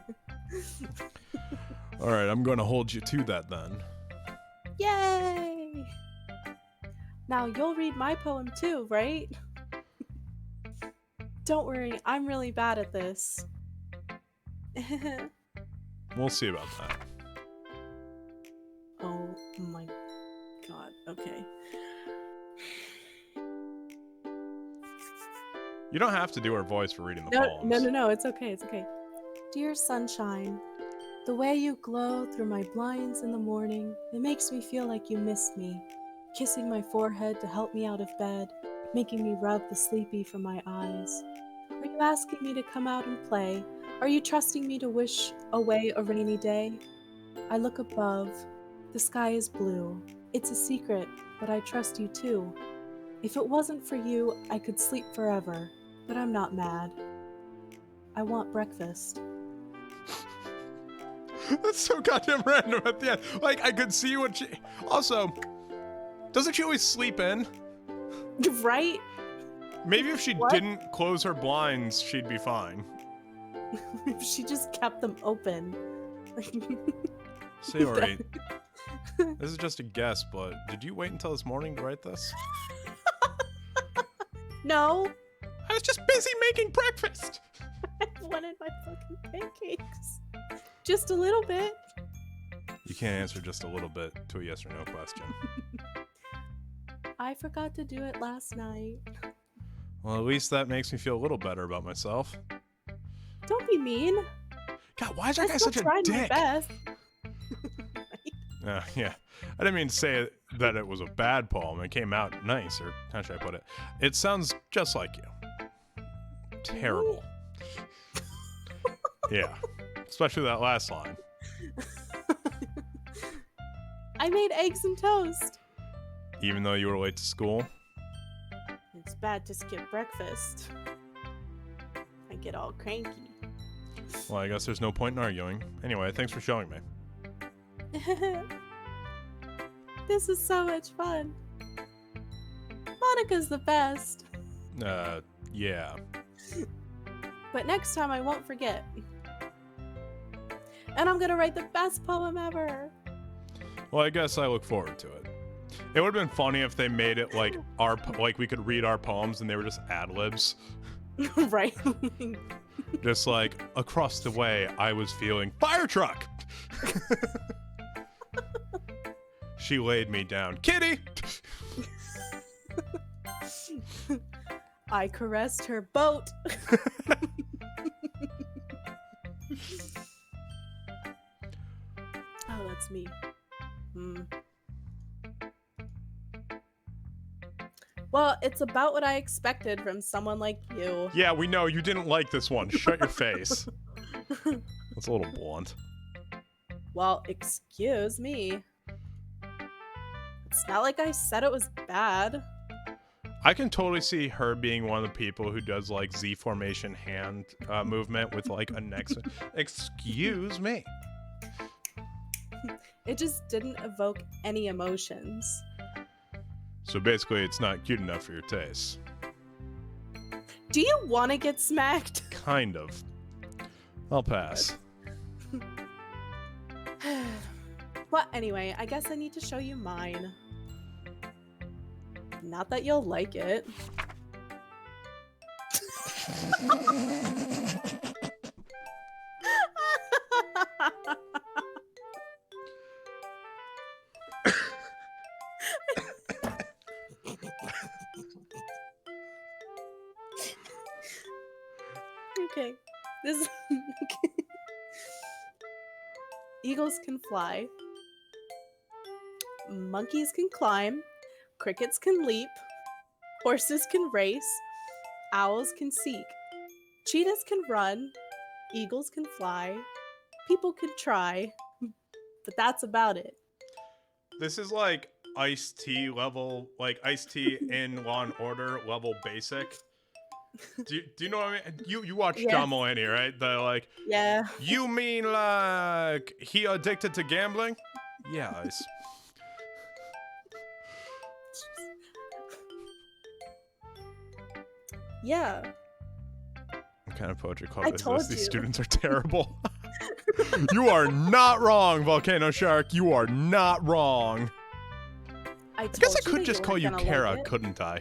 All right, I'm going to hold you to that then. Yay! Now you'll read my poem too, right? Don't worry, I'm really bad at this. We'll see about that. Oh my god, okay. You don't have to do her voice for reading the poems. No, it's okay, it's okay. Dear sunshine, the way you glow through my blinds in the morning, it makes me feel like you missed me. Kissing my forehead to help me out of bed, making me rub the sleepy from my eyes. Are you asking me to come out and play? Are you trusting me to wish away a rainy day? I look above. The sky is blue. It's a secret, but I trust you too. If it wasn't for you, I could sleep forever, but I'm not mad. I want breakfast. That's so goddamn random at the end. Like, I could see what she... Also, doesn't she always sleep in? Right? Maybe if she What? didn't close her blinds, she'd be fine. She just kept them open. Sayori, this is just a guess, but did you wait until this morning to write this? No, I was just busy making breakfast. I wanted my fucking pancakes. Just a little bit. You can't answer just a little bit to a yes or no question. I forgot to do it last night. Well, at least that makes me feel a little better about myself. Don't be mean. God, why is I that guy still such a tried my dick? best. Yeah. I didn't mean to say that it was a bad poem. It came out nice, or how should I put it? It sounds just like you. Terrible. Yeah. Especially that last line. I made eggs and toast. Even though you were late to school. It's bad to skip breakfast. I get all cranky. Well, I guess there's no point in arguing. Anyway, thanks for showing me. This is so much fun. Monica's the best. Yeah. But next time I won't forget. And I'm gonna write the best poem ever. Well, I guess I look forward to it. It would have been funny if they made it like we could read our poems and they were just ad-libs. Right? Just like, across the way, I was feeling fire truck. She laid me down. Kitty! I caressed her boat. Oh, that's me. Well, Well, it's about what I expected from someone like you. Yeah, we know you didn't like this one. Shut your face. That's a little blunt. Well, excuse me. It's not like I said it was bad. I can totally see her being one of the people who does like Z formation hand movement with like a neck. Excuse me. It just didn't evoke any emotions. So basically, it's not cute enough for your taste. Do you want to get smacked? Kind of. I'll pass. Well, anyway, I guess I need to show you mine. Not that you'll like it. Okay. This Eagles can fly. Monkeys can climb. Crickets can leap. Horses can race. Owls can seek. Cheetahs can run. Eagles can fly. People can try. But that's about it. This is like Ice-T level, like Ice-T in Law and Order level basic. Do you know what I mean? You watch Yeah. John Mulaney, right? The like, Yeah. you mean like he addicted to gambling? Yeah, Ice. Yeah. What kind of poetry club I is told this? These you. students are terrible. You are not wrong, Volcano Shark. You are not wrong. I guess I could just call you Kara, Like couldn't I?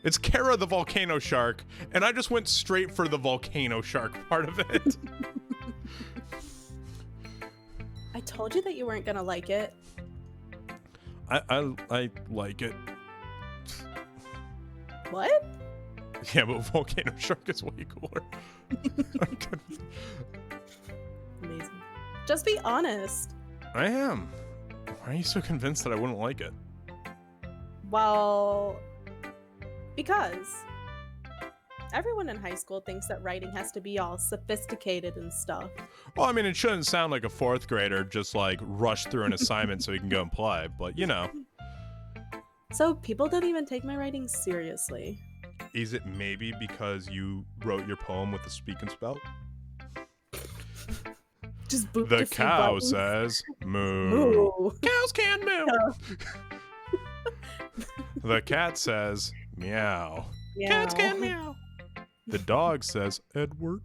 It's Kara the Volcano Shark, and I just went straight for the Volcano Shark part of it. I told you that you weren't gonna like it. I like it. What? Yeah, but Volcano Shark is way cooler. Amazing. Just be honest. I am. Why are you so convinced that I wouldn't like it? Well, because everyone in high school thinks that writing has to be all sophisticated and stuff. Well, I mean, it shouldn't sound like a fourth grader just like rush through an assignment so he can go and play, but you know. So people don't even take my writing seriously. Is it maybe because you wrote your poem with a speak and spell? Just boop The a few cow buttons. says moo. Moo. Cows can moo. No. The cat says meow. Meow. Cats can meow. The dog says Edward.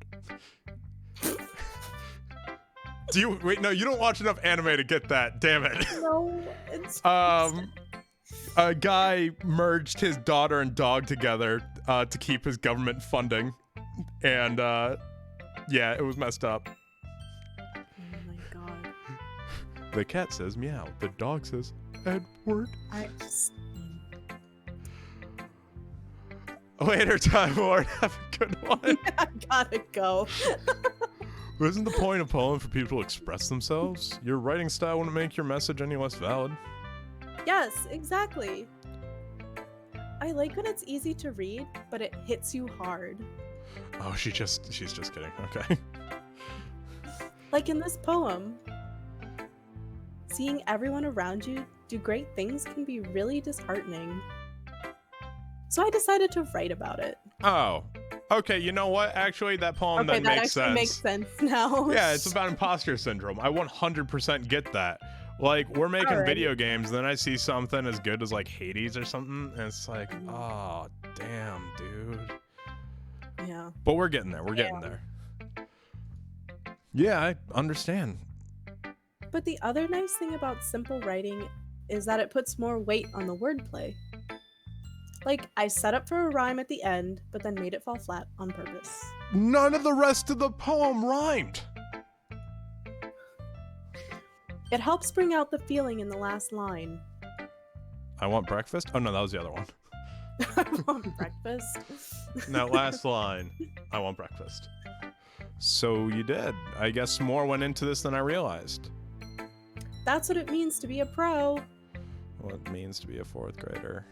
Do you wait? No, you don't watch enough anime to get that. Damn it. No, it's A guy merged his daughter and dog together to keep his government funding, and yeah, it was messed up. Oh my god. The cat says meow. The dog says Edward. I just Later, Time Lord. Have a good one. I gotta go. Isn't the point of poem for people to express themselves? Your writing style wouldn't make your message any less valid. Yes, exactly. I like when it's easy to read, but it hits you hard. Oh, she's just kidding. Okay. Like in this poem. Seeing everyone around you do great things can be really disheartening. So I decided to write about it. Oh. Okay, you know what? Actually, that poem Okay, then that makes actually sense. makes sense now. Yeah, it's about imposter syndrome. I 100% get that. Like, we're making Alright. video games, then I see something as good as, like, Hades or something, and it's like, oh, damn, dude. Yeah. But we're getting there. We're getting there. Yeah, I understand. But the other nice thing about simple writing is that it puts more weight on the wordplay. Like, I set up for a rhyme at the end, but then made it fall flat on purpose. None of the rest of the poem rhymed. It helps bring out the feeling in the last line. I want breakfast? Oh, no, that was the other one. I want breakfast. Now, last line. I want breakfast. So you did. I guess more went into this than I realized. That's what it means to be a pro. What it means to be a fourth grader.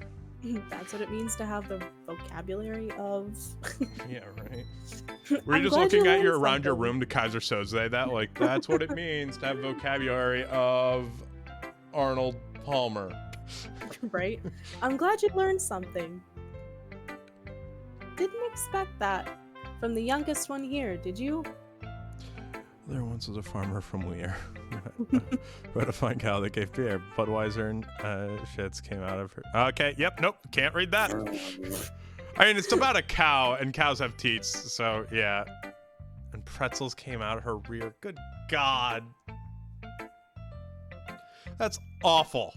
That's what it means to have the vocabulary of. Yeah, right. Were you I'm just glad looking at learned around your something. room to Kaiser Soze that? Like, that's what it means to have vocabulary of Arnold Palmer. Right? I'm glad you learned something. Didn't expect that from the youngest one here, did you? There once was a farmer from Lear who had a fine cow that gave beer. Budweiser and shits came out of her. Okay, yep, nope, can't read that. I mean, it's about a cow, and cows have teats, so yeah. And pretzels came out of her rear. Good God. That's awful.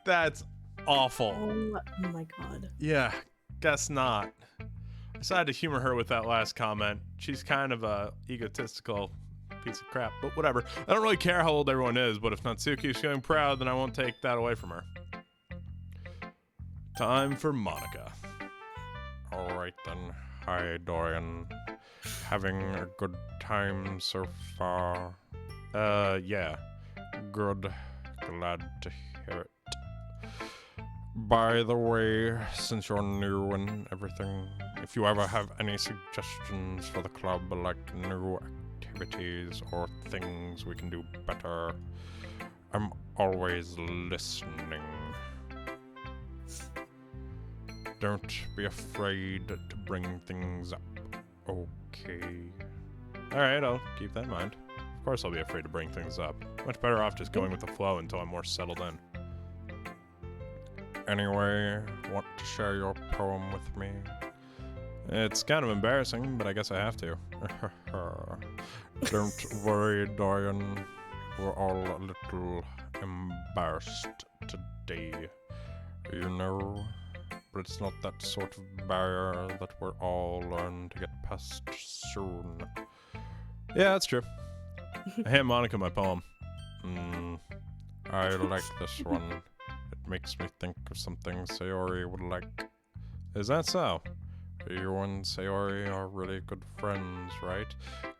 That's awful. Oh my god. Yeah, guess not. I decided to humor her with that last comment. She's kind of a egotistical piece of crap, but whatever. I don't really care how old everyone is, but if Natsuki's feeling proud, then I won't take that away from her. Time for Monica. Alright then. Hi, Dorian. Having a good time so far? Yeah. Good. Glad to hear it. By the way, since you're new and everything, if you ever have any suggestions for the club, like new activities or things we can do better, I'm always listening. Don't be afraid to bring things up, okay? Alright, I'll keep that in mind. Of course I'll be afraid to bring things up. Much better off just going with the flow until I'm more settled in. Anyway, want to share your poem with me? It's kind of embarrassing, but I guess I have to. Don't worry, Dorian. We're all a little embarrassed today. You know? But it's not that sort of barrier that we'll all learn to get past soon. Yeah, that's true. I hand Monica my poem. I like this one. It makes me think of something Sayori would like. Is that so? You and Sayori are really good friends, right?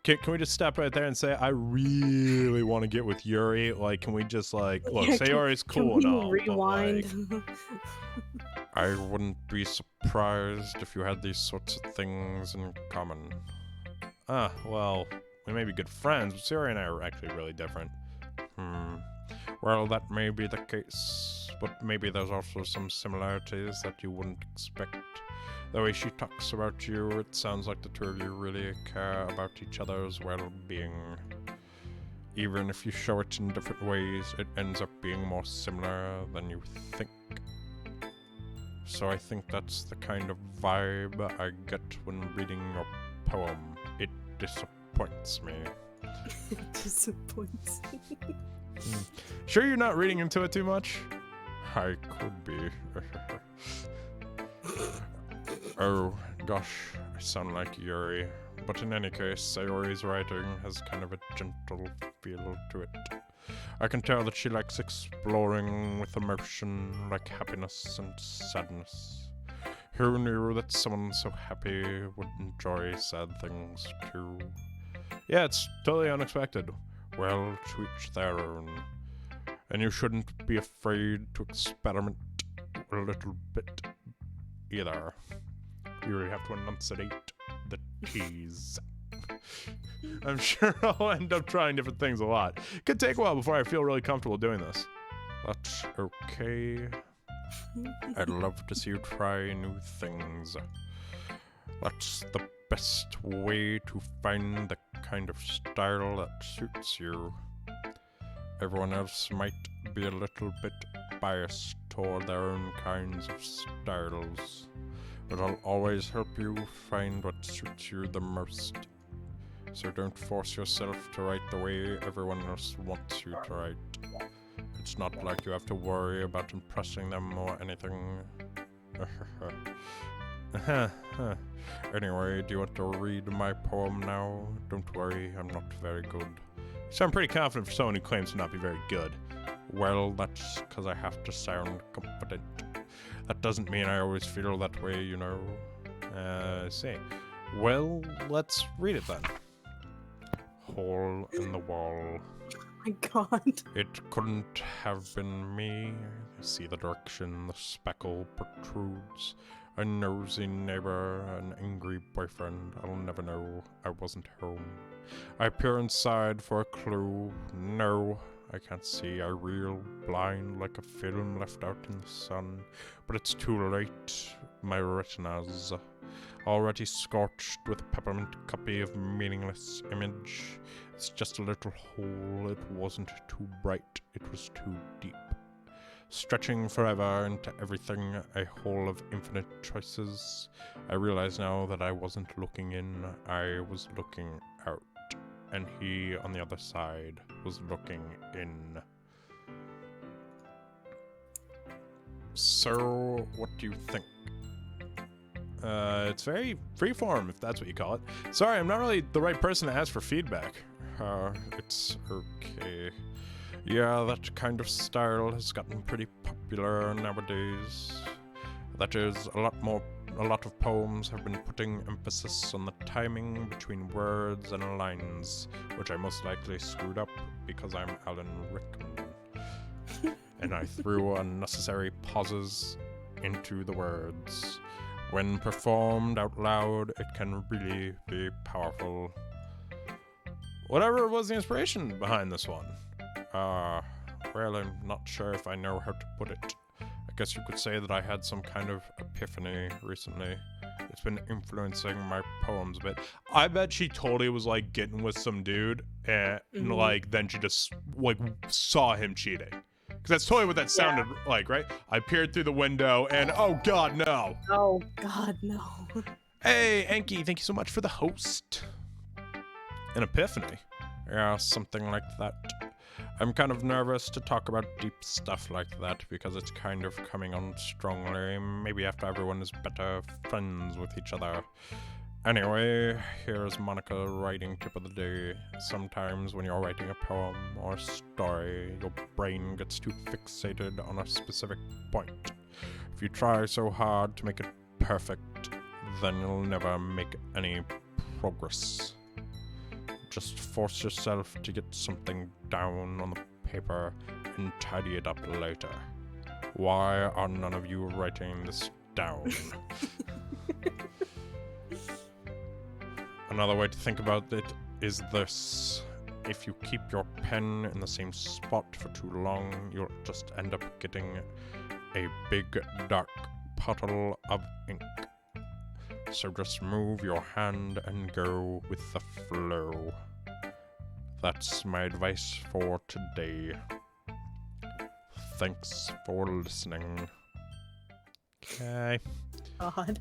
Can we just stop right there and say, I really want to get with Yuri? Like, can we just, like, look, Yeah, Sayori's cool and all, rewind? but, like, I wouldn't be surprised if you had these sorts of things in common. Ah, well, we may be good friends, but Sayori and I are actually really different. Well, that may be the case, but maybe there's also some similarities that you wouldn't expect. The way she talks about you, it sounds like the two of you really care about each other's well-being. Even if you show it in different ways, it ends up being more similar than you think. So I think that's the kind of vibe I get when reading your poem. It disappoints me. It disappoints me. Sure you're not reading into it too much? I could be. Oh, gosh, I sound like Yuri. But in any case, Sayori's writing has kind of a gentle feel to it. I can tell that she likes exploring with emotion, like happiness and sadness. Who knew that someone so happy would enjoy sad things too? Yeah, it's totally unexpected. Well, to each their own. And you shouldn't be afraid to experiment a little bit either. You really have to enunciate the T's. I'm sure I'll end up trying different things a lot. Could take a while before I feel really comfortable doing this. That's okay. I'd love to see you try new things. That's the best way to find the kind of style that suits you. Everyone else might be a little bit biased toward their own kinds of styles, but I'll always help you find what suits you the most. So don't force yourself to write the way everyone else wants you to write. It's not like you have to worry about impressing them or anything. Anyway, do you want to read my poem now? Don't worry, I'm not very good. So I'm pretty confident for someone who claims to not be very good. Well, that's because I have to sound confident. That doesn't mean I always feel that way, you know. See. Well, let's read it then. Hole in the wall. my god. It couldn't have been me. See the direction the speckle protrudes. A nosy neighbor, an angry boyfriend. I'll never know. I wasn't home. I peer inside for a clue. No, I can't see. I reel blind like a film left out in the sun. But it's too late. My retina's already scorched with a peppermint copy of meaningless image. It's just a little hole. It wasn't too bright. It was too deep. Stretching forever into everything, a hole of infinite choices. I realize now that I wasn't looking in, I was looking out. And he, on the other side, was looking in. So, what do you think? It's very freeform, if that's what you call it. Sorry, I'm not really the right person to ask for feedback. It's okay. Yeah, that kind of style has gotten pretty popular nowadays. That is, a lot of poems have been putting emphasis on the timing between words and lines, which I most likely screwed up because I'm Alan Rickman. And I threw unnecessary pauses into the words. When performed out loud, it can really be powerful. Whatever was the inspiration behind this one? Well, I'm not sure if I know how to put it. I guess you could say that I had some kind of epiphany recently. It's been influencing my poems a bit. I bet she totally was like getting with some dude and like then she just like saw him cheating. Because that's totally what that sounded like, right? I peered through the window and oh god, no. Oh god, no. Hey, Anki, thank you so much for the host. An epiphany. Yeah, something like that. I'm kind of nervous to talk about deep stuff like that because it's kind of coming on strongly. Maybe after everyone is better friends with each other. Anyway, here's Monica writing tip of the day. Sometimes when you're writing a poem or a story, your brain gets too fixated on a specific point. If you try so hard to make it perfect, then you'll never make any progress. Just force yourself to get something down on the paper and tidy it up later. Why are none of you writing this down? Another way to think about it is this. If you keep your pen in the same spot for too long, you'll just end up getting a big dark puddle of ink. So just move your hand and go with the flow. That's my advice for today. Thanks for listening. Okay. God.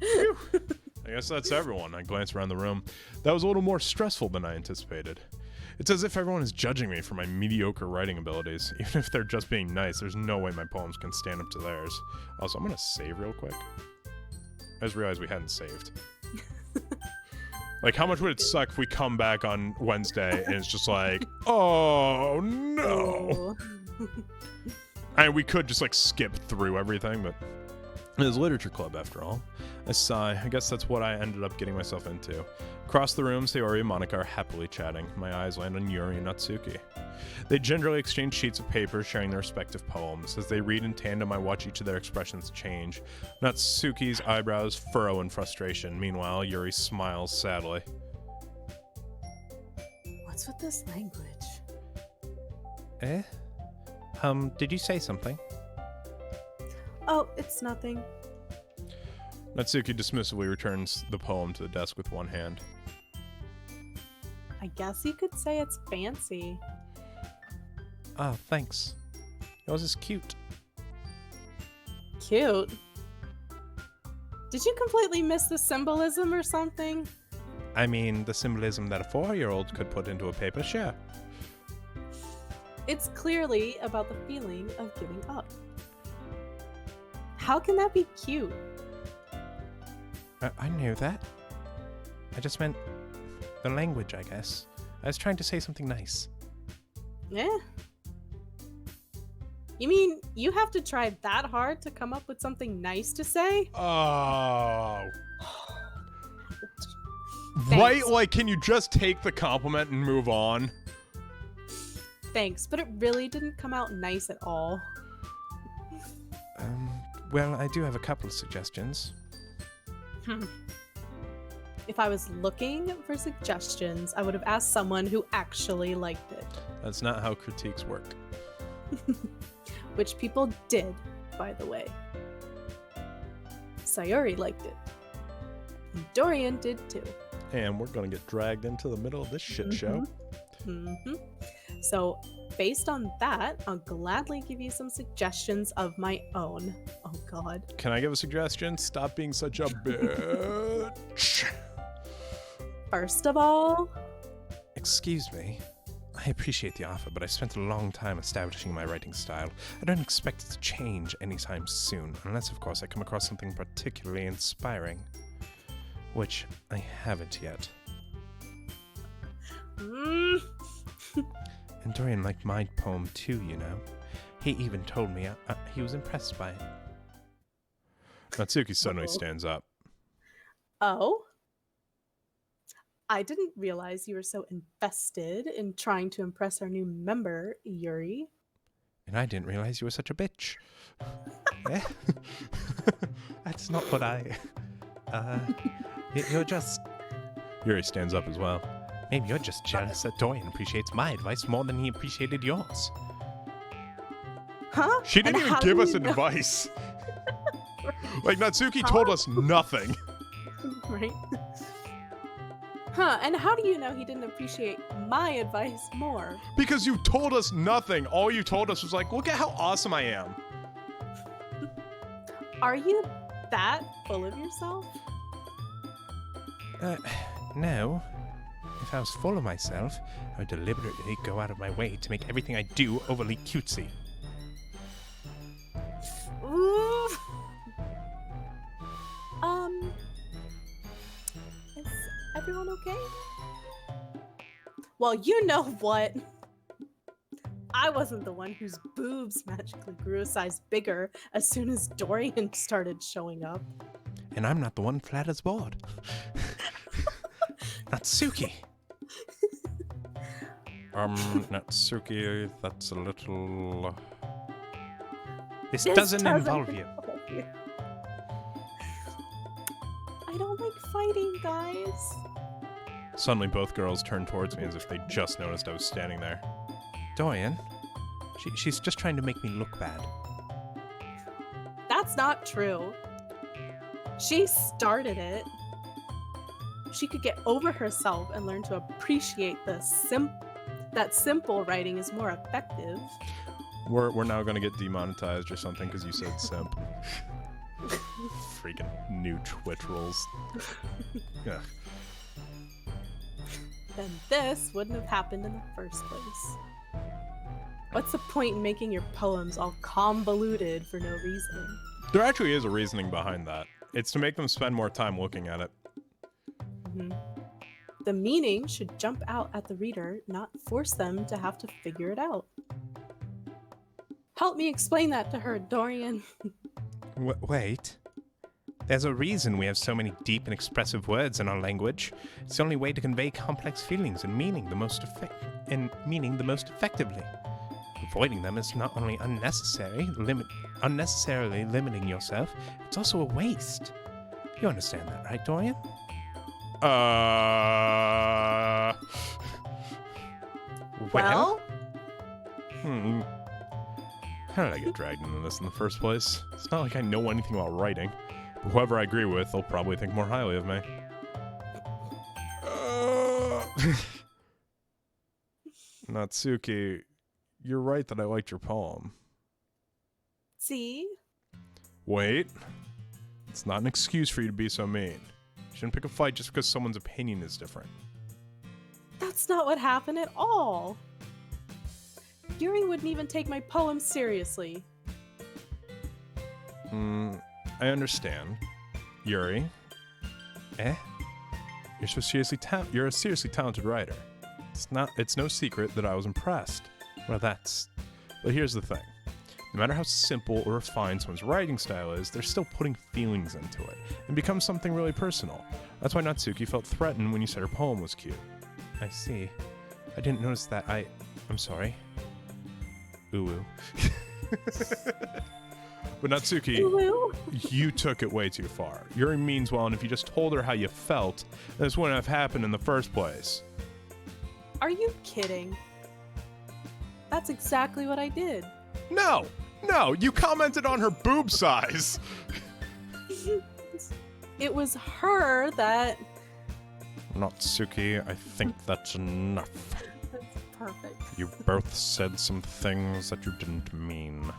I guess that's everyone. I glance around the room. That was a little more stressful than I anticipated. It's as if everyone is judging me for my mediocre writing abilities. Even if they're just being nice, there's no way my poems can stand up to theirs. Also, I'm gonna save real quick. I just realized we hadn't saved. Like, how much would it suck if we come back on Wednesday and it's just like, oh no. And we could just like skip through everything, but it is literature club after all. I sigh. I guess that's what I ended up getting myself into. Across the room, Sayori and Monica are happily chatting. My eyes land on Yuri and Natsuki. They gingerly exchange sheets of paper, sharing their respective poems. As they read in tandem, I watch each of their expressions change. Natsuki's eyebrows furrow in frustration. Meanwhile, Yuri smiles sadly. What's with this language? Eh? Did you say something? Oh, it's nothing. Natsuki dismissively returns the poem to the desk with one hand. I guess you could say it's fancy. Oh, thanks. Yours is cute. Cute? Did you completely miss the symbolism or something? I mean, the symbolism that a 4-year-old could put into a paper, sure. It's clearly about the feeling of giving up. How can that be cute? I knew that. I just meant the language, I guess. I was trying to say something nice. Eh? You mean you have to try that hard to come up with something nice to say? Oh. Thanks. Right? Like, can you just take the compliment and move on? Thanks, but it really didn't come out nice at all. Well, I do have a couple of suggestions. If I was looking for suggestions, I would have asked someone who actually liked it. That's not how critiques work. Which people did, by the way. Sayuri liked it. And Dorian did too. And we're gonna get dragged into the middle of this shit show. So, based on that, I'll gladly give you some suggestions of my own. Oh god. Can I give a suggestion? Stop being such a bitch. First of all, Excuse me. I appreciate the offer, but I spent a long time establishing my writing style. I don't expect it to change anytime soon, unless, of course, I come across something particularly inspiring. Which I haven't yet. And Dorian liked my poem too, you know. He even told me he was impressed by it. Natsuki suddenly stands up. oh? I didn't realize you were so invested in trying to impress our new member, Yuri. And I didn't realize you were such a bitch. Eh? That's not what I... You're just... Yuri stands up as well. Maybe you're just jealous that Dorian appreciates my advice more than he appreciated yours. Huh? She didn't And even how give do us you know- advice. Like, Natsuki told us nothing. Right? Huh, and how do you know he didn't appreciate my advice more? Because you told us nothing. All you told us was like, look at how awesome I am. Are you that full of yourself? No. If I was full of myself, I would deliberately go out of my way to make everything I do overly cutesy. Ooh. Is everyone okay? Well, you know what? I wasn't the one whose boobs magically grew a size bigger as soon as Dorian started showing up. And I'm not the one flat as board. Natsuki! Natsuki, that's a little... This doesn't involve you. I don't like fighting, guys. Suddenly both girls turn towards me as if they just noticed I was standing there. Dorian, she's just trying to make me look bad. That's not true. She started it. She could get over herself and learn to appreciate that simple writing is more effective. We're now gonna get demonetized or something because you said simp. Freaking new Twitch rules. Yeah. Then this wouldn't have happened in the first place. What's the point in making your poems all convoluted for no reason? There actually is a reasoning behind that. It's to make them spend more time looking at it. The meaning should jump out at the reader, not force them to have to figure it out. Help me explain that to her, Dorian. Wait. There's a reason we have so many deep and expressive words in our language. It's the only way to convey complex feelings and meaning the most effectively. Avoiding them is not only unnecessarily limiting yourself, it's also a waste. You understand that, right, Dorian? Well? How did I get dragged into this in the first place? It's not like I know anything about writing. But whoever I agree with, they'll probably think more highly of me. Natsuki, you're right that I liked your poem. See? Wait. It's not an excuse for you to be so mean. You shouldn't pick a fight just because someone's opinion is different. That's not what happened at all. Yuri wouldn't even take my poem seriously. I understand. Yuri. Eh? You're a seriously talented writer. It's no secret that I was impressed. Well, But here's the thing. No matter how simple or refined someone's writing style is, they're still putting feelings into it, and becomes something really personal. That's why Natsuki felt threatened when you said her poem was cute. I see. I didn't notice that. I'm sorry. Uwu. But Natsuki, Ooh. you took it way too far. Yuri means well, and if you just told her how you felt, this wouldn't have happened in the first place. Are you kidding? That's exactly what I did. No, you commented on her boob size. It was her that... Natsuki, I think that's enough. That's perfect. You both said some things that you didn't mean.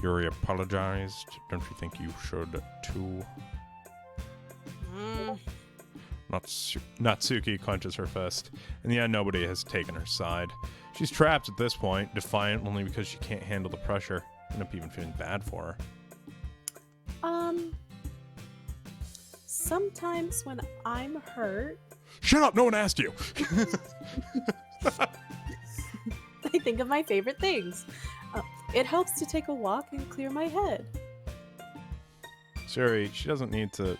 Yuri apologized. Don't you think you should too? Natsuki clenches her fist. In the end, nobody has taken her side. She's trapped at this point, defiant only because she can't handle the pressure. I end up even feeling bad for her. Sometimes when I'm hurt, Shut up! No one asked you! I think of my favorite things. It helps to take a walk and clear my head. Suri, she doesn't need to...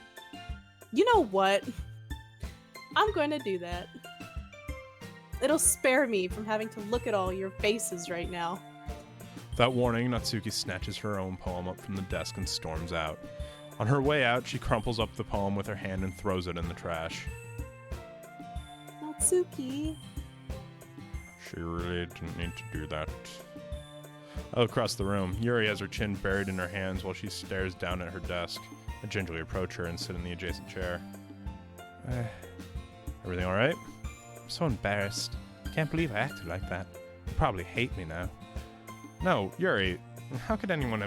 You know what? I'm going to do that. It'll spare me from having to look at all your faces right now. Without warning, Natsuki snatches her own poem up from the desk and storms out. On her way out, she crumples up the poem with her hand and throws it in the trash. Natsuki. She really didn't need to do that. Across the room, Yuri has her chin buried in her hands while she stares down at her desk. I gingerly approach her and sit in the adjacent chair. Everything alright? I'm so embarrassed. Can't believe I acted like that. You probably hate me now. No, Yuri, how could anyone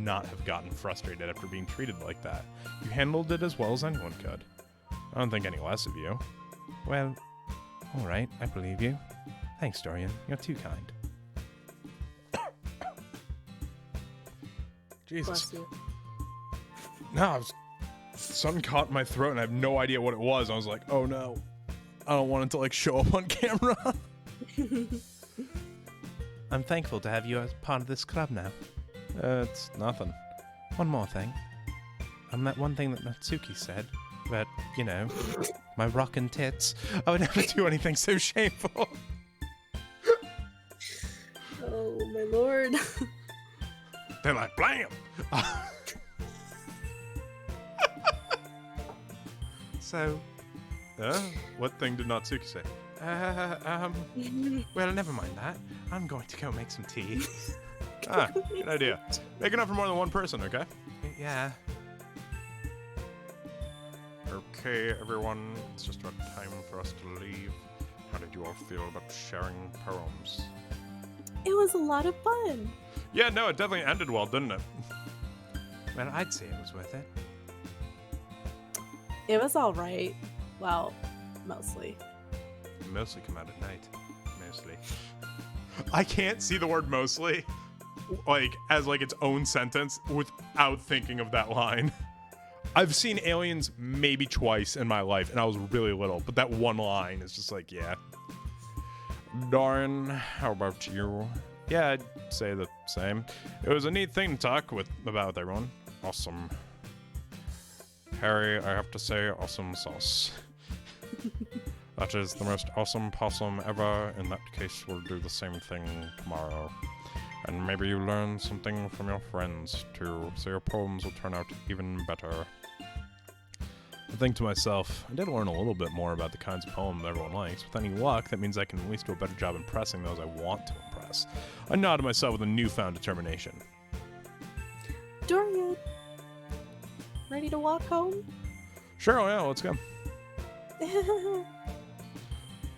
not have gotten frustrated after being treated like that? You handled it as well as anyone could. I don't think any less of you. Well, alright, I believe you. Thanks, Dorian. You're too kind. Jesus. Bless you. No, something caught in my throat and I have no idea what it was. I was like, oh no. I don't want it to like show up on camera. I'm thankful to have you as part of this club now. It's nothing. One more thing. That one thing that Natsuki said about, you know, my rockin' tits. I would never do anything so shameful. Oh, my lord. They're like, blam! So, What thing did Natsuki say? well, never mind that. I'm going to go make some tea. Good idea. Make enough for more than one person, okay? Yeah. Okay, everyone. It's just about time for us to leave. How did you all feel about sharing poems? It was a lot of fun. Yeah, no, it definitely ended well, didn't it? Well, I'd say it was worth it. It was all right. Well, mostly. Mostly come out at night. Mostly. I can't see the word mostly like as like its own sentence without thinking of that line. I've seen Aliens maybe twice in my life and I was really little, but that one line is just like, yeah. Dorian, how about you? Yeah, I'd say the same. It was a neat thing to talk about with everyone. Awesome. Harry, I have to say, awesome sauce. That is the most awesome possum ever. In that case, we'll do the same thing tomorrow. And maybe you learn something from your friends, too, so your poems will turn out even better. I think to myself, I did learn a little bit more about the kinds of poems everyone likes. With any luck, that means I can at least do a better job impressing those I want to impress. I nodded myself with a newfound determination. Dorian, ready to walk home? Sure, yeah, let's go.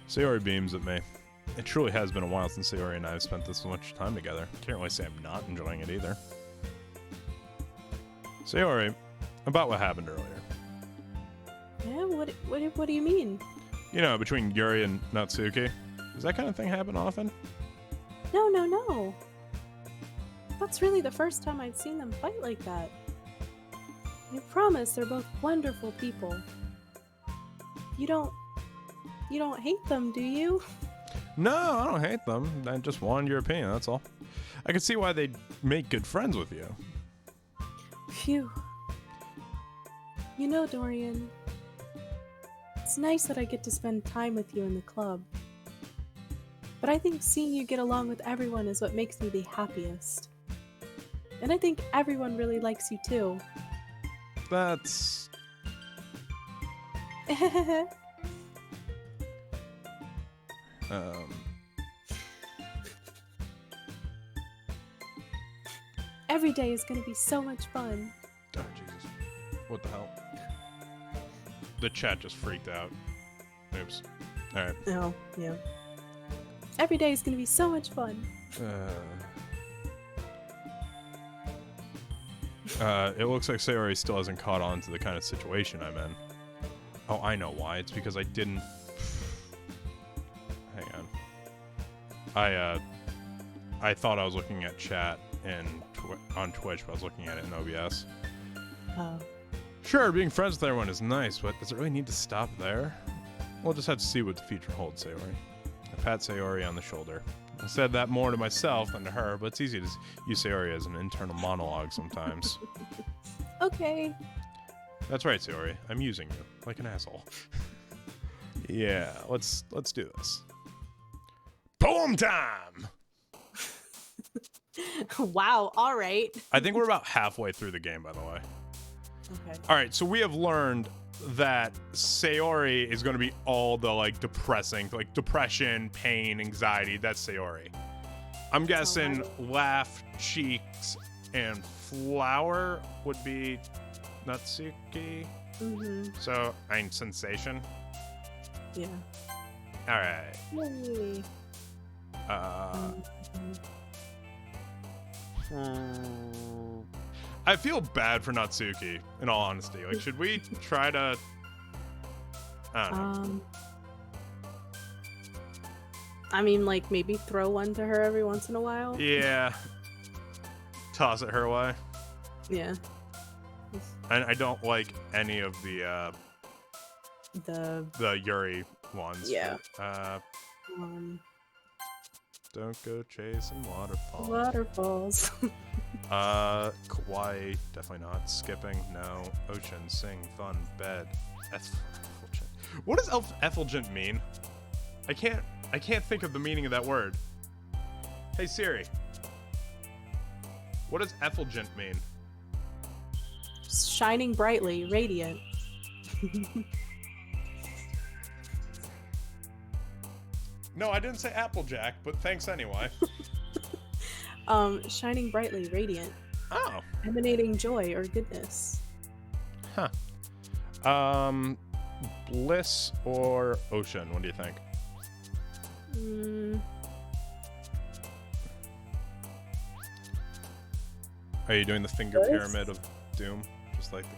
Sayori beams at me. It truly has been a while since Sayori and I have spent this much time together. Can't really say I'm not enjoying it either. Sayori, about what happened earlier. Yeah, what do you mean? You know, between Yuri and Natsuki. Does that kind of thing happen often? No. That's really the first time I've seen them fight like that. I promise they're both wonderful people. You don't hate them, do you? No, I don't hate them. I just wanted your opinion, that's all. I can see why they'd make good friends with you. Phew. You know, Dorian, it's nice that I get to spend time with you in the club. But I think seeing you get along with everyone is what makes me the happiest. And I think everyone really likes you too. That's... Every day is gonna be so much fun. Oh, Jesus. What the hell? The chat just freaked out. Oops. Alright. Oh, yeah. Every day is gonna be so much fun. It looks like Sayori still hasn't caught on to the kind of situation I'm in. Oh, I know why. It's because I didn't... Hang on. I thought I was looking at chat on Twitch, but I was looking at it in OBS. Oh. Sure, being friends with everyone is nice, but does it really need to stop there? We'll just have to see what the future holds, Sayori. I pat Sayori on the shoulder. I said that more to myself than to her, but it's easy to use Sayori as an internal monologue sometimes. Okay. That's right, Sayori. I'm using you like an asshole. Yeah, let's do this. Poem time! Wow, alright. I think we're about halfway through the game, by the way. Okay. All right, so we have learned that Sayori is going to be all the like depressing, like depression, pain, anxiety. That's Sayori. I'm guessing laugh, cheeks, and flower would be Natsuki. Mm-hmm. So I'm sensation. Yeah. All right. Yay. I feel bad for Natsuki, in all honesty. Like, should we try to... I don't know. I mean, like, maybe throw one to her every once in a while? Yeah. Toss it her way. Yeah. And I don't like any of the Yuri ones. Yeah. Don't go chasing waterfalls. Waterfalls. Kawaii, definitely not. Skipping, no. Ocean, sing, fun, bed. Effulgent. What does effulgent mean? I can't think of the meaning of that word. Hey Siri. What does effulgent mean? Shining brightly, radiant. No, I didn't say Applejack, but thanks anyway. Shining brightly, radiant. Oh. Emanating joy or goodness. Huh. Bliss or ocean? What do you think? Are you doing the finger pyramid of doom? Just like the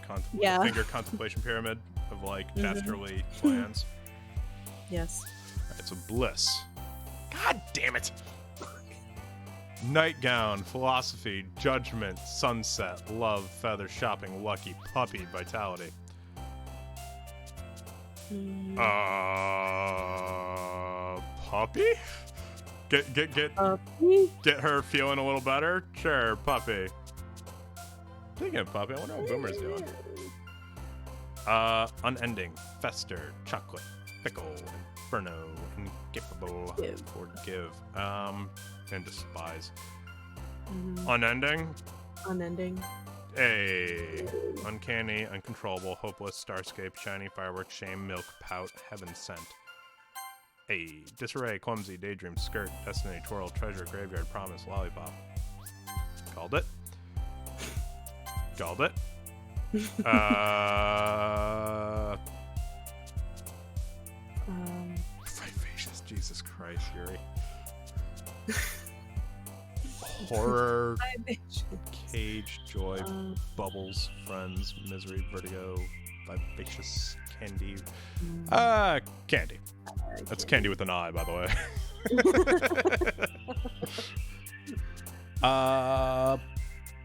finger contemplation pyramid of like dastardly plans? Yes. Alright, so bliss. God damn it! Nightgown, philosophy, judgment, sunset, love, feather, shopping, lucky, puppy, vitality. Puppy? Get her feeling a little better? Sure, puppy. Speaking of puppy, I wonder what Boomer's doing. Unending, fester, chocolate, fickle, inferno, incapable, forgive, and despise. Unending? Unending. A uncanny, uncontrollable, hopeless, starscape, shiny, fireworks, shame, milk, pout, heaven sent. A disarray, clumsy, daydream, skirt, destiny, twirl, treasure, graveyard, promise, lollipop. Called it. Called it. Vivacious, Jesus Christ, Yuri. Horror, cage, joy, bubbles, friends, misery, vertigo, vivacious, candy. Candy. That's candy with an eye, by the way.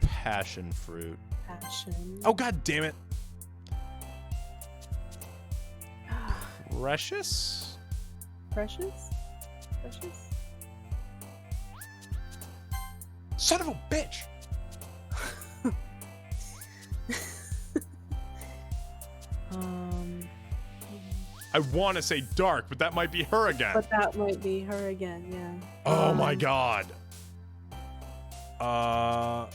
Passion fruit. Passion. Oh, god damn it. Precious? Precious? Precious? Son of a bitch! I want to say dark, but that might be her again. But that might be her again, yeah. Oh my god. I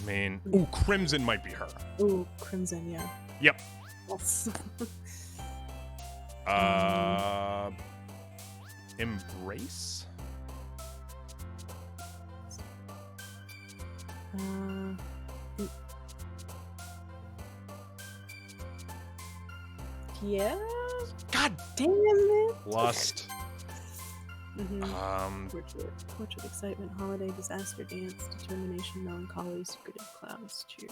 mean, ooh, Crimson might be her. Ooh, Crimson, yeah. Yep. Yes. Embrace? Yeah. God damn it. Lust. Portrait, excitement, holiday, disaster, dance, determination, melancholy, secretive clouds, cheer.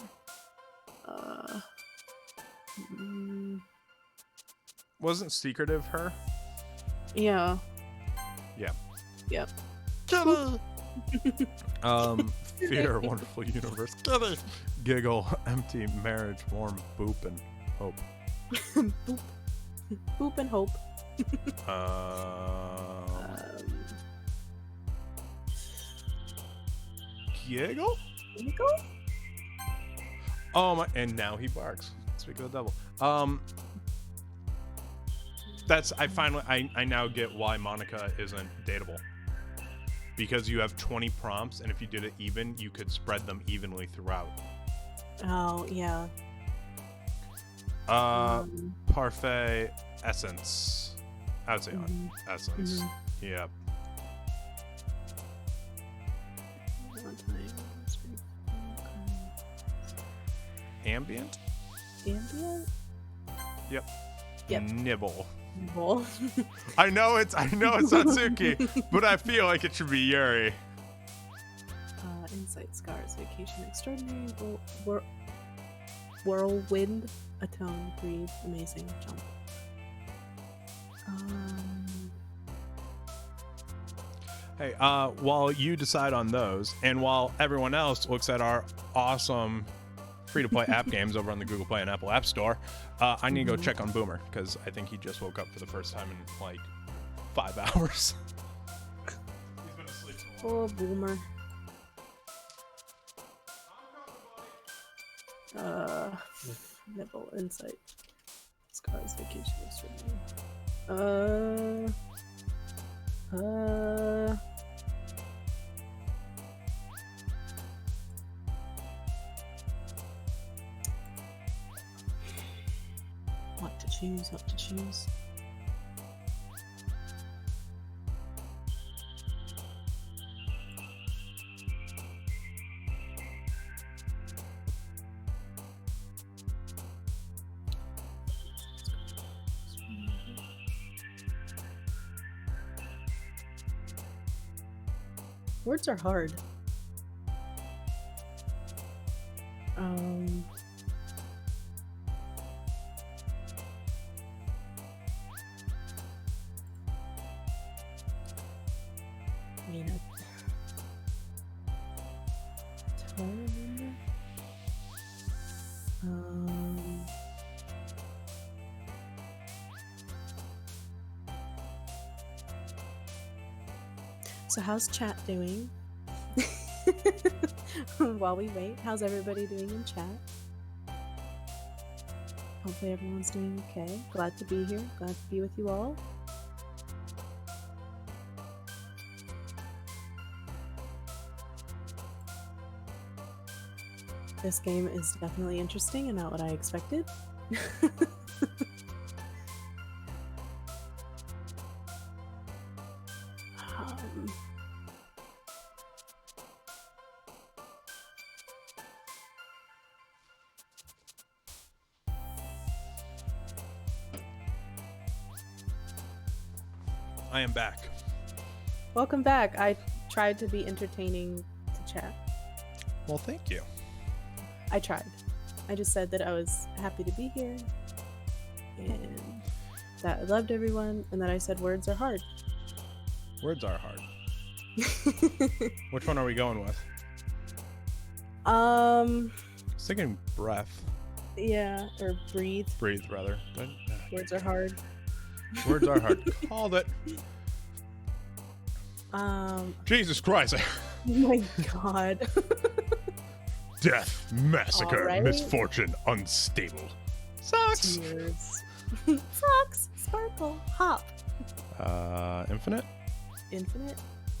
Wasn't secretive her? Yeah. Yeah. Yep. Fear, wonderful universe. Giggle, empty, marriage, warm, boop, and hope. Boop. Boop and hope. Giggle? Giggle? Oh my! And now he barks. Speak of the devil. That's I now get why Monica isn't dateable. Because you have 20 prompts, and if you did it even, you could spread them evenly throughout. Oh yeah. Parfait, essence. I would say essence. Yep. Ambient? Ambient? Yep. Yep. Nibble. Nibble. I know it's Satsuki, but I feel like it should be Yuri. Insight, scars, vacation, extraordinary, whirlwind, atone, breathe, amazing, jump. Hey, while you decide on those, and while everyone else looks at our awesome free-to-play app games over on the Google Play and Apple App Store, I need to go check on Boomer, because I think he just woke up for the first time in, like, 5 hours. He's been asleep for a while. Oh, Boomer. Nibble, insight, scars, vacation, extraordinary. What to choose. Words are hard. So how's chat doing? While we wait, how's everybody doing in chat? Hopefully everyone's doing okay. Glad to be here. Glad to be with you all. This game is definitely interesting and not what I expected. I am back. Welcome back. I tried to be entertaining to chat. Well, thank you. I tried. I just said that I was happy to be here and that I loved everyone and that I said words are hard. Words are hard. Which one are we going with? I was thinking breath. Yeah, or breathe. Breathe, rather. Words are hard. Words are hard. Called it. Jesus Christ. Oh my god. Death, massacre, Alright. misfortune, unstable. Sucks! Tears. Socks. Sparkle. Hop. Infinite? Infinite.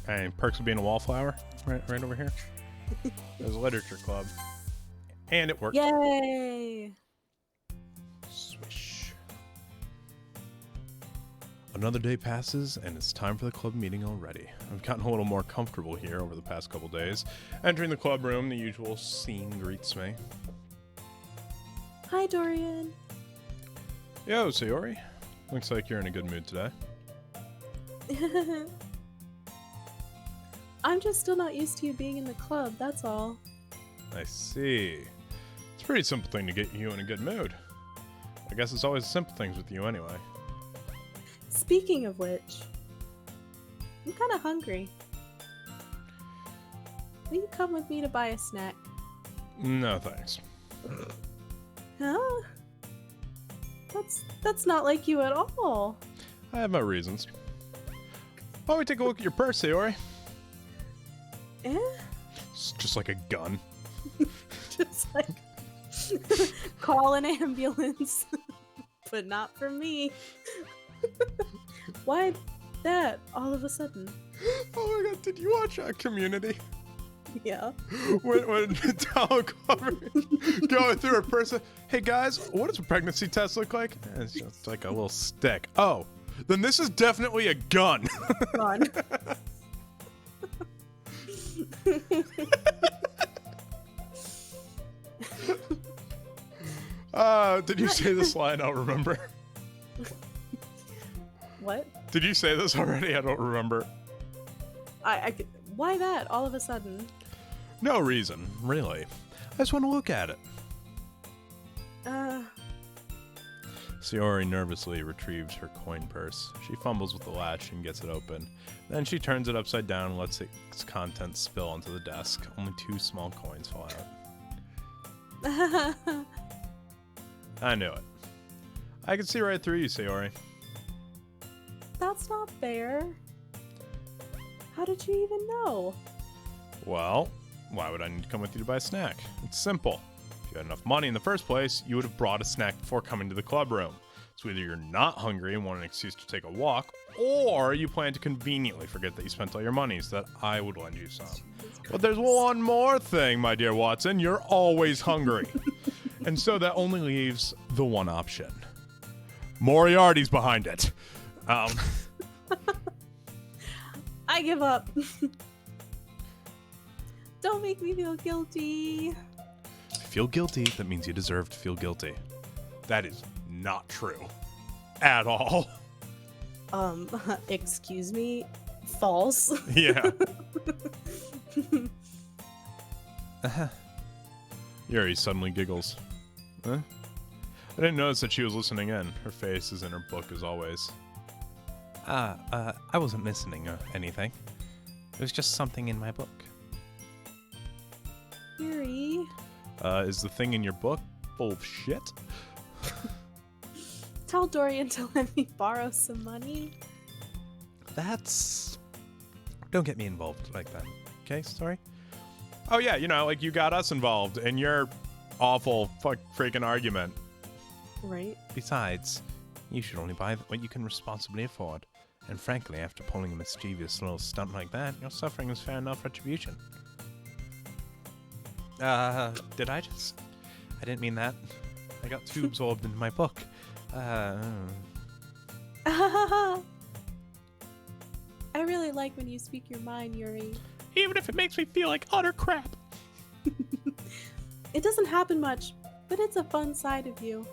And perks of being a wallflower. Right over here. There's a literature club. And it worked. Yay! Swish. Another day passes, and it's time for the club meeting already. I've gotten a little more comfortable here over the past couple days. Entering the club room, the usual scene greets me. Hi, Dorian. Yo, Sayori. Looks like you're in a good mood today. I'm just still not used to you being in the club, that's all. I see. It's a pretty simple thing to get you in a good mood. I guess it's always the simple things with you anyway. Speaking of which, I'm kind of hungry. Will you come with me to buy a snack? No, thanks. Huh? That's not like you at all. I have my reasons. Why don't we take a look at your purse, Sayori? Eh? It's just like a gun. Just like call an ambulance, but not for me. Why that all of a sudden? Oh my god, did you watch Community? Yeah. when Tal going through her purse. Hey guys, what does a pregnancy test look like? It's just like a little stick. Oh, then this is definitely a gun. Fun. Did you say this line? I'll remember. What? Did you say this already? I don't remember. I why that all of a sudden? No reason, really. I just want to look at it. Sayori nervously retrieves her coin purse. She fumbles with the latch and gets it open. Then she turns it upside down and lets its contents spill onto the desk. Only 2 small coins fall out. I knew it. I could see right through you, Sayori. That's not fair. How did you even know? Well, why would I need to come with you to buy a snack? It's simple. If you had enough money in the first place, you would have brought a snack before coming to the club room. So either you're not hungry and want an excuse to take a walk, or you plan to conveniently forget that you spent all your money so that I would lend you some. But there's one more thing, my dear Watson. You're always hungry. And so that only leaves the one option. Moriarty's behind it. I give up. Don't make me feel guilty. Feel guilty, that means you deserve to feel guilty. That is not true. At all. Excuse me? False. Yeah. Yuri suddenly giggles. Huh? I didn't notice that she was listening in. Her face is in her book as always. I wasn't listening or anything. It was just something in my book. Yuri. Is the thing in your book full of shit? Tell Dorian to let me borrow some money. That's... Don't get me involved like that. Okay, sorry? Oh yeah, you know, like you got us involved in your awful freaking argument. Right. Besides, you should only buy what you can responsibly afford. And frankly, after pulling a mischievous little stunt like that, your suffering is fair enough retribution. Did I just... I didn't mean that. I got too absorbed into my book. I really like when you speak your mind, Yuri. Even if it makes me feel like utter crap. It doesn't happen much, but it's a fun side of you.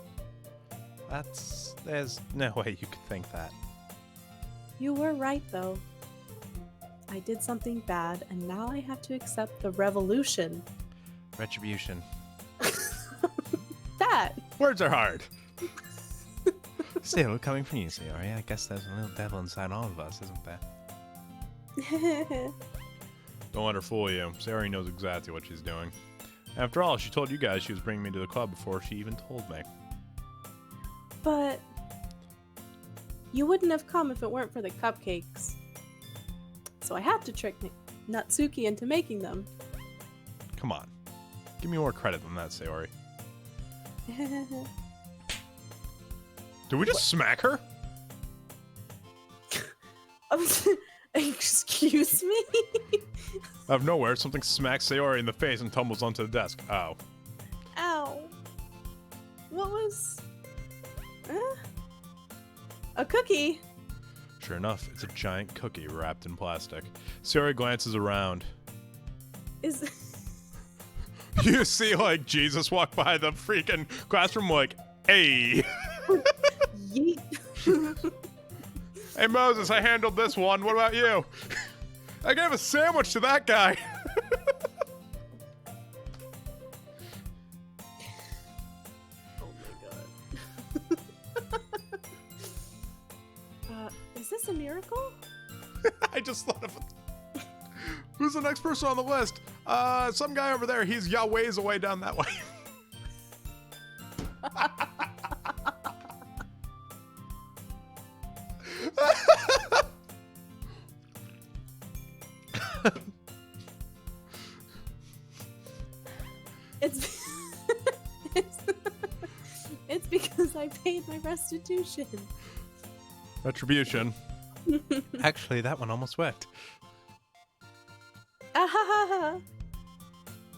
There's no way you could think that. You were right, though. I did something bad, and now I have to accept the revolution. Retribution. That! Words are hard. Still, coming from you, Sayori, I guess there's a little devil inside all of us, isn't there? Don't let her fool you. Sayori knows exactly what she's doing. After all, she told you guys she was bringing me to the club before she even told me. But you wouldn't have come if it weren't for the cupcakes. So I had to trick Natsuki into making them. Come on. Give me more credit than that, Sayori. Did we just smack her? Excuse me? Out of nowhere, something smacks Sayori in the face and tumbles onto the desk. Ow. Ow. What was... A cookie? Sure enough, it's a giant cookie wrapped in plastic. Sayori glances around. Is... You see, like, Jesus walk by the freaking classroom like, hey. Yeet. Hey, Moses, I handled this one. What about you? I gave a sandwich to that guy. Oh my god. Is this a miracle? I just thought of it. Who's the next person on the list? Some guy over there. He's Yahweh's away down that way. It's because I paid my restitution. Retribution. Actually, that one almost worked.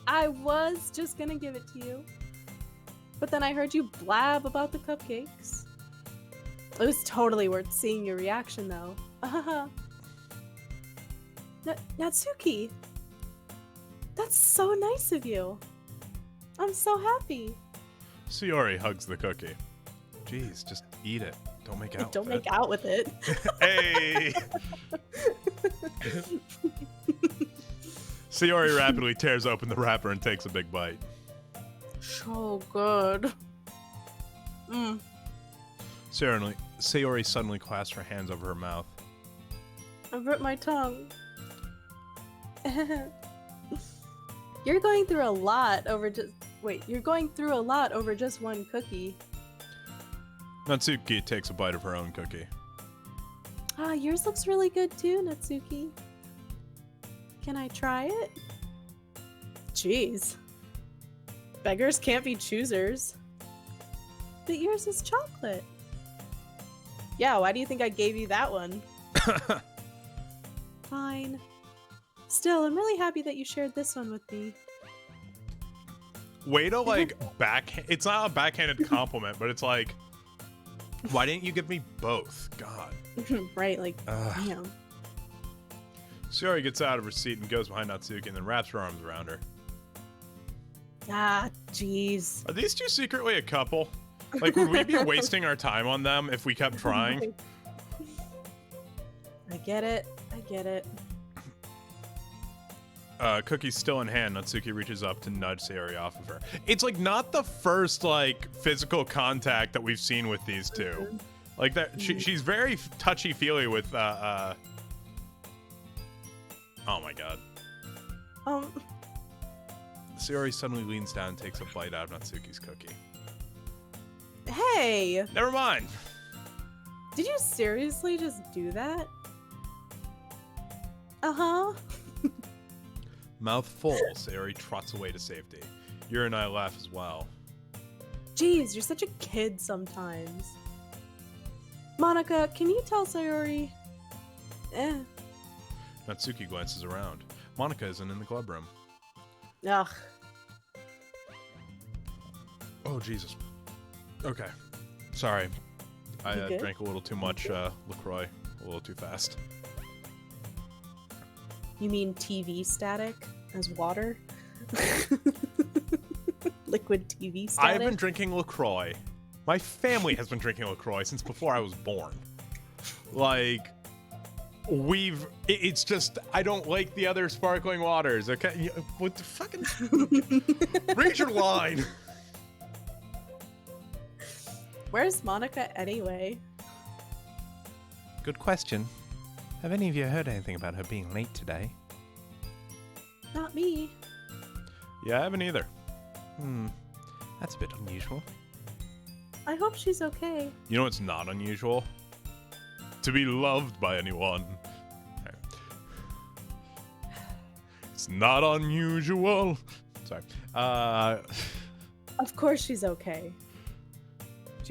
I was just gonna give it to you, but then I heard you blab about the cupcakes. It was totally worth seeing your reaction, though. Natsuki, that's so nice of you. I'm so happy. Sayori hugs the cookie. Jeez, just eat it. Don't make out Don't with make it. out with it. Hey! Sayori rapidly tears open the wrapper and takes a big bite. So good. Sayori suddenly clasps her hands over her mouth. I bit my tongue. You're going through a lot over just... Wait, you're going through a lot over just one cookie. Natsuki takes a bite of her own cookie. Ah, yours looks really good too, Natsuki. Can I try it? Jeez. Beggars can't be choosers. But yours is chocolate. Yeah, why do you think I gave you that one? Fine. Still, I'm really happy that you shared this one with me. Way to, like, it's not a backhanded compliment, but it's like, why didn't you give me both? God. Right, like, damn. Sayori gets out of her seat and goes behind Natsuki and then wraps her arms around her. Ah, jeez. Are these two secretly a couple? Like, would we be wasting our time on them if we kept trying? I get it. I get it. Cookie still in hand, Natsuki reaches up to nudge Sayori off of her. It's, like, not the first, like, physical contact that we've seen with these two. Like, that she's very touchy-feely with, oh my god. Sayori suddenly leans down and takes a bite out of Natsuki's cookie. Hey! Never mind! Did you seriously just do that? Uh-huh. Mouth full, Sayori trots away to safety. Yuri and I laugh as well. Jeez, you're such a kid sometimes. Monica, can you tell Sayori? Natsuki glances around. Monica isn't in the club room. Ugh. Oh, Jesus. Okay. Sorry. I You good? drank a little too much LaCroix. A little too fast. You mean TV static as water? Liquid TV static? I've been drinking LaCroix. My family has been drinking LaCroix since before I was born. Like, it's just, I don't like the other sparkling waters, okay? What the fucking... Read your line! Where's Monica anyway? Good question. Have any of you heard anything about her being late today? Not me. Yeah, I haven't either. That's a bit unusual. I hope she's okay. You know what's not unusual? To be loved by anyone. It's not unusual. Sorry. Of course she's okay.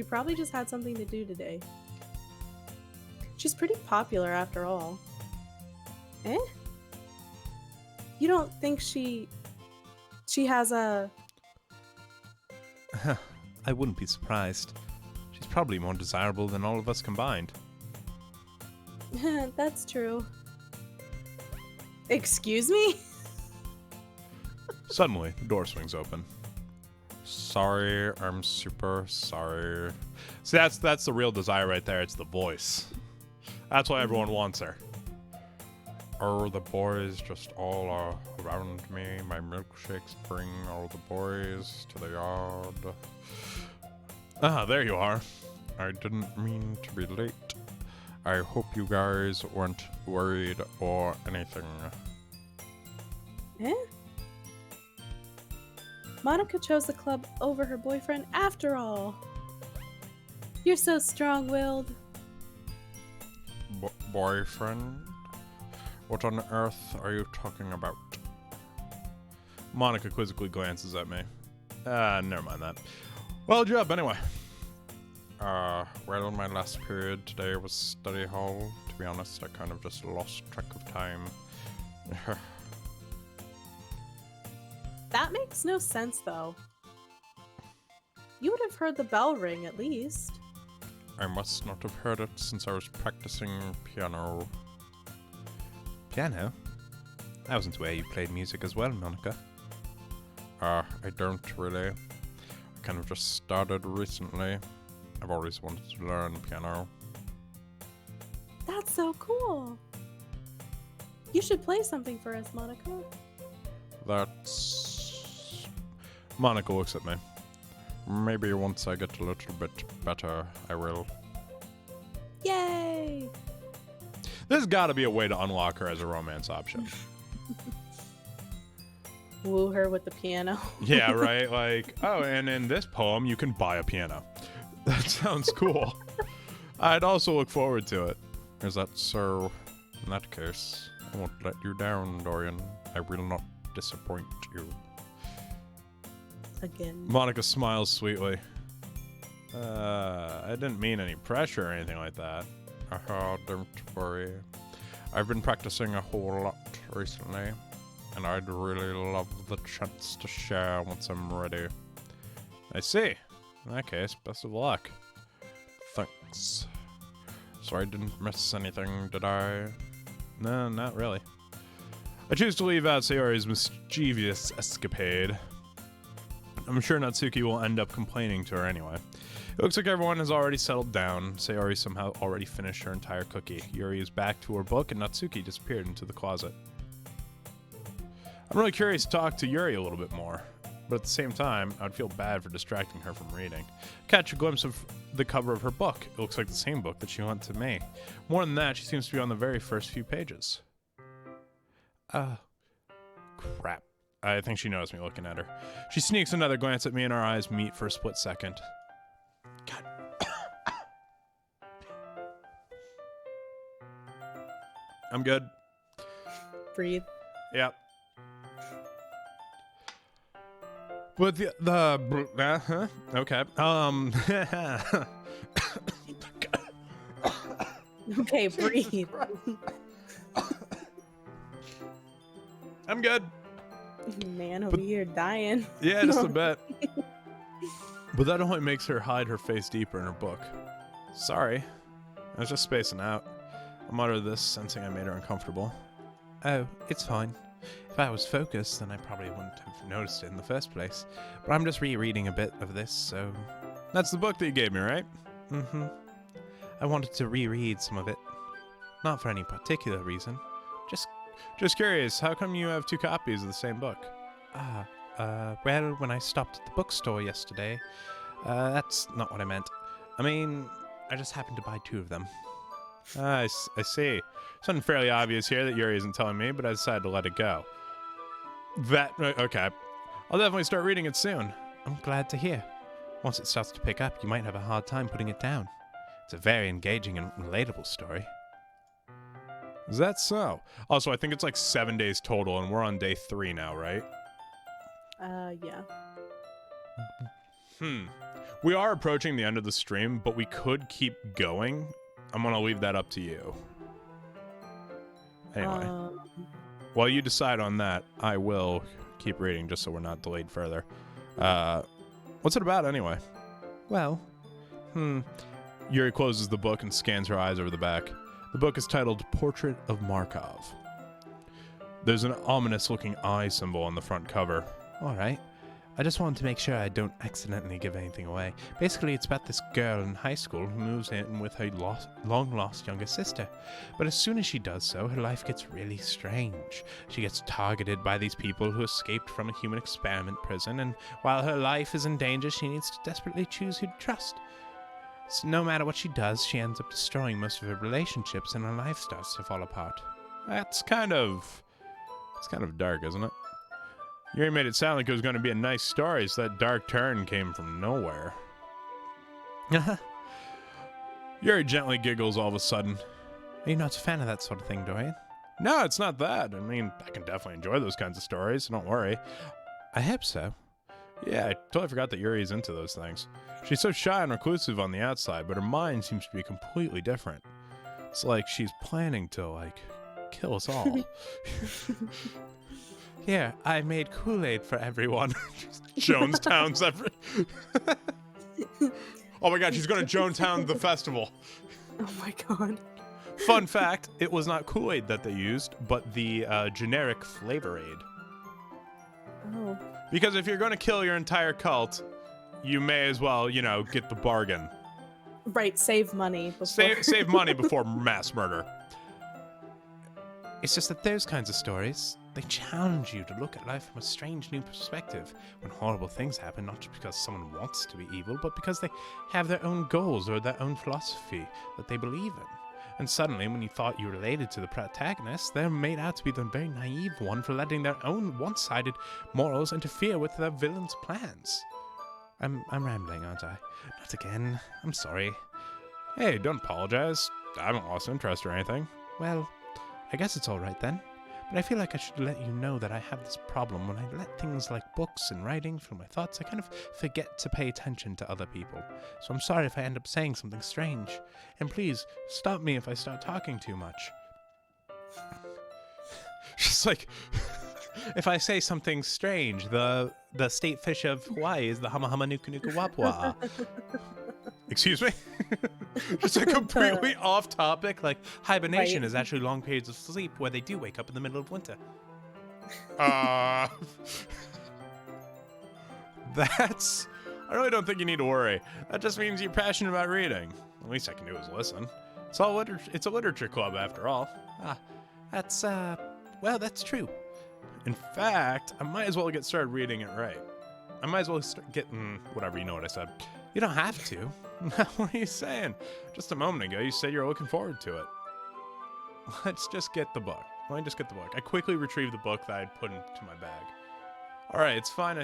She probably just had something to do today. She's pretty popular after all. Eh? You don't think she has a... I wouldn't be surprised. She's probably more desirable than all of us combined. That's true. Excuse me? Suddenly, the door swings open. Sorry, I'm super sorry. See, that's the real desire right there. It's the voice. That's why everyone wants her. Oh, the boys just all around me. My milkshakes bring all the boys to the yard. Ah, there you are. I didn't mean to be late. I hope you guys weren't worried or anything. Eh? Monica chose the club over her boyfriend after all. You're so strong-willed. Boyfriend? What on earth are you talking about? Monica quizzically glances at me. Never mind that. Well, job anyway. Well, my last period today was study hall. To be honest, I kind of just lost track of time. That makes no sense, though. You would have heard the bell ring, at least. I must not have heard it since I was practicing piano. Piano? I wasn't aware you played music as well, Monica. I don't really. I kind of just started recently. I've always wanted to learn piano. That's so cool. You should play something for us, Monica. That's... Monica looks at me. Maybe once I get a little bit better, I will. Yay! There's gotta be a way to unlock her as a romance option. Woo her with the piano. Yeah, right? Like, oh, and in this poem, you can buy a piano. That sounds cool. I'd also look forward to it. Is that so? In that case, I won't let you down, Dorian. I will not disappoint you. Again. Monica smiles sweetly. I didn't mean any pressure or anything like that. Don't worry. I've been practicing a whole lot recently, and I'd really love the chance to share once I'm ready. I see. In that case, best of luck. Thanks. So I didn't miss anything, did I? No, not really. I choose to leave out Sayori's mischievous escapade. I'm sure Natsuki will end up complaining to her anyway. It looks like everyone has already settled down. Sayori somehow already finished her entire cookie. Yuri is back to her book, and Natsuki disappeared into the closet. I'm really curious to talk to Yuri a little bit more, but at the same time, I'd feel bad for distracting her from reading. Catch a glimpse of the cover of her book. It looks like the same book that she lent to me. More than that, she seems to be on the very first few pages. Crap. I think she knows me looking at her. She sneaks another glance at me and our eyes meet for a split second. God. I'm good. Breathe. Yep. But okay. Okay, breathe. I'm good. Man over here dying. Yeah, just a bit. But that only makes her hide her face deeper in her book. Sorry. I was just spacing out. I muttered this, sensing I made her uncomfortable. Oh, it's fine. If I was focused, then I probably wouldn't have noticed it in the first place. But I'm just rereading a bit of this, so... That's the book that you gave me, right? Mm-hmm. I wanted to reread some of it. Not for any particular reason. Just curious, how come you have two copies of the same book? Well, when I stopped at the bookstore yesterday, that's not what I meant. I mean, I just happened to buy two of them. I see. Something fairly obvious here that Yuri isn't telling me, but I decided to let it go. Okay. I'll definitely start reading it soon. I'm glad to hear. Once it starts to pick up, you might have a hard time putting it down. It's a very engaging and relatable story. Is that so? Also, I think it's like 7 days total, and we're on day 3 now, right? Yeah. We are approaching the end of the stream, but we could keep going. I'm going to leave that up to you. Anyway, while you decide on that, I will keep reading just so we're not delayed further. What's it about anyway? Well, Yuri closes the book and scans her eyes over the back. The book is titled Portrait of Markov. There's an ominous-looking eye symbol on the front cover. All right. I just wanted to make sure I don't accidentally give anything away. Basically, it's about this girl in high school who moves in with her long-lost younger sister. But as soon as she does so, her life gets really strange. She gets targeted by these people who escaped from a human experiment prison, and while her life is in danger, she needs to desperately choose who to trust. So no matter what she does, she ends up destroying most of her relationships, and her life starts to fall apart. It's kind of dark, isn't it? Yuri made it sound like it was going to be a nice story, so that dark turn came from nowhere. Yuri gently giggles all of a sudden. Are you not a fan of that sort of thing, Dorian? No, it's not that. I mean, I can definitely enjoy those kinds of stories, so don't worry. I hope so. Yeah, I totally forgot that Yuri's into those things. She's so shy and reclusive on the outside, but her mind seems to be completely different. It's like she's planning to, kill us all. Here, I made Kool-Aid for everyone. Jonestown's every... Oh my god, she's going to Jonestown the festival. Oh my god. Fun fact, it was not Kool-Aid that they used, but the generic Flavor Aid. Oh. Because if you're going to kill your entire cult, you may as well, get the bargain. Right, save money before... Save money before mass murder. It's just that those kinds of stories, they challenge you to look at life from a strange new perspective when horrible things happen, not just because someone wants to be evil, but because they have their own goals or their own philosophy that they believe in. And suddenly, when you thought you related to the protagonist, they're made out to be the very naive one for letting their own one-sided morals interfere with their villain's plans. I'm rambling, aren't I? Not again. I'm sorry. Hey, don't apologize. I haven't lost interest or anything. Well, I guess it's all right then. But I feel like I should let you know that I have this problem. When I let things like books and writing fill my thoughts, I kind of forget to pay attention to other people. So I'm sorry if I end up saying something strange. And please, stop me if I start talking too much. Just like... If I say something strange, the state fish of Hawaii is the hama hama nuku nuku wapwa. Excuse me? Just a completely off topic. Like, hibernation is actually long periods of sleep where they do wake up in the middle of winter. That's... I really don't think you need to worry. That just means you're passionate about reading. The least I can do is listen. It's a literature club, after all. That's, well, that's true. In fact, I might as well get started reading it right. I might as well start getting... Whatever, you know what I said. You don't have to. What are you saying? Just a moment ago, you said you're looking forward to it. Let's just get the book. Let me just get the book. I quickly retrieved the book that I'd put into my bag. All right, it's fine.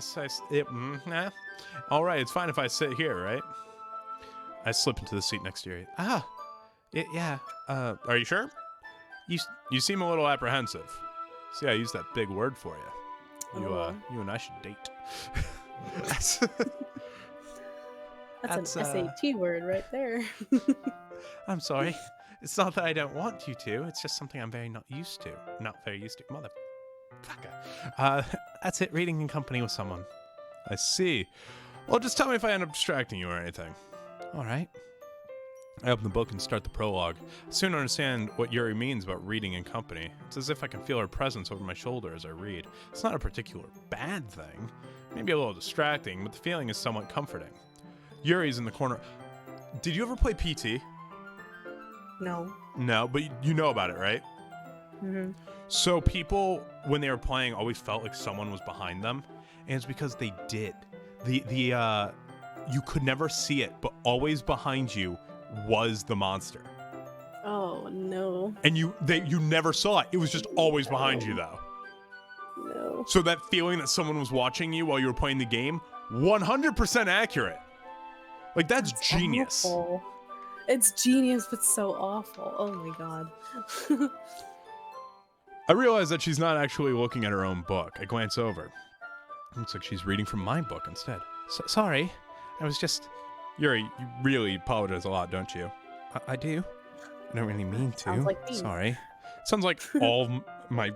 All right, it's fine if I sit here, right? I slip into the seat next to you. Yeah. Are you sure? You seem a little apprehensive. See, I used that big word for you. You and I should date. That's an SAT word right there. I'm sorry. It's not that I don't want you to. It's just something I'm not used to. Motherfucker. That's it, reading in company with someone. I see. Well, just tell me if I end up distracting you or anything. All right. I open the book and start the prologue. I soon understand what Yuri means about reading in company. It's as if I can feel her presence over my shoulder as I read. It's not a particular bad thing. Maybe a little distracting, but the feeling is somewhat comforting. Yuri's in the corner. Did you ever play PT? No. No, but you know about it, right? Mm-hmm. So people, when they were playing, always felt like someone was behind them. And it's because they did. You could never see it, but always behind you was the monster. Oh, no. And you never saw it. It was just always behind you, though. No. So that feeling that someone was watching you while you were playing the game, 100% accurate. Like, that's genius. Awful. It's genius, but so awful. Oh my god. I realize that she's not actually looking at her own book. I glance over. Looks like she's reading from my book instead. Sorry. I was just Yuri, you really apologize a lot, don't you? I do. I don't really mean to. Sounds like me. Sorry. Sounds like all my...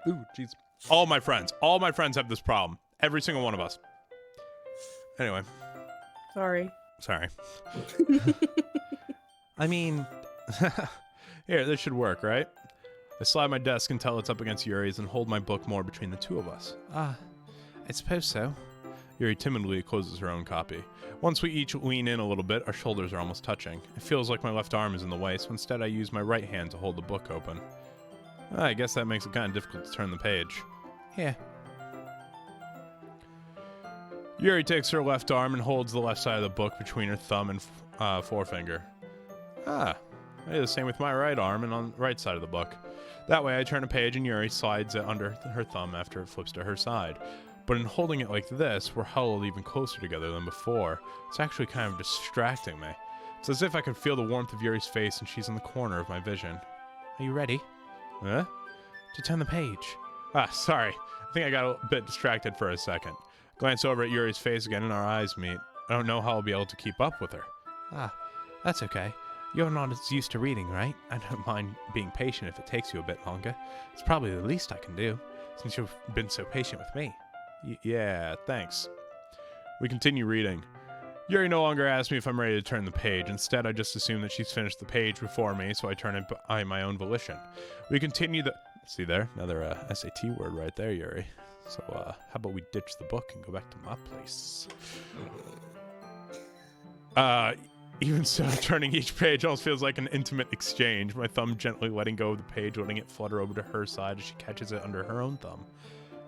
Ooh, jeez. All my friends have this problem. Every single one of us. Anyway. Sorry. I mean... Here, this should work, right? I slide my desk until it's up against Yuri's and hold my book more between the two of us. I suppose so. Yuri timidly closes her own copy. Once we each lean in a little bit, our shoulders are almost touching. It feels like my left arm is in the way, so instead I use my right hand to hold the book open. I guess that makes it kind of difficult to turn the page. Here. Yuri takes her left arm and holds the left side of the book between her thumb and forefinger. I do the same with my right arm and on the right side of the book. That way I turn a page and Yuri slides it under her thumb after it flips to her side. But in holding it like this, we're huddled even closer together than before. It's actually kind of distracting me. It's as if I can feel the warmth of Yuri's face and she's in the corner of my vision. Are you ready? Huh? To turn the page. Sorry. I think I got a bit distracted for a second. Glance over at Yuri's face again and our eyes meet. I don't know how I'll be able to keep up with her. That's okay. You're not as used to reading, right? I don't mind being patient if it takes you a bit longer. It's probably the least I can do, since you've been so patient with me. Yeah, thanks. We continue reading. Yuri no longer asks me if I'm ready to turn the page. Instead, I just assume that she's finished the page before me, so I turn it by my own volition. We continue the... See there? Another SAT word right there, Yuri. So, how about we ditch the book and go back to my place? Even so, turning each page almost feels like an intimate exchange. My thumb gently letting go of the page, letting it flutter over to her side as she catches it under her own thumb.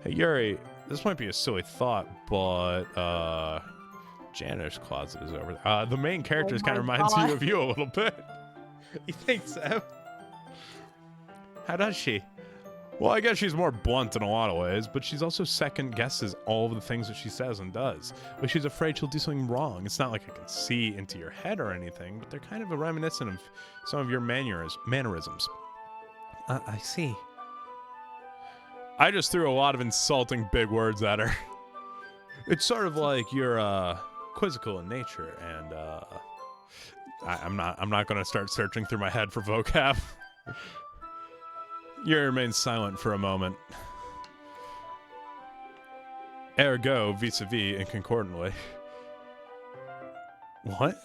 Hey, Yuri, this might be a silly thought, but, janitor's closet is over there. The main character kind of reminds me of you a little bit. You think so? How does she? Well, I guess she's more blunt in a lot of ways, but she's also second guesses all of the things that she says and does. Like she's afraid she'll do something wrong. It's not like I can see into your head or anything, but they're kind of reminiscent of some of your mannerisms. I see. I just threw a lot of insulting big words at her. It's sort of like you're quizzical in nature, and I'm not gonna start searching through my head for vocab. Yuri remains silent for a moment. Ergo, vis-a-vis, and concordantly. What?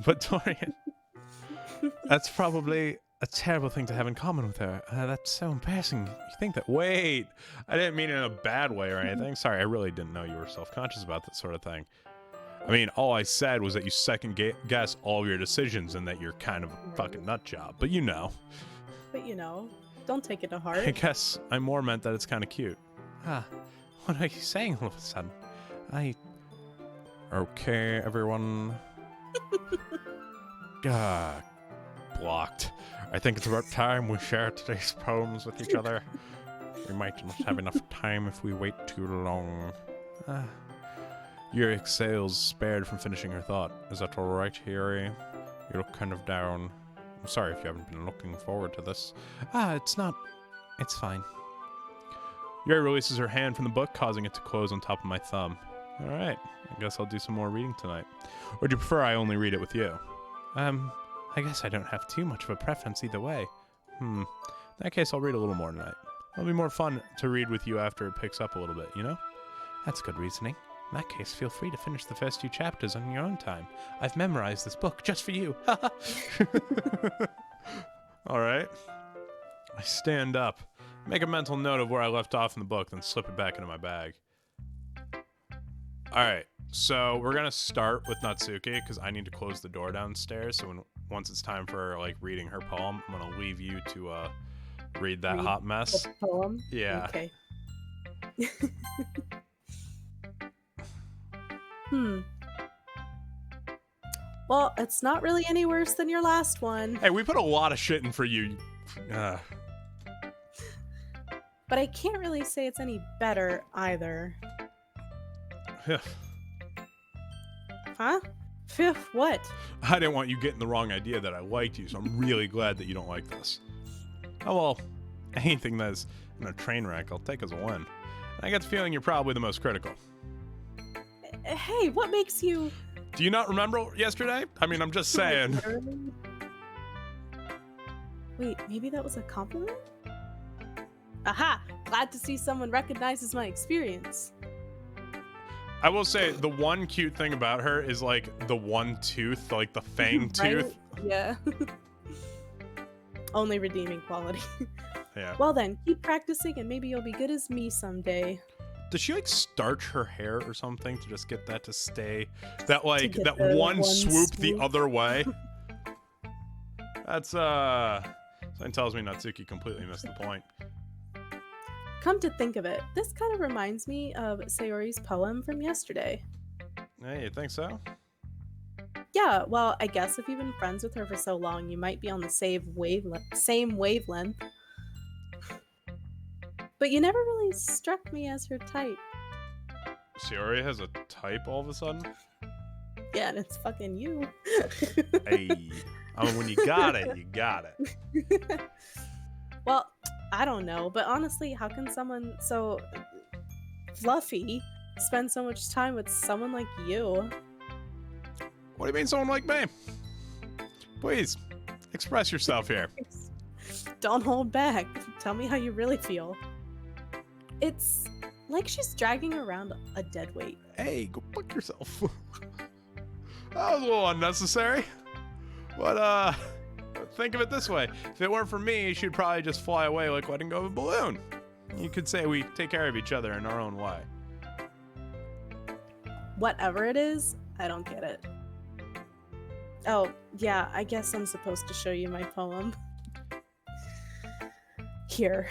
But Dorian, that's probably a terrible thing to have in common with her. That's so embarrassing. You think that? Wait, I didn't mean it in a bad way or anything. Sorry, I really didn't know you were self-conscious about that sort of thing. I mean, all I said was that you second guess all of your decisions and that you're kind of a fucking nut job. But you know. But you know, don't take it to heart. I guess I more meant that it's kind of cute. What are you saying all of a sudden? Okay, everyone. Blocked. I think it's about time we share today's poems with each other. We might not have enough time if we wait too long. Yuri exhales, spared from finishing her thought. Is that alright, Yuri? You look kind of down. I'm sorry if you haven't been looking forward to this. It's not. It's fine. Yuri releases her hand from the book, causing it to close on top of my thumb. Alright, I guess I'll do some more reading tonight. Or do you prefer I only read it with you? I guess I don't have too much of a preference either way. In that case, I'll read a little more tonight. It'll be more fun to read with you after it picks up a little bit, you know? That's good reasoning. In that case, feel free to finish the first 2 chapters on your own time. I've memorized this book just for you. All right. I stand up, make a mental note of where I left off in the book, then slip it back into my bag. All right. So we're gonna start with Natsuki because I need to close the door downstairs. So once it's time for like reading her poem, I'm gonna leave you to read that hot mess. The poem? Yeah. Okay. Well, it's not really any worse than your last one. Hey, we put a lot of shit in for you. But I can't really say it's any better either. Huh? Phew, what? I didn't want you getting the wrong idea that I liked you, so I'm really glad that you don't like this. Oh well, anything that's in a train wreck I'll take as a win. I get the feeling you're probably the most critical. Hey, what makes you... Do you not remember yesterday? I mean, I'm just saying. Literally? Wait, maybe that was a compliment? Aha! Glad to see someone recognizes my experience. I will say the one cute thing about her is like the one tooth, like the fang Right? tooth. Yeah. Only redeeming quality. Yeah. Well then, keep practicing and maybe you'll be good as me someday. Does she like starch her hair or something to just get that to stay? That like get that the one one swoop the swoop. other way. That's something tells me Natsuki completely missed the point. Come to think of it, this kind of reminds me of Sayori's poem from yesterday. Hey, you think so? Yeah, well, I guess if you've been friends with her for so long, you might be on the same wavelength. But you never really struck me as her type. Shiori has a type all of a sudden? Yeah, and it's fucking you. Hey. I mean, when you got it, you got it. Well, I don't know, but honestly, how can someone so fluffy spend so much time with someone like you? What do you mean someone like me? Please, express yourself here. Don't hold back. Tell me how you really feel. It's like she's dragging around a dead weight. Hey, go fuck yourself. That was a little unnecessary. But, think of it this way. If it weren't for me, she'd probably just fly away like letting go of a balloon. You could say we take care of each other in our own way. Whatever it is, I don't get it. Oh, yeah, I guess I'm supposed to show you my poem. Here.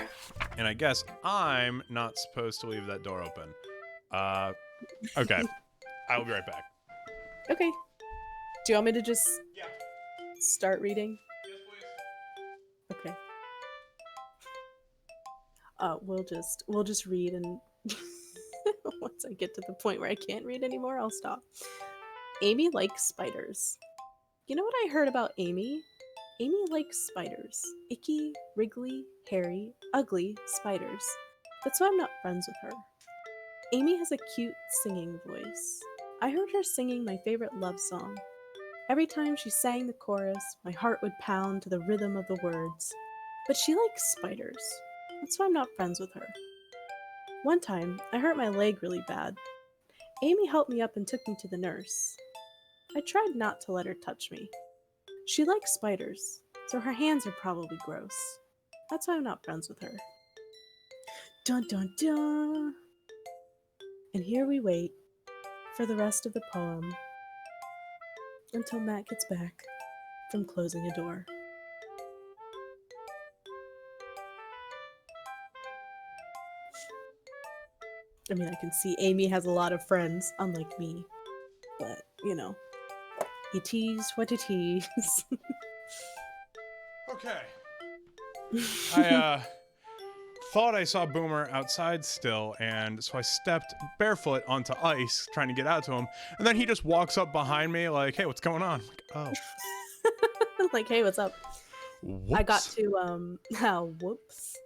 And I guess I'm not supposed to leave that door open. Okay. I will be right back. Okay. Do you want me to just start reading? Yes, please. Okay. We'll just read, and once I get to the point where I can't read anymore, I'll stop. Amy likes spiders. You know what I heard about Amy? Amy likes spiders. Icky, wriggly, hairy, ugly spiders. That's why I'm not friends with her. Amy has a cute singing voice. I heard her singing my favorite love song. Every time she sang the chorus, my heart would pound to the rhythm of the words. But she likes spiders. That's why I'm not friends with her. One time, I hurt my leg really bad. Amy helped me up and took me to the nurse. I tried not to let her touch me. She likes spiders, so her hands are probably gross. That's why I'm not friends with her. Dun dun dun! And here we wait for the rest of the poem until Matt gets back from closing a door. I mean, I can see Amy has a lot of friends, unlike me. But, you know, it is what it is. Okay. I thought I saw Boomer outside still, and so I stepped barefoot onto ice trying to get out to him, and then he just walks up behind me like, hey, what's going on? I'm like, oh. Like, hey, what's up? Whoops. I got to, whoops.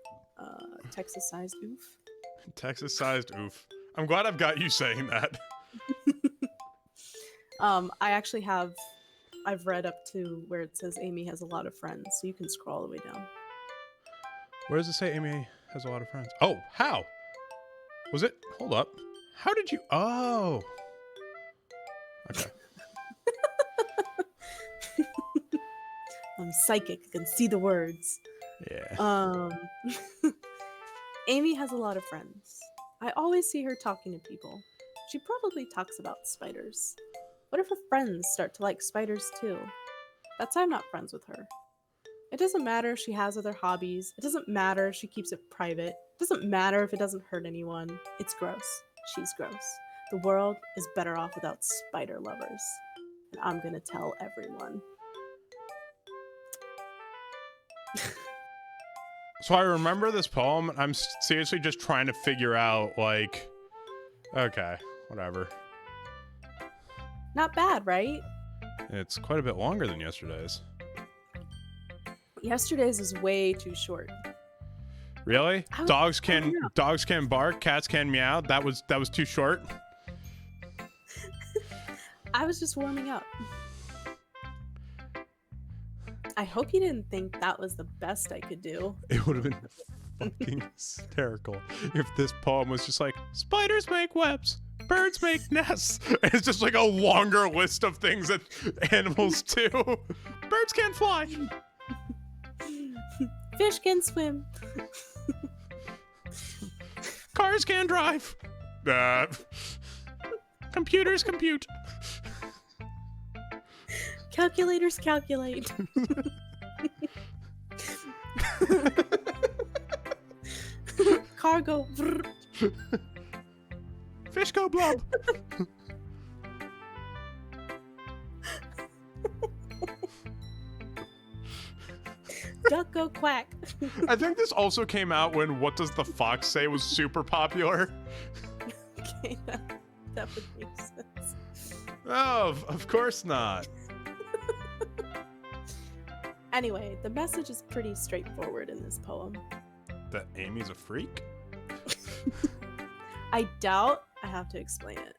Texas-sized oof. Texas-sized oof. I'm glad I've got you saying that. I've read up to where it says Amy has a lot of friends, so you can scroll all the way down. Where does it say Amy has a lot of friends? Oh, how? Was it? Hold up. How did you? Oh. Okay. I'm psychic, I can see the words. Yeah. Amy has a lot of friends. I always see her talking to people. She probably talks about spiders. What if her friends start to like spiders too? That's why I'm not friends with her. It doesn't matter if she has other hobbies. It doesn't matter if she keeps it private. It doesn't matter if it doesn't hurt anyone. It's gross. She's gross. The world is better off without spider lovers. And I'm gonna tell everyone. So I remember this poem. I'm seriously just trying to figure out, like, okay, whatever. Not bad, right? It's quite a bit longer than yesterday's. Yesterday's is way too short. Really? I Dogs don't know. can bark, cats can meow. That was too short. I was just warming up. I hope you didn't think that was the best I could do. It would have been fucking hysterical if this poem was just like, spiders make webs, birds make nests. And it's just like a longer list of things that animals do. Birds can't fly. Fish can swim. Cars can drive. Computers compute. Calculators calculate. Cargo. Fish go blub. Duck go quack. I think this also came out when What Does the Fox Say was super popular. Okay, that would make sense. Oh, of course not. Anyway, the message is pretty straightforward in this poem. That Amy's a freak? I doubt I have to explain it.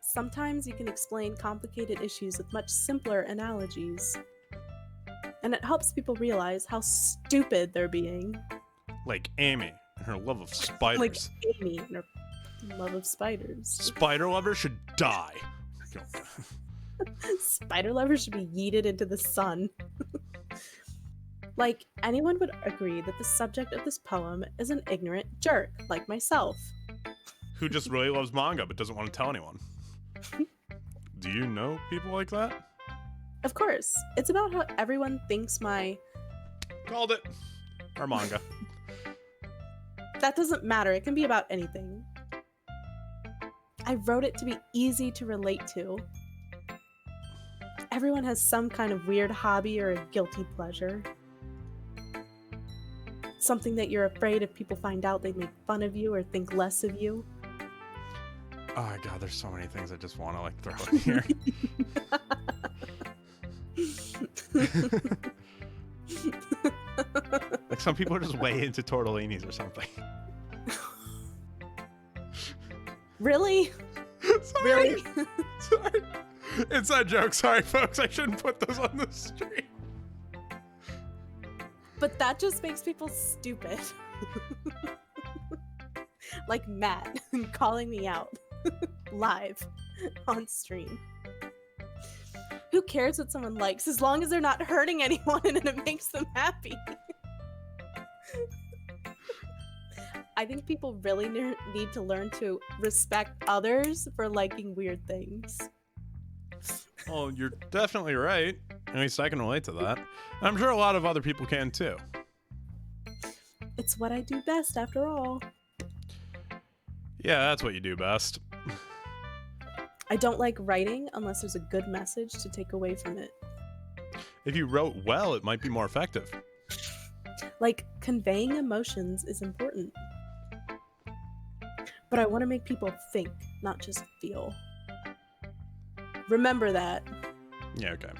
Sometimes you can explain complicated issues with much simpler analogies. And it helps people realize how stupid they're being. Like Amy and her love of spiders. Like Amy and her love of spiders. Spider lovers should die. Spider lovers should be yeeted into the sun. Like, anyone would agree that the subject of this poem is an ignorant jerk, like myself. Who just really loves manga but doesn't want to tell anyone. Do you know people like that? Of course, it's about how everyone thinks Called it. Or manga. That doesn't matter, it can be about anything. I wrote it to be easy to relate to. Everyone has some kind of weird hobby or a guilty pleasure. Something that you're afraid if people find out they'd make fun of you or think less of you. Oh god, there's so many things I just want to like throw in here. Like some people are just way into tortellinis or something. Really? Sorry. Really? Sorry. Inside joke. Sorry, folks. I shouldn't put those on the stream. But that just makes people stupid. Like Matt calling me out live on stream. Who cares what someone likes as long as they're not hurting anyone and it makes them happy? I think people really need to learn to respect others for liking weird things. Well, you're definitely right. At least I can relate to that. I'm sure a lot of other people can too. It's what I do best, after all. Yeah, that's what you do best. I don't like writing unless there's a good message to take away from it. If you wrote well, it might be more effective. Like, conveying emotions is important. But I want to make people think, not just feel. Remember that. Yeah, okay.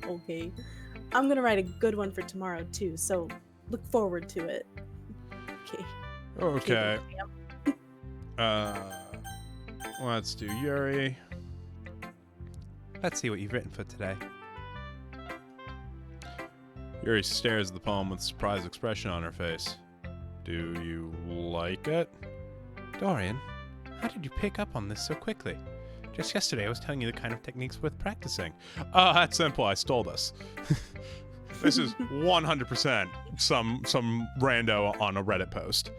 Okay. I'm gonna write a good one for tomorrow too, so look forward to it. Okay. Okay. Let's do Yuri. Let's see what you've written for today. Yuri stares at the poem with a surprised expression on her face. Do you like it? Dorian, how did you pick up on this so quickly? Just yesterday I was telling you the kind of techniques worth practicing. That's simple. I stole this. This is 100% some rando on a Reddit post.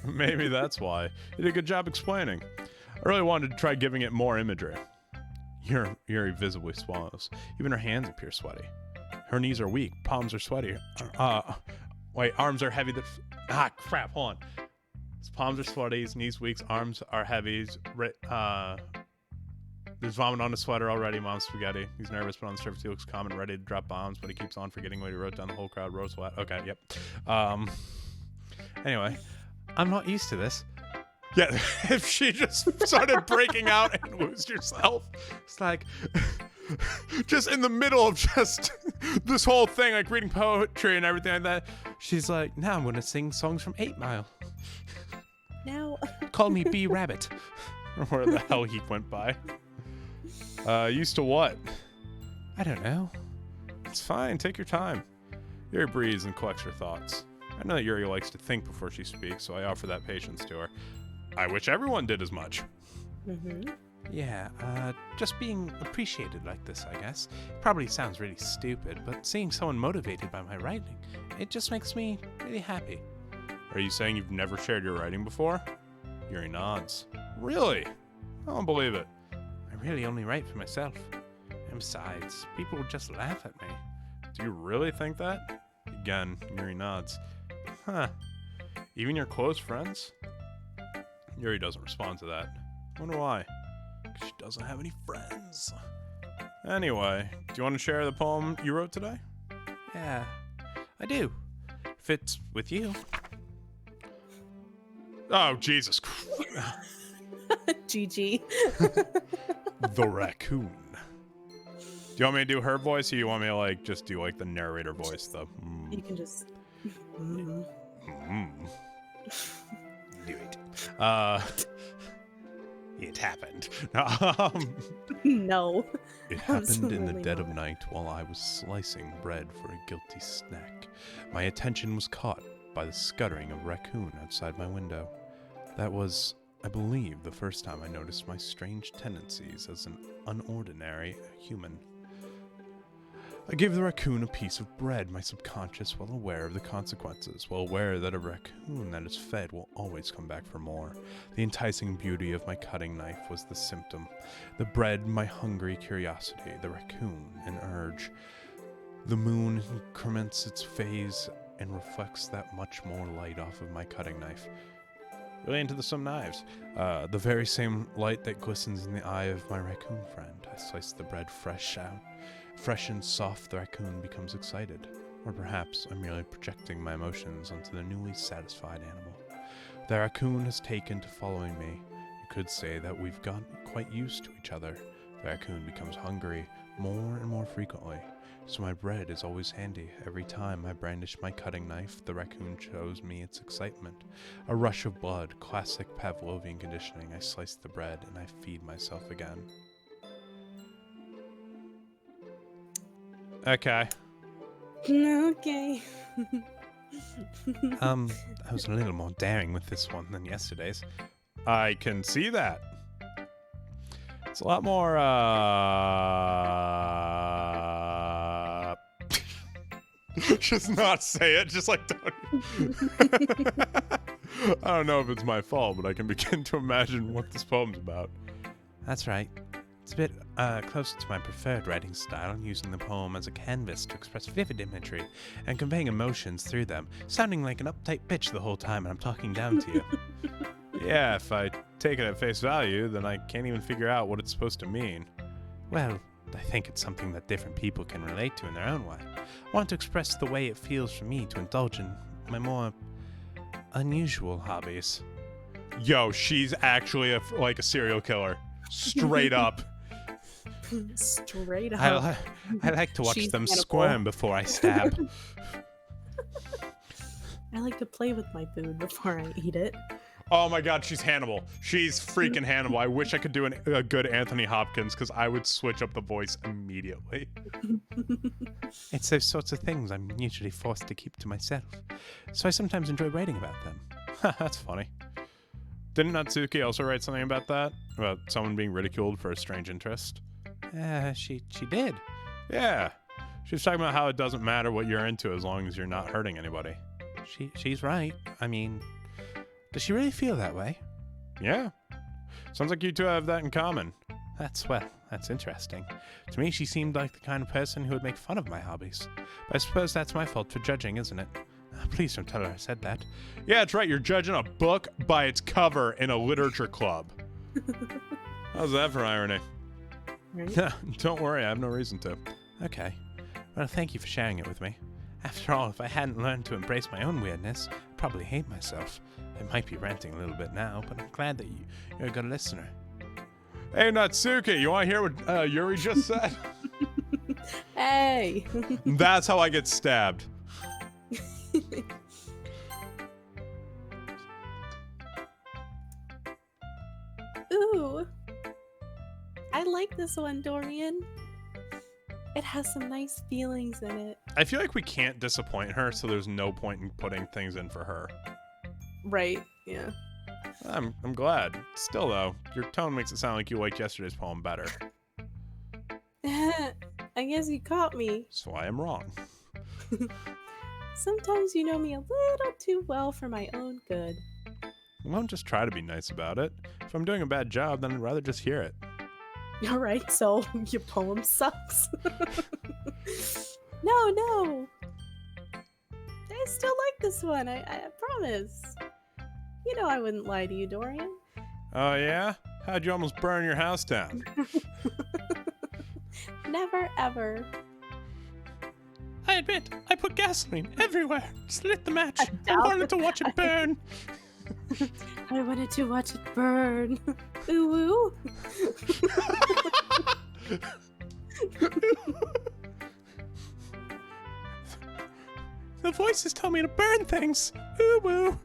Maybe that's why. You did a good job explaining. I really wanted to try giving it more imagery. Yuri visibly swallows. Even her hands appear sweaty. Her knees are weak. Palms are sweaty. Wait, arms are heavy. Crap, hold on. His palms are sweaty. His knees weak. Arms are heavy. There's vomit on his sweater already. Mom's spaghetti. He's nervous, but on the surface he looks calm and ready to drop bombs, but he keeps on forgetting what he wrote down. The whole crowd rose flat. Okay, yep. Anyway, I'm not used to this. yeah, if she just started breaking out and lose yourself, it's like, just in the middle of just this whole thing, like reading poetry and everything like that, She's like, now I'm going to sing songs from 8 Mile. Now, Call me B Rabbit. or where the hell he went by. Used to what? I don't know. It's fine, take your time. Yuri breathes and collects her thoughts. I know that Yuri likes to think before she speaks, so I offer that patience to her. I wish everyone did as much. Yeah, just being appreciated like this, I guess. Probably sounds really stupid, but seeing someone motivated by my writing, it just makes me really happy. Are you saying you've never shared your writing before? Yuri nods. Really? I don't believe it. I really only write for myself. And besides, people would just laugh at me. Do you really think that? Again, Yuri nods. Huh. Even your close friends? Yuri doesn't respond to that. Wonder why. 'Cause she doesn't have any friends. Anyway, do you want to share the poem you wrote today? Yeah, I do. If it's with you. Oh, Jesus Christ. GG. The raccoon. Do you want me to do her voice, or you want me to like just do like the narrator voice? You can just. Do it. It happened. No. It happened in the Absolutely dead not. of night while I was slicing bread for a guilty snack. My attention was caught by the scuttering of a raccoon outside my window. That was, I believe, the first time I noticed my strange tendencies as an unordinary human. I gave the raccoon a piece of bread, my subconscious well aware of the consequences, well aware that a raccoon that is fed will always come back for more. The enticing beauty of my cutting knife was the symptom. The bread, my hungry curiosity. The raccoon, an urge. The moon increments its phase and reflects that much more light off of my cutting knife. Really into some knives. The very same light that glistens in the eye of my raccoon friend. I slice the bread fresh and soft, the raccoon becomes excited. Or perhaps I'm merely projecting my emotions onto the newly satisfied animal. The raccoon has taken to following me. You could say that we've gotten quite used to each other. The raccoon becomes hungry more and more frequently. So my bread is always handy. Every time I brandish my cutting knife, the raccoon shows me its excitement. A rush of blood, classic Pavlovian conditioning. I slice the bread and I feed myself again. Okay. Okay. I was a little more daring with this one than yesterday's. I can see that. It's a lot more, just not say it, just like don't. I don't know if it's my fault, but I can begin to imagine what this poem's about. That's right. It's a bit closer to my preferred writing style, using the poem as a canvas to express vivid imagery and conveying emotions through them, sounding like an uptight bitch the whole time and I'm talking down to you. Yeah, if I take it at face value, then I can't even figure out what it's supposed to mean. Well, I think it's something that different people can relate to in their own way. I want to express the way it feels for me to indulge in my more unusual hobbies. Yo, she's actually like a serial killer. Straight up. Straight up. I like to watch She's them Hannibal. squirm before I stab. I like to play with my food before I eat it. Oh my god, she's Hannibal. She's freaking Hannibal. I wish I could do a good Anthony Hopkins, because I would switch up the voice immediately. It's those sorts of things I'm usually forced to keep to myself, so I sometimes enjoy writing about them. That's funny. Didn't Natsuki also write something about that? About someone being ridiculed for a strange interest? She did. Yeah. She was talking about how it doesn't matter what you're into as long as you're not hurting anybody. She's right. I mean, does she really feel that way? Yeah. Sounds like you two have that in common. That's interesting. To me, she seemed like the kind of person who would make fun of my hobbies. But I suppose that's my fault for judging, isn't it? Please don't tell her I said that. Yeah, that's right. You're judging a book by its cover in a literature club. How's that for irony? Right? Don't worry, I have no reason to. Okay. Well, thank you for sharing it with me. After all, if I hadn't learned to embrace my own weirdness, I'd probably hate myself. I might be ranting a little bit now, but I'm glad that you're a good listener. Hey, Natsuki, you want to hear what Yuri just said? Hey! That's how I get stabbed. Ooh. I like this one, Dorian. It has some nice feelings in it. I feel like we can't disappoint her, so there's no point in putting things in for her. Right, yeah. I'm glad. Still, though, your tone makes it sound like you liked yesterday's poem better. I guess you caught me. So I am wrong. Sometimes you know me a little too well for my own good. Well, don't just try to be nice about it. If I'm doing a bad job, then I'd rather just hear it. Alright, so your poem sucks. No. I still like this one, I promise. You know I wouldn't lie to you, Dorian. Oh, yeah? How'd you almost burn your house down? Never, ever. I admit, I put gasoline everywhere. Just lit the match. I doubt wanted to watch it burn. I wanted to watch it burn. Ooh, ooh. The voices tell me to burn things. Ooh, woo.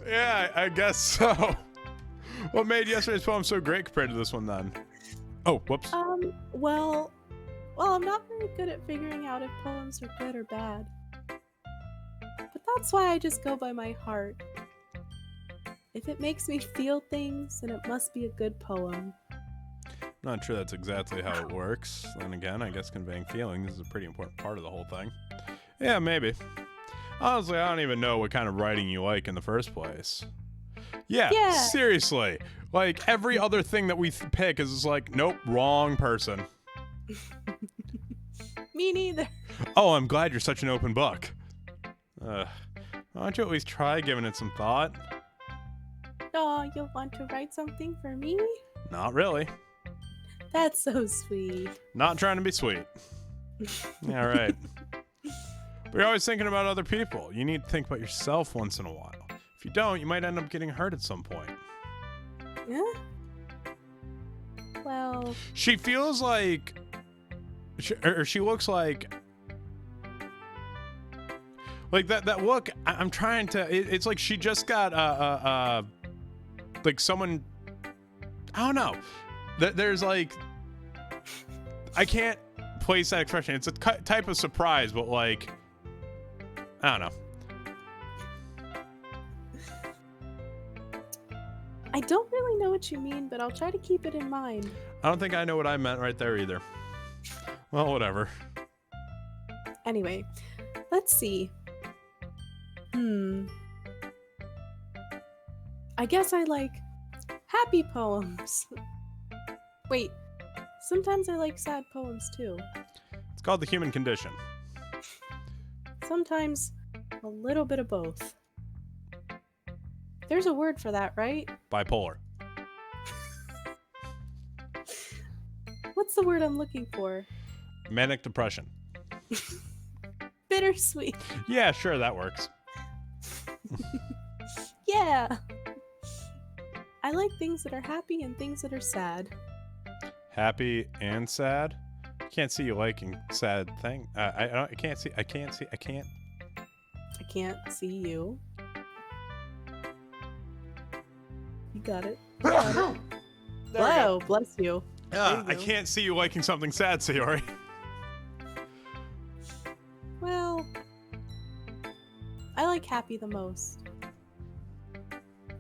Yeah, I guess so. What made yesterday's poem so great compared to this one, then? Oh, whoops. Well, I'm not very good at figuring out if poems are good or bad. But that's why I just go by my heart. If it makes me feel things, then it must be a good poem. Not sure that's exactly how it works. Then again, I guess conveying feelings is a pretty important part of the whole thing. Yeah, maybe. Honestly, I don't even know what kind of writing you like in the first place. Yeah. Seriously. Like, every other thing that we pick is just like, nope, wrong person. Me neither. Oh, I'm glad you're such an open book. Why don't you at least try giving it some thought? Oh, you'll want to write something for me? Not really. That's so sweet. Not trying to be sweet. Yeah, right. But you're always thinking about other people. You need to think about yourself once in a while. If you don't, you might end up getting hurt at some point. Yeah? Well... She feels like... She looks like... Like, that look, I'm trying to... It's like she just got, like, someone... I don't know. There's, like... I can't place that expression. It's a type of surprise, but, like... I don't know. I don't really know what you mean, but I'll try to keep it in mind. I don't think I know what I meant right there either. Well, whatever. Anyway, let's see. I guess I like happy poems. Wait, sometimes I like sad poems too. It's called the human condition. Sometimes a little bit of both. There's a word for that, right? Bipolar. What's the word I'm looking for? Manic depression. Bittersweet. Yeah, sure, that works. Yeah. I like things that are happy and things that are sad. Happy and sad? Can't see you liking sad thing. I can't see. I can't. I can't see you. You got it. Whoa, bless you. I can't see you liking something sad, Sayori. Well, I like happy the most.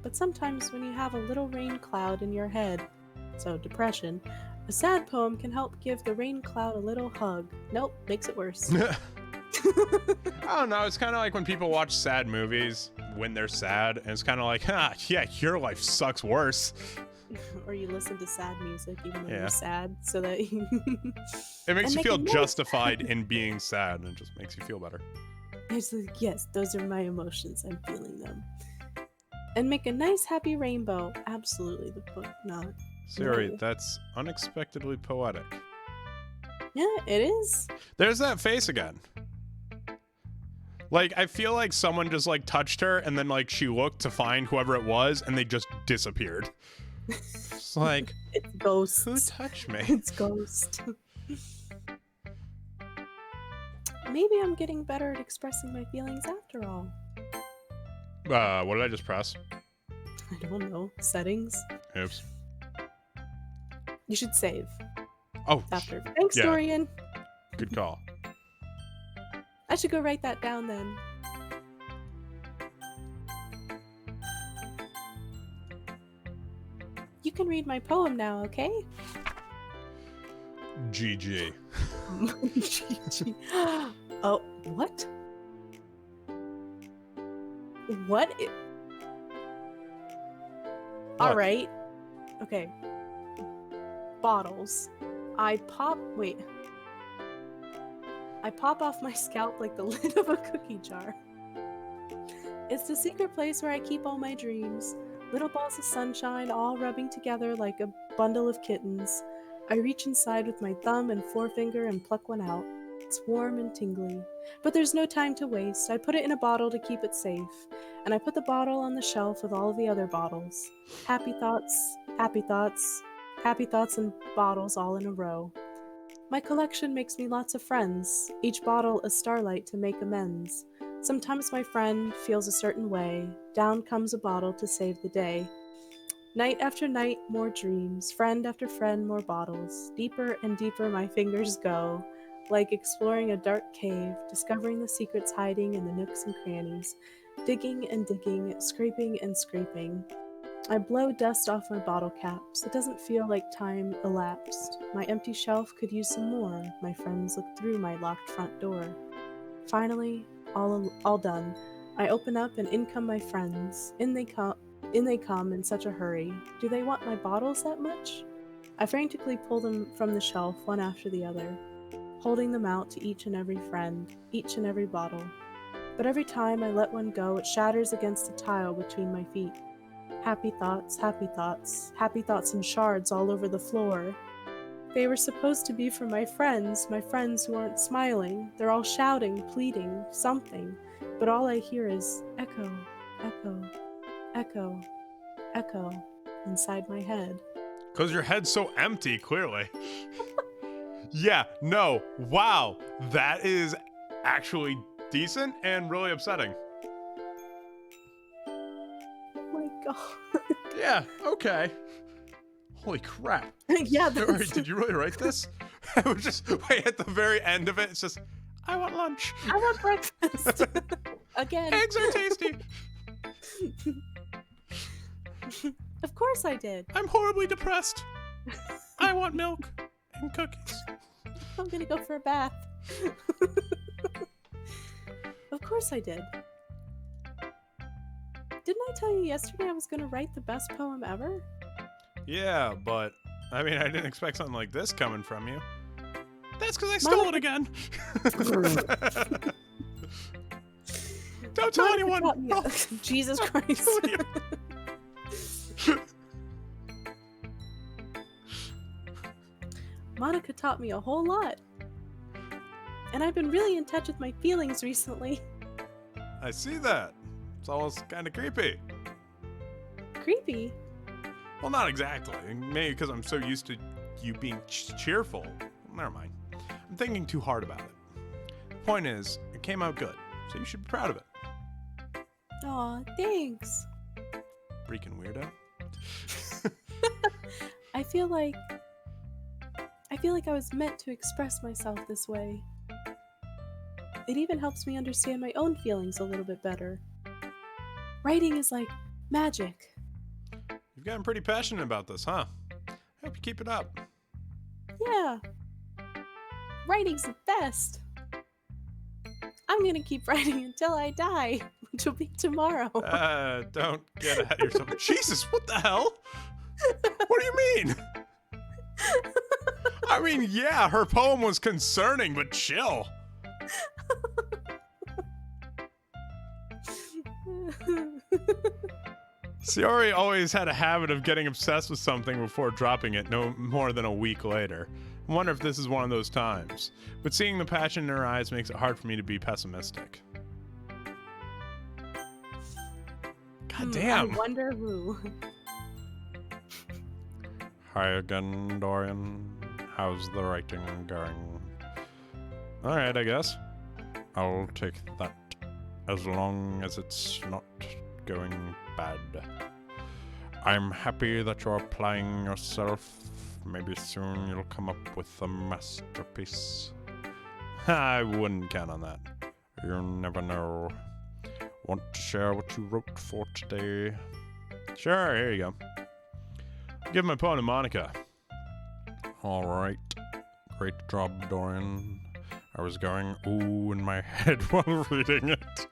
But sometimes when you have a little rain cloud in your head, so depression, a sad poem can help give the rain cloud a little hug. Nope, makes it worse. I don't know. It's kind of like when people watch sad movies when they're sad, and it's kind of like, yeah, your life sucks worse. Or you listen to sad music even though you're sad, so that you... It makes you feel justified in being sad, and it just makes you feel better. It's like, yes, those are my emotions. I'm feeling them. And make a nice happy rainbow. Absolutely, but not. Siri, No. that's unexpectedly poetic. Yeah, it is. There's that face again. Like, I feel like someone just, like, touched her, and then, like, she looked to find whoever it was, and they just disappeared. It's like, It's ghosts. who touched me? It's ghost. Maybe I'm getting better at expressing my feelings after all. What did I just press? I don't know. Settings? Oops. You should save Oh, after. Thanks, yeah. Dorian. good call. I should go write that down then. You can read my poem now, okay? GG. Oh, what? What? All right. Okay. Bottles. I pop off my scalp like the lid of a cookie jar. It's the secret place where I keep all my dreams. Little balls of sunshine all rubbing together like a bundle of kittens. I reach inside with my thumb and forefinger and pluck one out. It's warm and tingly. But there's no time to waste. I put it in a bottle to keep it safe. And I put the bottle on the shelf with all of the other bottles. Happy thoughts, happy thoughts, happy thoughts and bottles all in a row. My collection makes me lots of friends, each bottle a starlight to make amends. Sometimes my friend feels a certain way, down comes a bottle to save the day. Night after night, more dreams, friend after friend, more bottles. Deeper and deeper my fingers go, like exploring a dark cave, discovering the secrets hiding in the nooks and crannies. Digging and digging, scraping and scraping. I blow dust off my bottle caps. It doesn't feel like time elapsed. My empty shelf could use some more. My friends look through my locked front door. Finally, all done. I open up and in come my friends. In they come in such a hurry. Do they want my bottles that much? I frantically pull them from the shelf, one after the other, holding them out to each and every friend, each and every bottle. But every time I let one go, it shatters against the tile between my feet. Happy thoughts, happy thoughts, happy thoughts in shards all over the floor. They were supposed to be for my friends who aren't smiling. They're all shouting, pleading, something. But all I hear is echo, echo, echo, echo inside my head. Because your head's so empty, clearly. Yeah, no, wow. That is actually decent and really upsetting. Oh my god. Yeah, okay. Holy crap. Yeah, Sorry, that's... did you really write this? I was just, wait, at the very end of it, it's just, I want lunch. I want breakfast. Again. Eggs are tasty. Of course I did. I'm horribly depressed. I want milk and cookies. I'm gonna go for a bath. Of course I did. Didn't I tell you yesterday I was gonna write the best poem ever? Yeah, but, I mean, I didn't expect something like this coming from you. That's because I stole it again. Don't tell anyone. Oh. Jesus Christ. Monica taught me a whole lot. And I've been really in touch with my feelings recently. I see that. It's almost kind of creepy. Creepy? Well, not exactly. Maybe because I'm so used to you being cheerful. Never mind. I'm thinking too hard about it. The point is, it came out good, so you should be proud of it. Aw, thanks. Freaking weirdo. I feel like I was meant to express myself this way. It even helps me understand my own feelings a little bit better. Writing is like magic. You've gotten pretty passionate about this, huh? I hope you keep it up. Yeah. Writing's the best. I'm gonna keep writing until I die, which will be tomorrow. Don't get ahead of yourself. Jesus, what the hell? What do you mean? I mean, yeah, her poem was concerning, but chill. Siori always had a habit of getting obsessed with something before dropping it no more than a week later. I wonder if this is one of those times. But seeing the passion in her eyes makes it hard for me to be pessimistic. God damn. I wonder who. Hi again, Dorian. How's the writing going? Alright, I guess. I'll take that. As long as it's not going bad. I'm happy that you're applying yourself. Maybe soon you'll come up with a masterpiece. I wouldn't count on that. You never know. Want to share what you wrote for today? Sure, here you go. Give my poem to Monica. Alright. Great job, Dorian. I was going ooh in my head while reading it.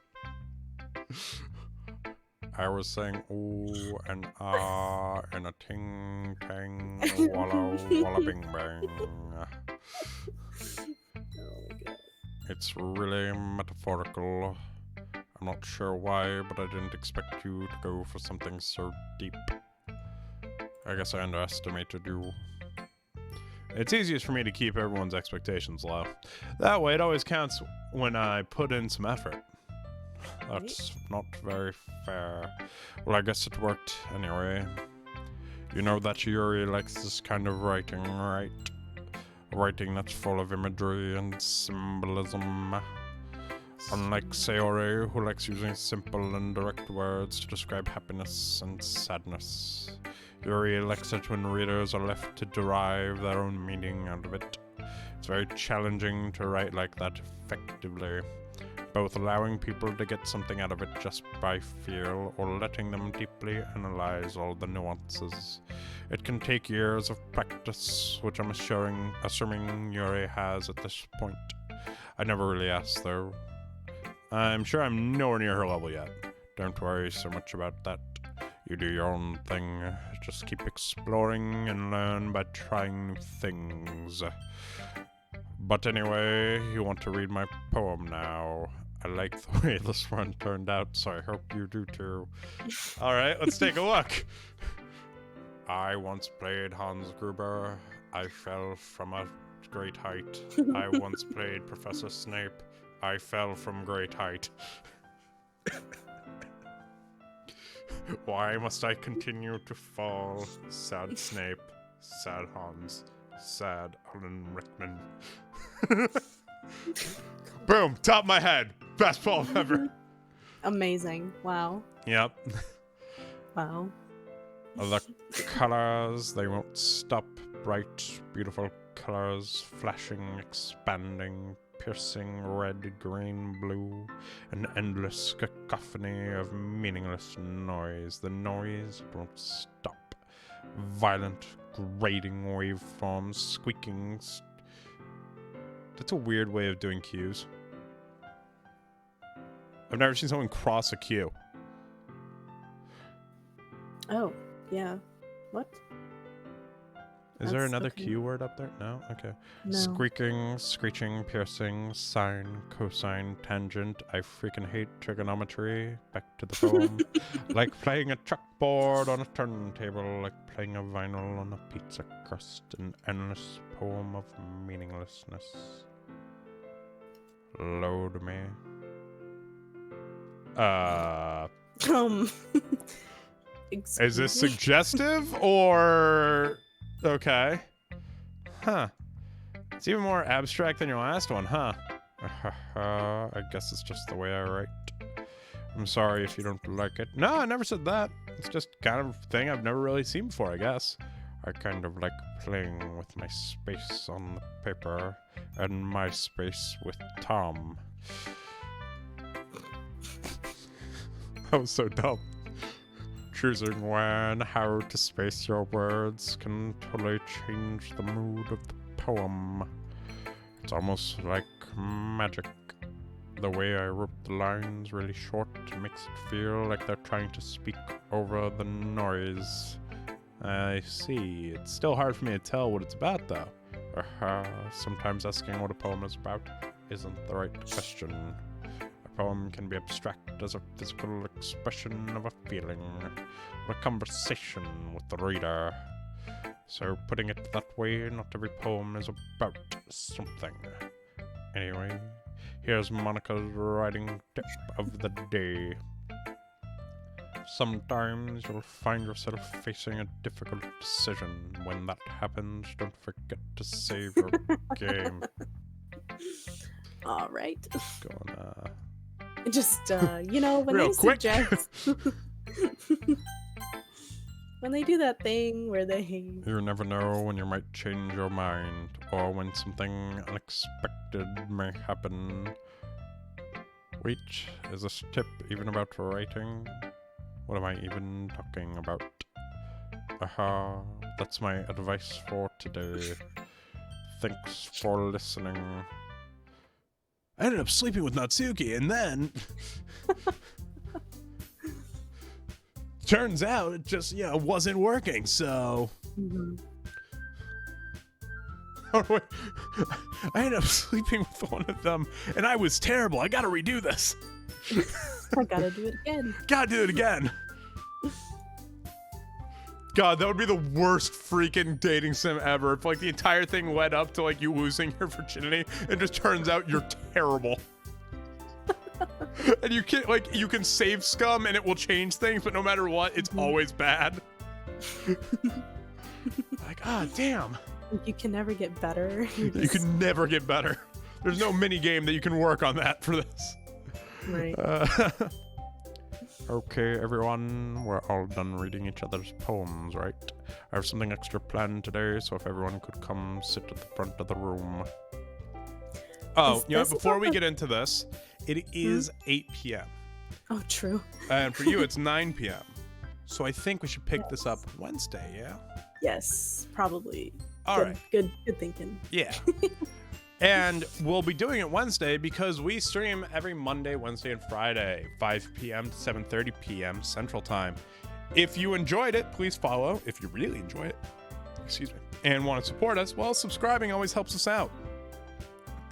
I was saying ooh and ah and a ting tang walla walla bing bang. Oh my god. It's really metaphorical. I'm not sure why, but I didn't expect you to go for something so deep. I guess I underestimated you. It's easiest for me to keep everyone's expectations low. That way it always counts when I put in some effort. That's not very fair. Well, I guess it worked anyway. You know that Yuri likes this kind of writing, right? Writing that's full of imagery and symbolism. Unlike Sayori, who likes using simple and direct words to describe happiness and sadness. Yuri likes it when readers are left to derive their own meaning out of it. It's very challenging to write like that effectively, both allowing people to get something out of it just by feel or letting them deeply analyze all the nuances. It can take years of practice, which I'm assuming Yuri has at this point. I never really asked though. I'm sure I'm nowhere near her level yet. Don't worry so much about that. You do your own thing. Just keep exploring and learn by trying new things. But anyway, you want to read my poem now. I like the way this one turned out, so I hope you do too. Alright, let's take a look. I once played Hans Gruber. I fell from a great height. I once played Professor Snape. I fell from great height. Why must I continue to fall? Sad Snape, sad Hans, sad Alan Rickman. Boom, top of my head. Best poem ever. Amazing. Wow. Yep. Wow. The colors, they won't stop. Bright, beautiful colors, flashing, expanding, piercing, red, green, blue, an endless cacophony of meaningless noise. The noise won't stop. Violent, grating waveforms, squeaking. That's a weird way of doing cues. I've never seen someone cross a cue. Oh, yeah. What? Is there That's another okay. Q word up there? No? Okay. No. Squeaking, screeching, piercing, sine, cosine, tangent. I freaking hate trigonometry. Back to the poem. Like playing a chalkboard on a turntable, like playing a vinyl on a pizza crust. An endless poem of meaninglessness. Load me. Is this me? suggestive or okay? Huh. It's even more abstract than your last one, huh? I guess it's just the way I write. I'm sorry if you don't like it. No, I never said that. It's just kind of thing I've never really seen before, I guess. I kind of like playing with my space on the paper and my space with Tom. That was so dumb. Choosing when, how to space your words can totally change the mood of the poem. It's almost like magic. The way I wrote the lines really short makes it feel like they're trying to speak over the noise. I see. It's still hard for me to tell what it's about, though. Sometimes asking what a poem is about isn't the right question. A poem can be abstract as a physical expression of a feeling, or a conversation with the reader. So putting it that way, not every poem is about something. Anyway, here's Monica's writing tip of the day. Sometimes you'll find yourself facing a difficult decision. When that happens, don't forget to save your game. All right. Gonna... Just, you know, when Real they quick. suggest... When they do that thing where they... You never know when you might change your mind, or when something unexpected may happen. Wait, is this tip even about writing? What am I even talking about? Aha, that's my advice for today. Thanks for listening. I ended up sleeping with Natsuki, and then... turns out it just, wasn't working, so... Mhm. I ended up sleeping with one of them, and I was terrible. I gotta redo this. I gotta do it again. Gotta do it again. God, that would be the worst freaking dating sim ever. If like the entire thing led up to like you losing your virginity, and just turns out you're terrible. And you can save scum and it will change things, but no matter what, it's always bad. Like, damn. You can never get better. You can never get better. There's no mini game that you can work on that for this. Right. Okay, everyone, we're all done reading each other's poems, right? I have something extra planned today, so if everyone could come sit at the front of the room. Oh, before we get into this, it is 8 p.m. Oh, true. And for you, it's 9 p.m. So I think we should pick this up Wednesday, yeah? Yes, probably. All right. Good thinking. Yeah. And we'll be doing it Wednesday because we stream every Monday, Wednesday, and Friday, 5 p.m. to 7:30 p.m. Central Time. If you enjoyed it, please follow. If you really enjoy it, and want to support us, well, subscribing always helps us out.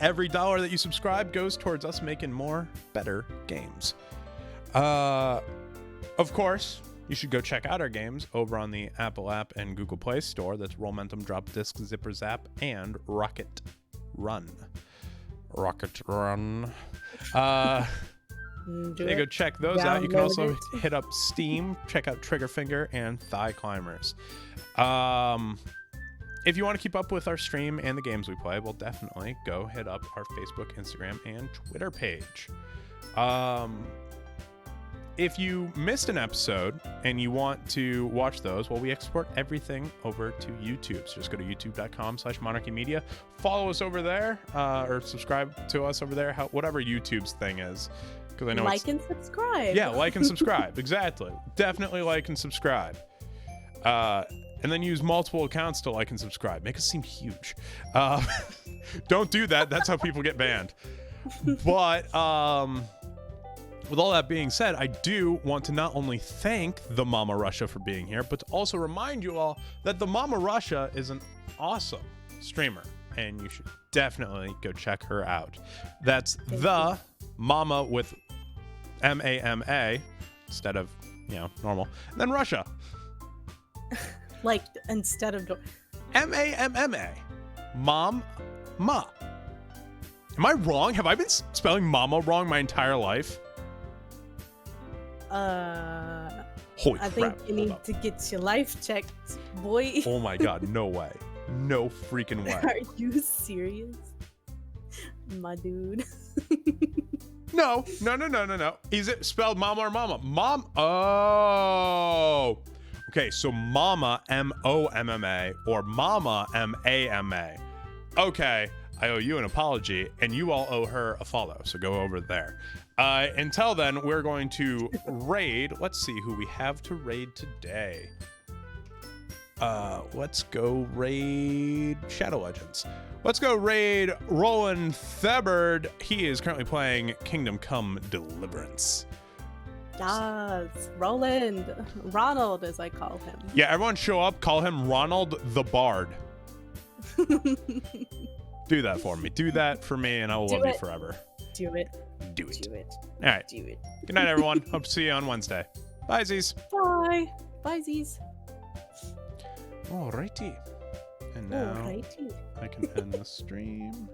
Every dollar that you subscribe goes towards us making more, better games. Of course, you should go check out our games over on the Apple app and Google Play Store. That's Rollmentum, Drop Disc, Zipper Zap, and Rocket Run. Go check those out. You can also hit up Steam, check out Triggerfinger and Thigh Climbers. If you want to keep up with our stream and the games we play, well, definitely go hit up our Facebook, Instagram, and Twitter page. If you missed an episode and you want to watch those, well, we export everything over to YouTube. So just go to youtube.com/monarchymedia. Follow us over there, or subscribe to us over there, whatever YouTube's thing is. Because I know and subscribe. Yeah, like and subscribe. Exactly. Definitely like and subscribe. And then use multiple accounts to like and subscribe. Make us seem huge. Don't do that. That's how people get banned. But with all that being said, I do want to not only thank TheMamaRussia for being here, but to also remind you all that TheMamaRussia is an awesome streamer, and you should definitely go check her out. That's the Mama with M-A-M-A instead of, normal, and then Russia. Like, instead of... M-A-M-M-A. Mom, ma. Am I wrong? Have I been spelling mama wrong my entire life? Holy crap. I think you need to get your life checked, boy. Oh my god, no way. No freaking way. Are you serious? My dude. No. Is it spelled mama or mama? Mom. Oh. Okay, so mama, M-O-M-M-A, or mama, M-A-M-A. Okay, I owe you an apology, and you all owe her a follow, so go over there. Until then, we're going to raid. Let's see who we have to raid today. Let's go raid Shadow Legends. Let's go raid Roland Thebard. He is currently playing Kingdom Come Deliverance. Yes, Ronald, as I call him. Yeah, everyone show up, call him Ronald the Bard. Do that for me. Do that for me, and I will love you forever. Do it. Do it. Do it. All right. Do it. Good night, everyone. Hope to see you on Wednesday. Bye, Z's. Bye. Bye, Z's. Alrighty. And now Alrighty. I can end the stream.